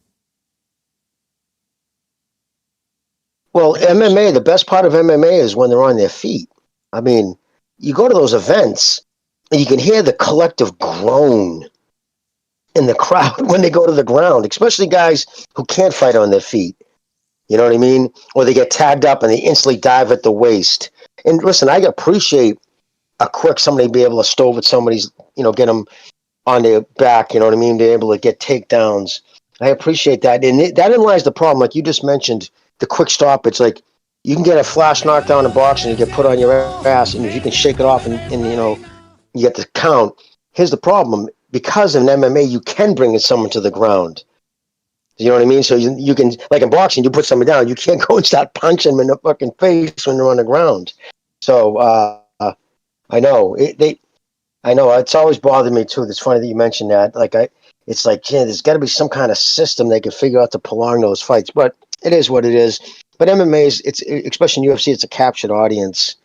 Speaker 2: Well, MMA, the best part of MMA is when they're on their feet. I mean, you go to those events and you can hear the collective groan in the crowd when they go to the ground, especially guys who can't fight on their feet. You know what I mean? Or they get tagged up and they instantly dive at the waist. And listen, I appreciate a quick somebody be able to stove at somebody's, get them on their back, you know what I mean? Be able to get takedowns. I appreciate that. And that lies the problem, like you just mentioned, the quick stoppage. Like, you can get a flash knockdown in boxing, you get put on your ass, and if you can shake it off and you get the count. Here's the problem. Because in MMA, you can bring someone to the ground. You know what I mean? So you can, like in boxing, you put someone down. You can't go and start punching them in the fucking face when they're on the ground. So I know I know it's always bothered me too. It's funny that you mentioned that. It's like, there's got to be some kind of system they can figure out to prolong those fights. But it is what it is. But MMA it's especially in UFC, it's a captured audience.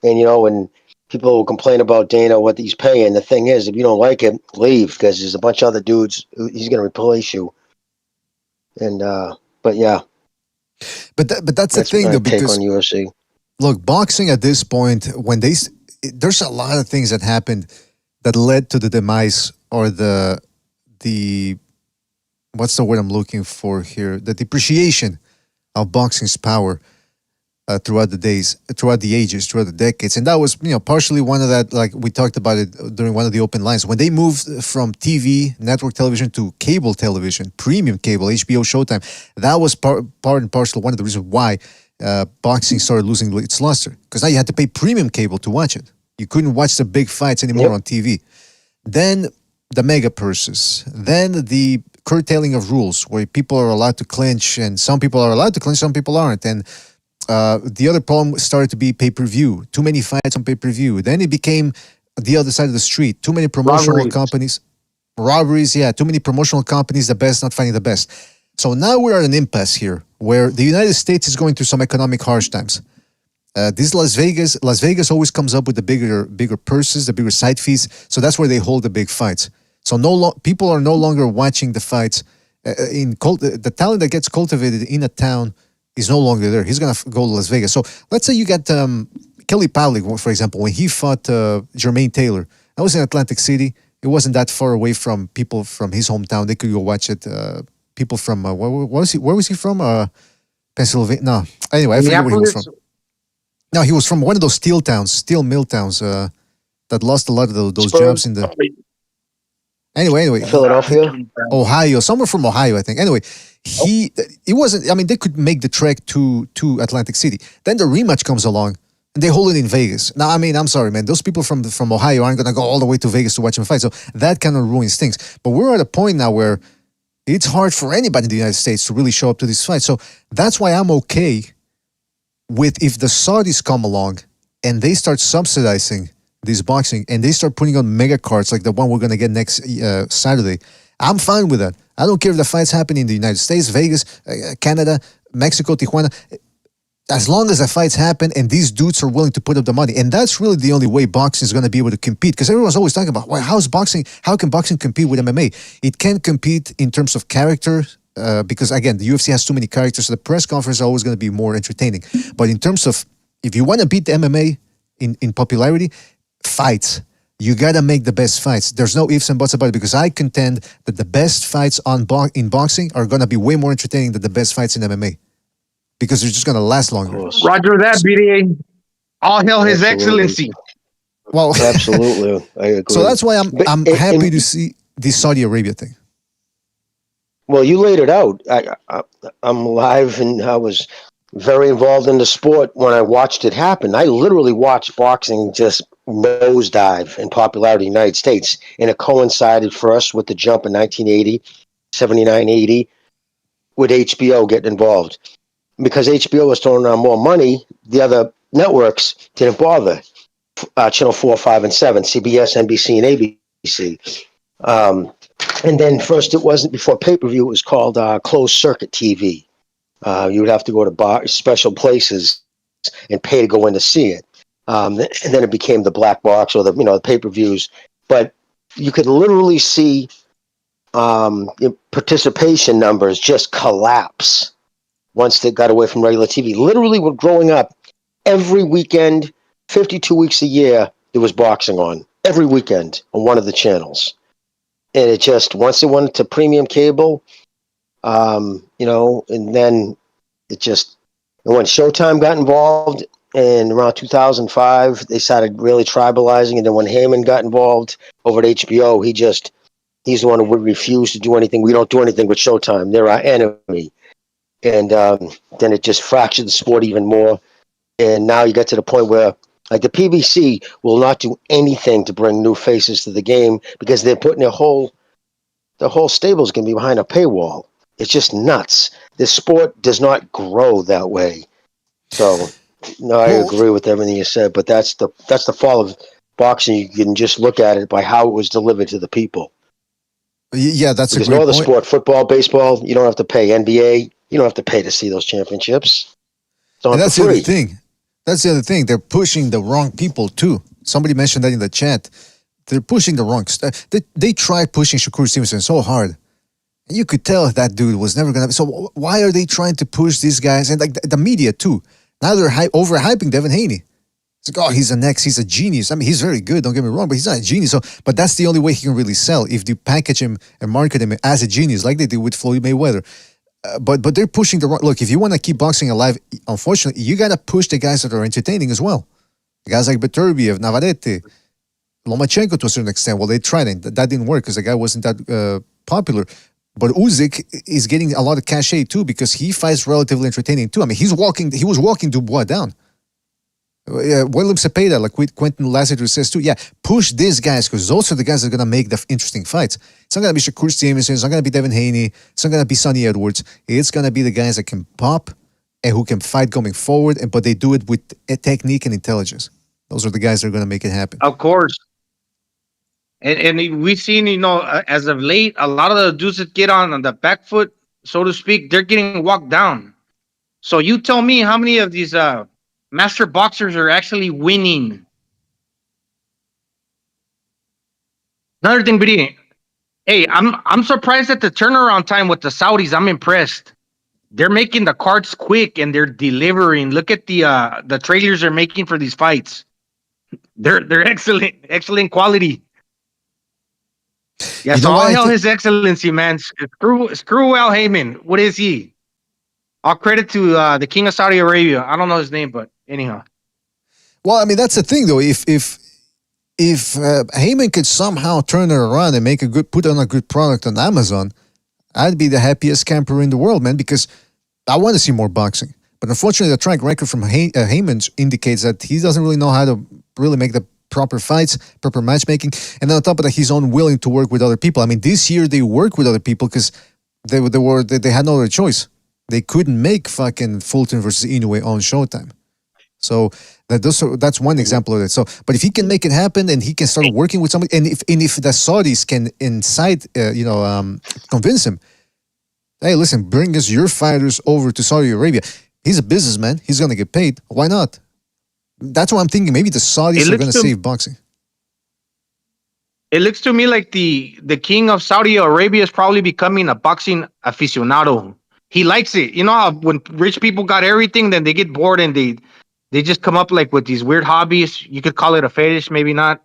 Speaker 2: And when people will complain about Dana, what he's paying, the thing is, if you don't like it, leave, because there's a bunch of other dudes he's going to replace you. And but yeah,
Speaker 1: but that's the thing, though, because
Speaker 2: on UFC.
Speaker 1: Look, boxing at this point, when there's a lot of things that happened that led to the demise or the what's the word I'm looking for here? The depreciation of boxing's power throughout the ages, throughout the decades. And that was, partially one of that, like we talked about it during one of the open lines. When they moved from TV, network television, to cable television, premium cable, HBO, Showtime, that was part and parcel one of the reasons why boxing started losing its luster. Because now you had to pay premium cable to watch it. You couldn't watch the big fights anymore on TV. Then the mega purses. Then the curtailing of rules, where people are allowed to clinch, and some people are allowed to clinch, some people aren't. And the other problem started to be pay-per-view. Too many fights on pay-per-view. Then it became the other side of the street. Too many promotional companies. Robberies, yeah. Too many promotional companies, the best not finding the best. So now we're at an impasse here, where the United States is going through some economic harsh times. This Las Vegas always comes up with the bigger purses, the bigger side fees. So that's where they hold the big fights. So people are no longer watching the fights. The talent that gets cultivated in a town is no longer there. He's going to go to Las Vegas. So let's say you got Kelly Pavlik, for example, when he fought Jermaine Taylor. That was in Atlantic City. It wasn't that far away from people from his hometown. They could go watch it. People from, where was he from? Pennsylvania? No. Anyway, I forget where he was from. No, he was from one of those steel mill towns that lost a lot of those jobs in the... Anyway.
Speaker 2: Philadelphia?
Speaker 1: Ohio. Somewhere from Ohio, I think. Anyway, it wasn't... I mean, they could make the trek to Atlantic City. Then the rematch comes along, and they hold it in Vegas. Now, I mean, I'm sorry, man. Those people from Ohio aren't going to go all the way to Vegas to watch him fight. So that kind of ruins things. But we're at a point now where it's hard for anybody in the United States to really show up to this fight. So that's why I'm okay with if the Saudis come along and they start subsidizing this boxing and they start putting on mega cards like the one we're going to get next Saturday. I'm fine with that. I don't care if the fights happen in the United States, Vegas, Canada, Mexico, Tijuana. As long as the fights happen and these dudes are willing to put up the money. And that's really the only way boxing is going to be able to compete. Because everyone's always talking about, well, how can boxing compete with MMA? It can't compete in terms of character, because again, the UFC has too many characters, so the press conference is always going to be more entertaining. But in terms of, if you want to beat the MMA in popularity, fights, you got to make the best fights. There's no ifs and buts about it, because I contend that the best fights in boxing are going to be way more entertaining than the best fights in MMA. Because they're just going to last longer.
Speaker 3: Roger that, BDA. All hail His Excellency.
Speaker 1: Well,
Speaker 2: absolutely, I agree.
Speaker 1: So that's why I'm happy to see the Saudi Arabia thing.
Speaker 2: Well, you laid it out. I'm live, and I was very involved in the sport when I watched it happen. I literally watched boxing just nosedive in popularity in the United States, and it coincided first with the jump in 1980, 79, 80, with HBO getting involved. because HBO was throwing around more money, the other networks didn't bother. Channel 4, 5, and 7, CBS, NBC, and ABC. And then first, it wasn't before pay-per-view. It was called closed circuit TV. You would have to go to special places and pay to go in to see it. And then it became the black box or the pay-per-views. But you could literally see participation numbers just collapse once they got away from regular TV. Literally, when growing up, every weekend, 52 weeks a year, there was boxing on. Every weekend on one of the channels. And it just, once it went to premium cable, and then when Showtime got involved in around 2005, they started really tribalizing. And then when Heyman got involved over at HBO, he's the one who would refuse to do anything. We don't do anything with Showtime. They're our enemy. And then it just fractured the sport even more. And now you get to the point where, like, the PBC will not do anything to bring new faces to the game because they're putting their whole stable is going to be behind a paywall. It's just nuts. This sport does not grow that way. So, no, I agree with everything you said, but that's the fall of boxing. You can just look at it by how it was delivered to the people.
Speaker 1: Yeah, that's
Speaker 2: because
Speaker 1: a great
Speaker 2: no other
Speaker 1: point.
Speaker 2: sport, football, baseball, you don't have to pay. NBA, you don't have to pay to see those championships. It's on
Speaker 1: And that's
Speaker 2: for
Speaker 1: the
Speaker 2: free.
Speaker 1: other thing. That's the other thing. They're pushing the wrong people too. Somebody mentioned that in the chat. They're pushing the wrong stuff. They tried pushing Shakur Stevenson so hard. You could tell that dude was never going to. So why are they trying to push these guys? And like the media too. Now they're overhyping Devin Haney. It's like, oh, he's a genius. I mean, he's very good, don't get me wrong, but he's not a genius. But that's the only way he can really sell, if you package him and market him as a genius, like they did with Floyd Mayweather. But they're pushing the wrong. Look, if you want to keep boxing alive, unfortunately, you got to push the guys that are entertaining as well. Guys like Beterbiev, Navarrete, Lomachenko to a certain extent. Well, they tried it. That didn't work because the guy wasn't that popular. But Usyk is getting a lot of cachet too because he fights relatively entertaining too. I mean, he was walking Dubois down. William Cepeda, like Quentin Lassiter says too, push these guys because those are the guys that are going to make the interesting fights. It's not going to be Shakur Stevenson, it's not going to be Devin Haney, it's not going to be Sonny Edwards. It's going to be the guys that can pop and who can fight going forward, but they do it with technique and intelligence. Those are the guys that are going to make it happen.
Speaker 3: Of course. And we've seen, as of late, a lot of the dudes that get on the back foot, so to speak, they're getting walked down. So you tell me how many of these master boxers are actually winning. Another thing, BD. Hey, I'm surprised at the turnaround time with the Saudis. I'm impressed. They're making the cards quick and they're delivering. Look at the trailers they're making for these fights. They're excellent quality. Yeah, so all hail His Excellency, man. Screw Al Heyman. What is he? All credit to the King of Saudi Arabia. I don't know his name, but anyhow.
Speaker 1: Well, I mean, that's the thing, though. If Heyman could somehow turn it around and put on a good product on Amazon, I'd be the happiest camper in the world, man, because I want to see more boxing. But unfortunately, the track record from Heyman indicates that he doesn't really know how to really make the proper fights, proper matchmaking. And then on top of that, he's unwilling to work with other people. I mean, this year they worked with other people because they had no other choice. They couldn't make fucking Fulton versus Inoue on Showtime. So that's one example of it. So, but if he can make it happen and he can start working with somebody, and if the Saudis can convince him, hey, listen, bring us your fighters over to Saudi Arabia. He's a businessman. He's gonna get paid. Why not? That's what I'm thinking. Maybe the Saudis are gonna save boxing.
Speaker 3: It looks to me like the King of Saudi Arabia is probably becoming a boxing aficionado. He likes it. You know how when rich people got everything, then they get bored and they just come up like with these weird hobbies. You could call it a fetish, maybe not.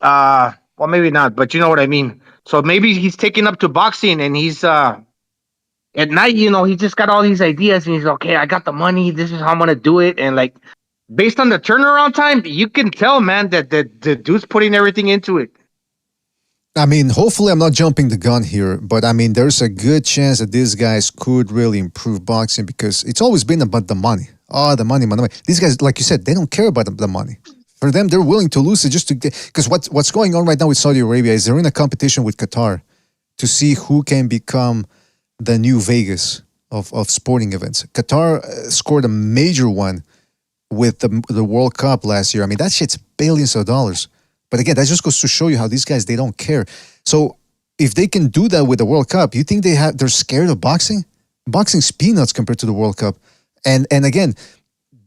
Speaker 3: Well, maybe not, but you know what I mean. So maybe he's taking up to boxing and he's at night, he just got all these ideas and he's okay, I got the money. This is how I'm gonna do it. And like based on the turnaround time, you can tell, man, that the dude's putting everything into it.
Speaker 1: I mean, hopefully I'm not jumping the gun here, but I mean, there's a good chance that these guys could really improve boxing because it's always been about the money. Oh, the money. These guys, like you said, they don't care about the money. For them, they're willing to lose it just to get... Because what's going on right now with Saudi Arabia is they're in a competition with Qatar to see who can become the new Vegas of sporting events. Qatar scored a major one with the World Cup last year. I mean, that shit's billions of dollars. But again, that just goes to show you how these guys, they don't care. So if they can do that with the World Cup, you think they're scared of boxing? Boxing's peanuts compared to the World Cup. And again,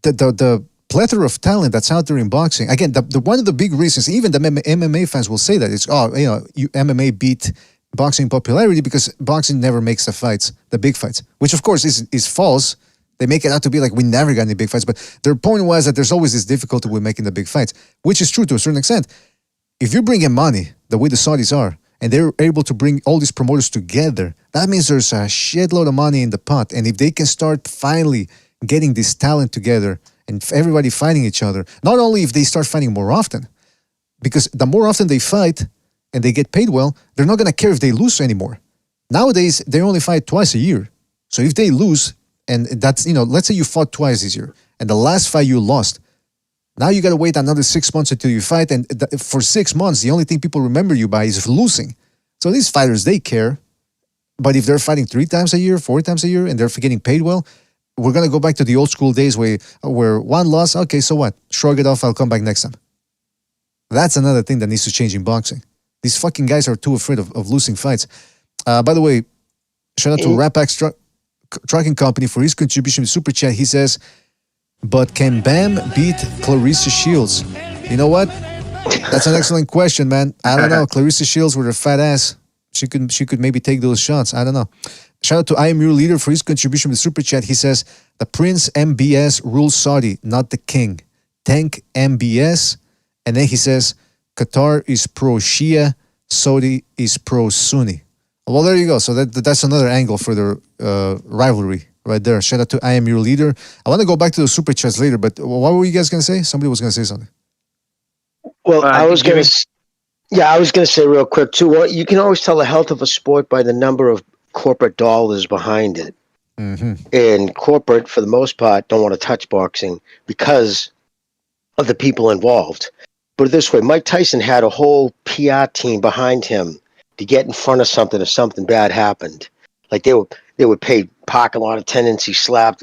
Speaker 1: the plethora of talent that's out there in boxing. Again, the one of the big reasons, even the MMA fans will say that, it's, MMA beat boxing popularity because boxing never makes the big fights, which of course is false. They make it out to be like we never got any big fights, but their point was that there's always this difficulty with making the big fights, which is true to a certain extent. If you bring in money the way the Saudis are, and they're able to bring all these promoters together, that means there's a shitload of money in the pot. And if they can start finally getting this talent together and everybody fighting each other, not only if they start fighting more often, because the more often they fight and they get paid well, they're not going to care if they lose anymore. Nowadays, they only fight twice a year. So if they lose, and that's, let's say you fought twice this year, and the last fight you lost, now you got to wait another 6 months until you fight, and for 6 months, the only thing people remember you by is losing. So these fighters, they care. But if they're fighting 3 times a year, 4 times a year, and they're getting paid well, we're going to go back to the old school days where one loss, okay, so what? Shrug it off, I'll come back next time. That's another thing that needs to change in boxing. These fucking guys are too afraid of losing fights. By the way, shout out to Rapax Trucking Company for his contribution to Super Chat. He says, but can Bam beat Clarissa Shields? You know what? That's an excellent question, man. I don't know. Clarissa Shields with her fat ass, she could maybe take those shots. I don't know. Shout out to I Am Your Leader for his contribution with Super Chat. He says, the Prince MBS rules Saudi, not the king. Tank MBS. And then he says, Qatar is pro-Shia, Saudi is pro-Sunni. Well, there you go. So that's another angle for the rivalry right there. Shout out to I Am Your Leader. I want to go back to the Super Chats later, but what were you guys going to say? Somebody was going to say something.
Speaker 2: Well, I was going to say real quick, too. Well, you can always tell the health of a sport by the number of corporate dollars behind it.
Speaker 1: Mm-hmm.
Speaker 2: And corporate, for the most part, don't want to touch boxing because of the people involved. Put it this way, Mike Tyson had a whole PR team behind him to get in front of something if something bad happened. Like they would pay parking lot attendants, he slapped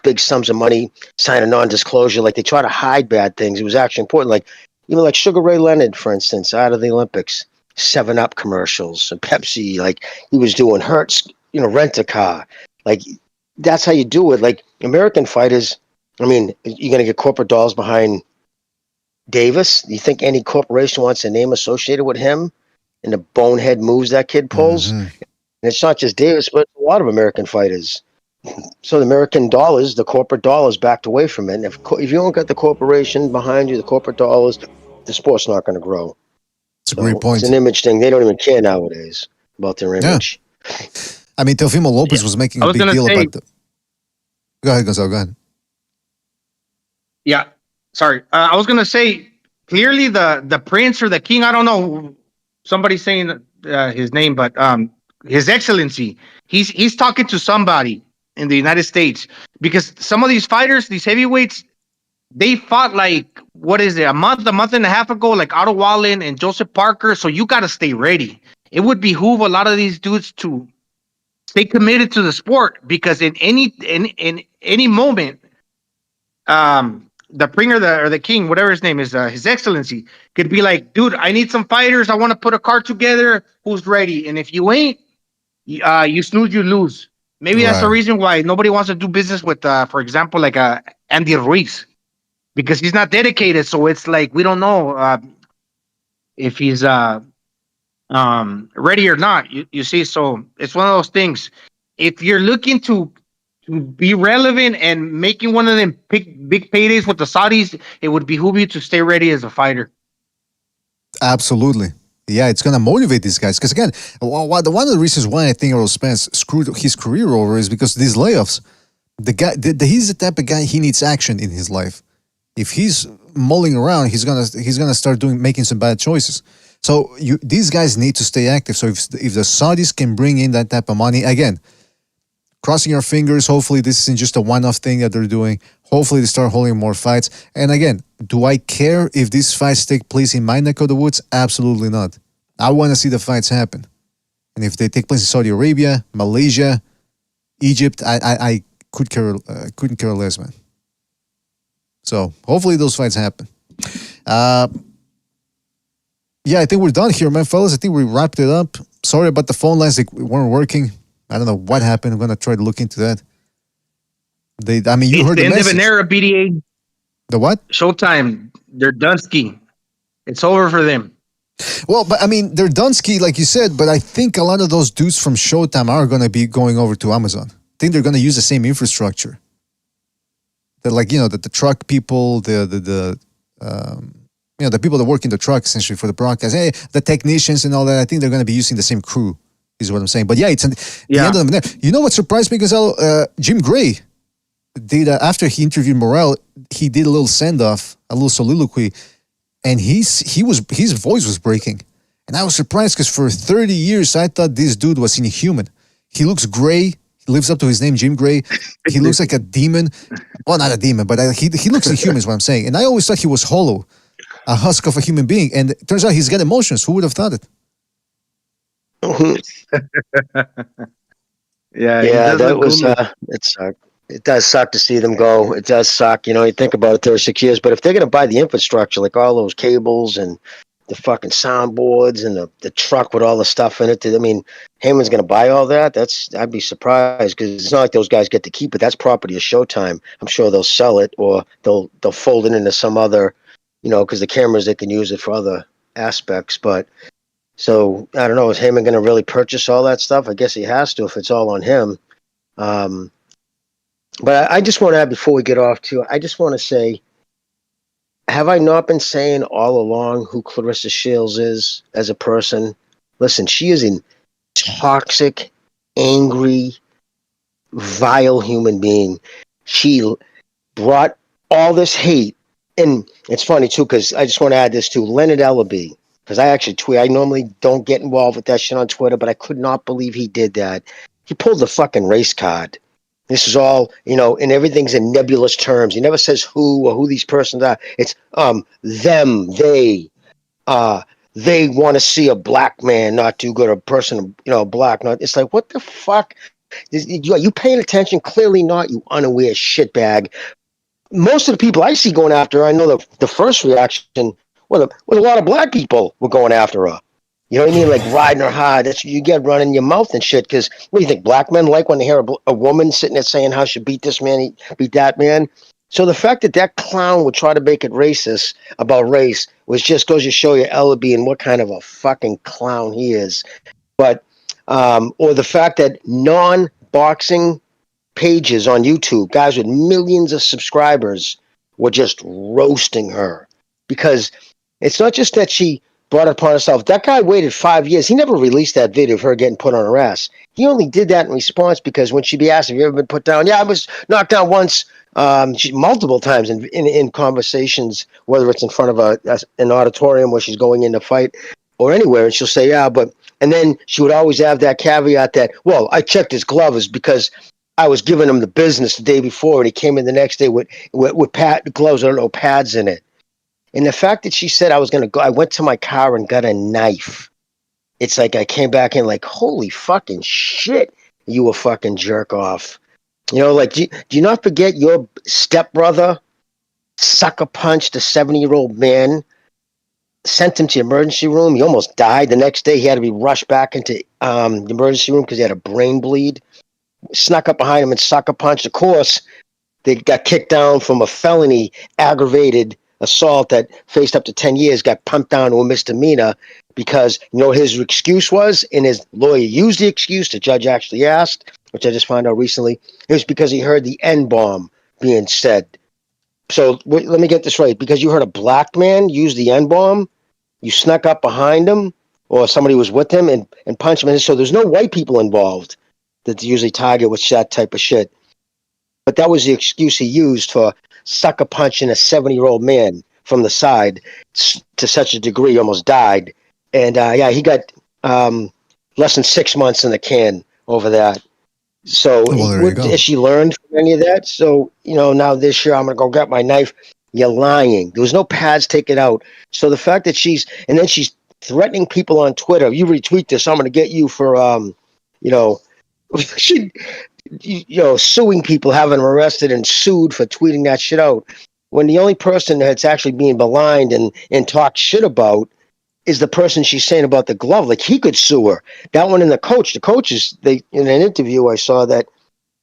Speaker 2: big sums of money, sign a non-disclosure. Like they try to hide bad things. It was actually important. Like even like Sugar Ray Leonard, for instance, out of the Olympics, 7-Up commercials and Pepsi. Like he was doing Hertz, rent a car. Like that's how you do it. Like American fighters, I mean, you're gonna get corporate dollars behind Davis. Do you think any corporation wants a name associated with him and the bonehead moves that kid pulls?
Speaker 1: Mm-hmm.
Speaker 2: And it's not just Davis, but a lot of American fighters. So the American dollars, the corporate dollars backed away from it. And if you don't got the corporation behind you, the corporate dollars, the sport's not going to grow.
Speaker 1: It's a great point.
Speaker 2: It's an image thing. They don't even care nowadays about their image.
Speaker 1: Yeah. I mean, Teofimo Lopez was making a big deal about the... Go ahead, Gonzalo, go ahead.
Speaker 3: Yeah, sorry. I was going to say, clearly the prince or the king, I don't know, somebody's saying his name, but His Excellency, he's talking to somebody in the United States, because some of these fighters, these heavyweights, they fought like, what is it, a month and a half ago, like Otto Wallin and Joseph Parker. So you got to stay ready. It would behoove a lot of these dudes to stay committed to the sport, because in any moment, the Pringer or the King, whatever his name is, His Excellency, could be like, dude, I need some fighters. I want to put a card together. Who's ready? And if you ain't, you snooze, you lose. Maybe that's the reason why nobody wants to do business with, for example, like Andy Ruiz, because he's not dedicated. So it's like we don't know if he's ready or not. You see, so it's one of those things. If you're looking to be relevant and making one of them big paydays with the Saudis, it would behoove you to stay ready as a fighter.
Speaker 1: Absolutely. Yeah, it's going to motivate these guys. Because again, one of the reasons why I think Errol Spence screwed his career over is because of these layoffs. The guy, he's the type of guy, he needs action in his life. If he's mulling around, he's gonna start making some bad choices. So these guys need to stay active. So if the Saudis can bring in that type of money, again, crossing our fingers, hopefully this isn't just a one-off thing that they're doing. Hopefully they start holding more fights. And again, do I care if these fights take place in my neck of the woods? Absolutely not. I want to see the fights happen. And if they take place in Saudi Arabia, Malaysia, Egypt, I couldn't care less, man. So hopefully those fights happen. Yeah, I think we're done here, man, fellas. I think we wrapped it up. Sorry about the phone lines; they weren't working. I don't know what happened. I'm gonna try to look into that. You
Speaker 3: It's
Speaker 1: heard
Speaker 3: the
Speaker 1: the
Speaker 3: end of
Speaker 1: message.
Speaker 3: an era, BDA.
Speaker 1: The what?
Speaker 3: Showtime. They're done skiing. It's over for them.
Speaker 1: Well, but they're Dunsky, like you said, but I think a lot of those dudes from Showtime are going to be going over to Amazon. I think they're going to use the same infrastructure. That, like, the truck people, the people that work in the truck, essentially, for the broadcast, the technicians and all that, I think they're going to be using the same crew, is what I'm saying. But yeah, it's the end of the. You know what surprised me, Gonzalo? Jim Gray did, after he interviewed Morell, he did a little send-off, a little soliloquy, and his voice was breaking. And I was surprised because for 30 years, I thought this dude was inhuman. He looks gray. He lives up to his name, Jim Gray. He looks like a demon. Well, not a demon, but he looks inhuman is what I'm saying. And I always thought he was hollow, a husk of a human being. And it turns out he's got emotions. Who would have thought it?
Speaker 2: Yeah, that was, it sucked. It does suck to see them go. It does suck. You think about it, 36 years. But if they're going to buy the infrastructure, like all those cables and the fucking soundboards and the truck with all the stuff in it, Heyman's going to buy all that? I'd be surprised, because it's not like those guys get to keep it. That's property of Showtime. I'm sure they'll sell it, or they'll fold it into some other, because the cameras, they can use it for other aspects. But so I don't know, is Heyman going to really purchase all that stuff? I guess he has to if it's all on him. But I just want to add, before we get off too, I just want to say, have I not been saying all along who Clarissa Shields is as a person? Listen, she is a toxic, angry, vile human being. She brought all this hate. And it's funny too, because I just want to add this too. Leonard Ellaby, because I actually tweet. I normally don't get involved with that shit on Twitter, but I could not believe he did that. He pulled the fucking race card. This is all, and everything's in nebulous terms. He never says who or who these persons are. It's them, they want to see a black man not do good, or a person, black not. It's like, what the fuck? Are you paying attention? Clearly not, you unaware shitbag. Most of the people I see going after her, I know the first reaction was a lot of black people were going after her. You know what I mean? Like riding her hard. That's what you get, running your mouth and shit. Because what do you think? Black men like when they hear a woman sitting there saying how she beat this man, beat that man. So the fact that clown would try to make it racist about race was just goes to show you Ellaby and what kind of a fucking clown he is. But or the fact that non-boxing pages on YouTube, guys with millions of subscribers, were just roasting her, because it's not just that she brought it upon herself. That guy waited 5 years. He never released that video of her getting put on her ass. He only did that in response because when she'd be asked, have you ever been put down? Yeah, I was knocked down once, multiple times in conversations, whether it's in front of an auditorium where she's going in to fight or anywhere. And she'll say, yeah, and then she would always have that caveat that, well, I checked his gloves because I was giving him the business the day before, and he came in the next day with gloves, I don't know, pads in it. And the fact that she said I was going to go, I went to my car and got a knife. It's like I came back in like, holy fucking shit, you a fucking jerk off. Like, do you not forget your stepbrother sucker punched a 70-year-old man, sent him to the emergency room. He almost died. The next day he had to be rushed back into the emergency room because he had a brain bleed. Snuck up behind him and sucker punched. Of course, they got kicked down from a felony aggravated assault that faced up to 10 years, got pumped down to a misdemeanor because, his excuse was, and his lawyer used the excuse, the judge actually asked, which I just found out recently, it was because he heard the N-bomb being said. So let me get this right. Because you heard a black man use the N-bomb, you snuck up behind him, or somebody was with him and punched him. And so there's no white people involved that usually target with that type of shit. But that was the excuse he used for sucker punching a 70-year-old man from the side to such a degree he almost died. And he got less than 6 months in the can over that. So has she learned from any of that? So, now this year I'm going to go get my knife. You're lying. There was no pads taken out. So the fact that she's threatening people on Twitter, you retweet this, I'm going to get you for, suing people, having them arrested and sued for tweeting that shit out. When the only person that's actually being maligned and talked shit about is the person she's saying about the glove. Like, he could sue her. That one and the coaches, in an interview I saw that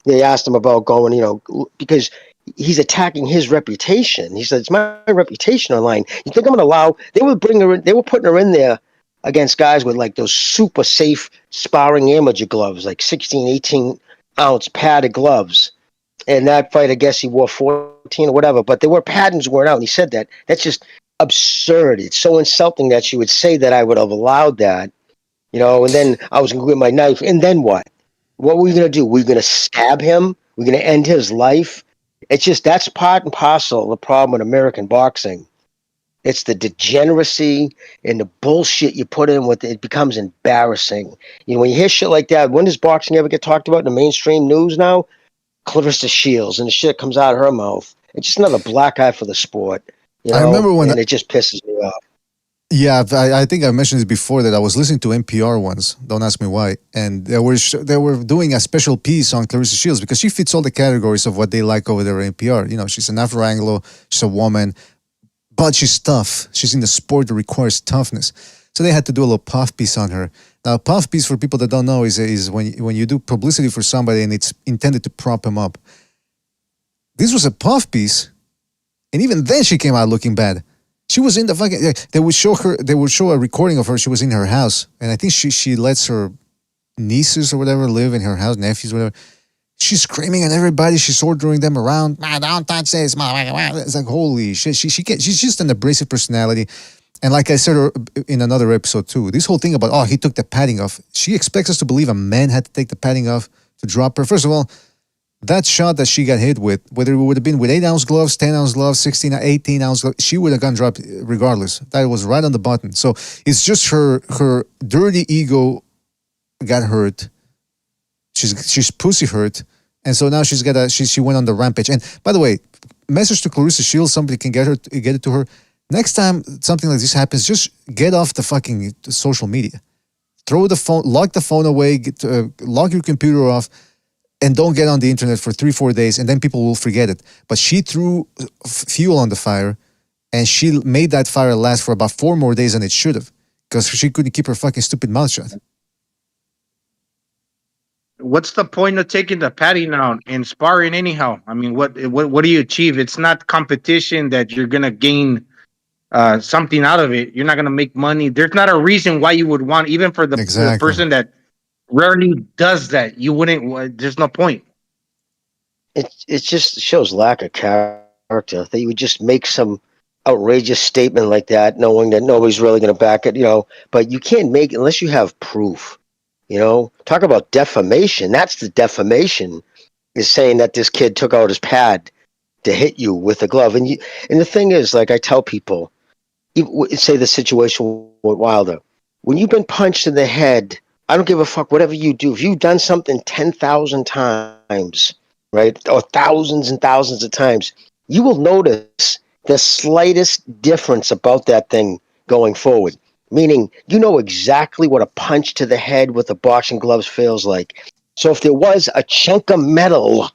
Speaker 2: they asked him about going, because he's attacking his reputation. He said, it's my reputation online. You think I'm going to allow, they were putting her in there against guys with like those super safe sparring amateur gloves, like 16, 18 ounce padded gloves. And that fight, I guess he wore 14 or whatever, but there were patterns worn out. And he said that. That's just absurd. It's so insulting that she would say that I would have allowed that, and then I was going to get my knife. And then what? What were we going to do? We're going to stab him? We're going to end his life? It's just, that's part and parcel of the problem with American boxing. It's the degeneracy and the bullshit you put in with it. It becomes embarrassing. When you hear shit like that, when does boxing ever get talked about in the mainstream news now? Clarissa Shields, and the shit comes out of her mouth. It's just another black eye for the sport.
Speaker 1: I remember when,
Speaker 2: and it just pisses me off.
Speaker 1: Yeah, I think I mentioned this before that I was listening to NPR once. Don't ask me why. And they were doing a special piece on Clarissa Shields because she fits all the categories of what they like over there at NPR. She's an Afro-Anglo, she's a woman, but she's tough. She's in the sport that requires toughness. So they had to do a little puff piece on her. Now, puff piece, for people that don't know, is when you do publicity for somebody and it's intended to prop him up. This was a puff piece, and even then she came out looking bad. She was in the fucking. They would show a recording of her. She was in her house, and I think she lets her nieces or whatever live in her house, nephews, whatever. She's screaming at everybody. She's ordering them around. Don't touch this, motherfucker. It's like, holy shit. She's just an abrasive personality. And like I said in another episode too, this whole thing about, he took the padding off. She expects us to believe a man had to take the padding off to drop her. First of all, that shot that she got hit with, whether it would have been with 8-ounce gloves, 10-ounce gloves, 16, 18-ounce gloves, she would have gotten dropped regardless. That was right on the button. So it's just her dirty ego got hurt. She's pussy hurt. And so now she went on the rampage. And by the way, message to Clarissa Shields, somebody can get it to her. Next time something like this happens, just get off the fucking social media. Throw the phone, lock the phone away, lock your computer off, and don't get on the internet for 3-4 days, and then people will forget it. But she threw fuel on the fire, and she made that fire last for about 4 more days than it should have, because she couldn't keep her fucking stupid mouth shut.
Speaker 3: What's the point of taking the padding out and sparring anyhow? I mean, what do you achieve? It's not competition that you're gonna gain something out of it. You're not gonna make money. There's not a reason why you would want, even for the person that rarely does that. You wouldn't. There's no point.
Speaker 2: It just shows lack of character that you would just make some outrageous statement like that, knowing that nobody's really going to back it. But you can't make it unless you have proof. Talk about defamation. That's the defamation, is saying that this kid took out his pad to hit you with a glove. And the thing is, like I tell people, say the situation with Wilder, when you've been punched in the head, I don't give a fuck whatever you do. If you've done something 10,000 times, right, or thousands and thousands of times, you will notice the slightest difference about that thing going forward. Meaning, you know exactly what a punch to the head with the boxing gloves feels like. So if there was a chunk of metal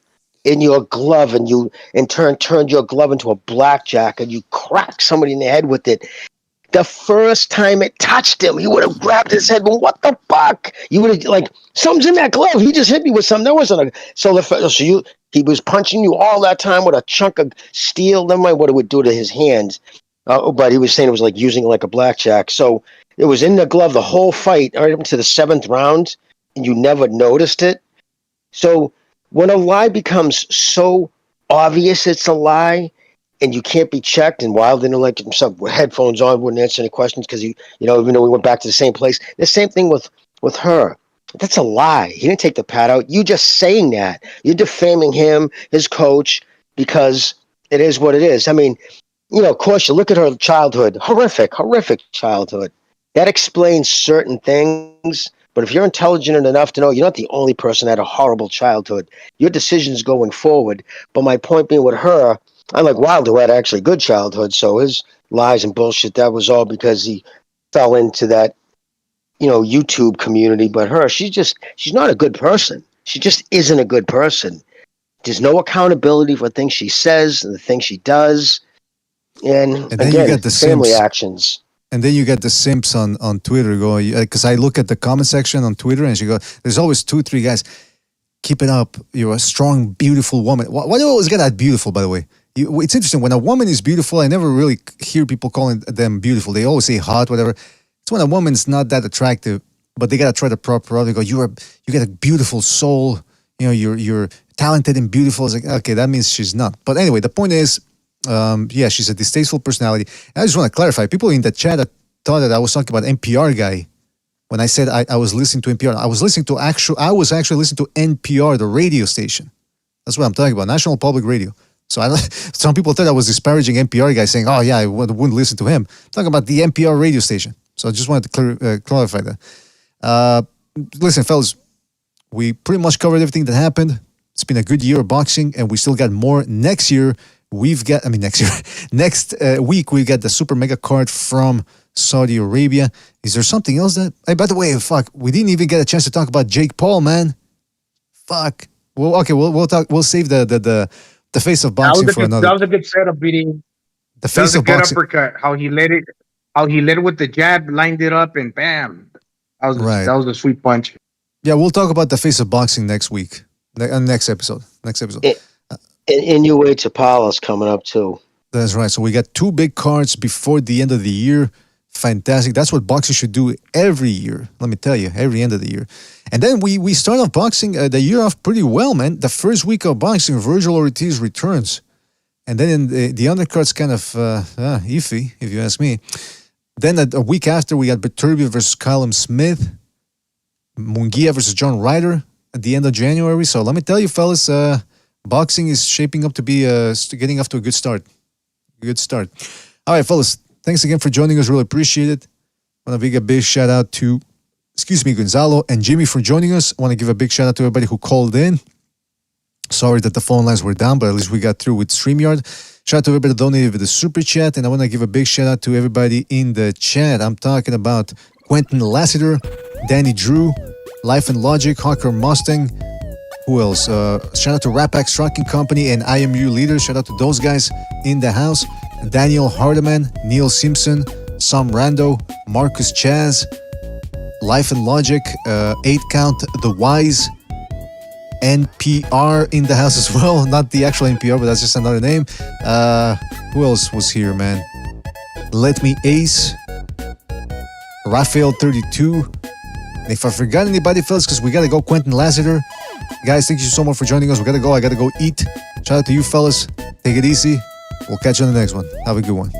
Speaker 2: in your glove and you in turn turned your glove into a blackjack and you cracked somebody in the head with it, the first time it touched him, he would have grabbed his head. Well, what the fuck? You would have, like, something's in that glove. He just hit me with something. There wasn't a. He was punching you all that time with a chunk of steel. Never mind what it would do to his hands. But he was saying it was like using it like a blackjack. So it was in the glove the whole fight, right up to the 7th round, and you never noticed it. So when a lie becomes so obvious it's a lie, and you can't be checked, and Wilder didn't like himself with headphones on, wouldn't answer any questions because even though we went back to the same place. The same thing with her. That's a lie. He didn't take the pad out. You just saying that. You're defaming him, his coach, because it is what it is. I mean, of course, you look at her childhood, horrific childhood. That explains certain things. But if you're intelligent enough to know you're not the only person that had a horrible childhood, your decisions going forward. But my point being with her, unlike Wilder, who had actually good childhood, so his lies and bullshit, that was all because he fell into that, YouTube community. But her, she's not a good person. she just isn't a good person. There's no accountability for things she says and the things she does. And
Speaker 1: then
Speaker 2: again,
Speaker 1: you get the
Speaker 2: family
Speaker 1: simps.
Speaker 2: actions.
Speaker 1: And then you get the simps on Twitter going, because I look at the comment section on Twitter and she goes, there's always 2-3 guys. Keep it up. You're a strong, beautiful woman. Why do you always get that beautiful, by the way? It's interesting. When a woman is beautiful, I never really hear people calling them beautiful. They always say hot, whatever. It's when a woman's not that attractive, but they got to try the proper route. They go, you got a beautiful soul. You know, you're talented and beautiful. It's like, okay, that means she's not. But anyway, the point is, yeah, she's a distasteful personality. And I just want to clarify. People in the chat that thought that I was talking about NPR guy. When I said I was listening to NPR, I was actually listening to NPR, the radio station. That's what I'm talking about, National Public Radio. So some people thought I was disparaging NPR guy, saying, "Oh yeah, I wouldn't listen to him." I'm talking about the NPR radio station. So I just wanted to clarify that. Listen, fellas, we pretty much covered everything that happened. It's been a good year of boxing, and we still got more next year. Next week we got the super mega card from Saudi Arabia. Is there something else that? Hey, by the way, we didn't even get a chance to talk about Jake Paul, man. Fuck. Well, okay, we'll talk. We'll save the face of boxing for another.
Speaker 3: That was a good setup, beating.
Speaker 1: The face of
Speaker 3: good
Speaker 1: boxing.
Speaker 3: Uppercut. How he led it with the jab, lined it up, and bam. That was a sweet punch.
Speaker 1: Yeah, we'll talk about the face of boxing next week. Next episode.
Speaker 2: And UH Apollo's coming up too.
Speaker 1: That's right. So we got 2 big cards before the end of the year. Fantastic. That's what boxing should do every year. Let me tell you, every end of the year. And then we start off boxing the year off pretty well, man. The first week of boxing, Virgil Ortiz returns. And then in the undercard's kind of iffy, if you ask me. Then a week after, we got Beterbiev versus Callum Smith. Munguia versus John Ryder at the end of January. So let me tell you, fellas, boxing is shaping up to be getting off to a good start. Good start. All right, fellas. Thanks again for joining us. Really appreciate it. I want to give a big shout out to, Gonzalo and Jimmy for joining us. I want to give a big shout out to everybody who called in. Sorry that the phone lines were down, but at least we got through with StreamYard. Shout out to everybody that donated with the super chat. And I want to give a big shout out to everybody in the chat. I'm talking about Quentin Lassiter, Danny Drew, Life and Logic, Hawker Mustang. Who else? Shout out to Rapax Trucking Company and IMU Leaders. Shout out to those guys in the house. Daniel Hardiman, Neil Simpson, Sam Rando, Marcus Chaz, Life and Logic, 8 Count, The Wise, NPR in the house as well. Not the actual NPR, but that's just another name. Who else was here, man? Let Me Ace, Raphael 32. And if I forgot anybody, fellas, because we got to go, Quentin Lassiter. Guys, thank you so much for joining us. We got to go. I got to go eat. Shout out to you, fellas. Take it easy. We'll catch you on the next one. Have a good one.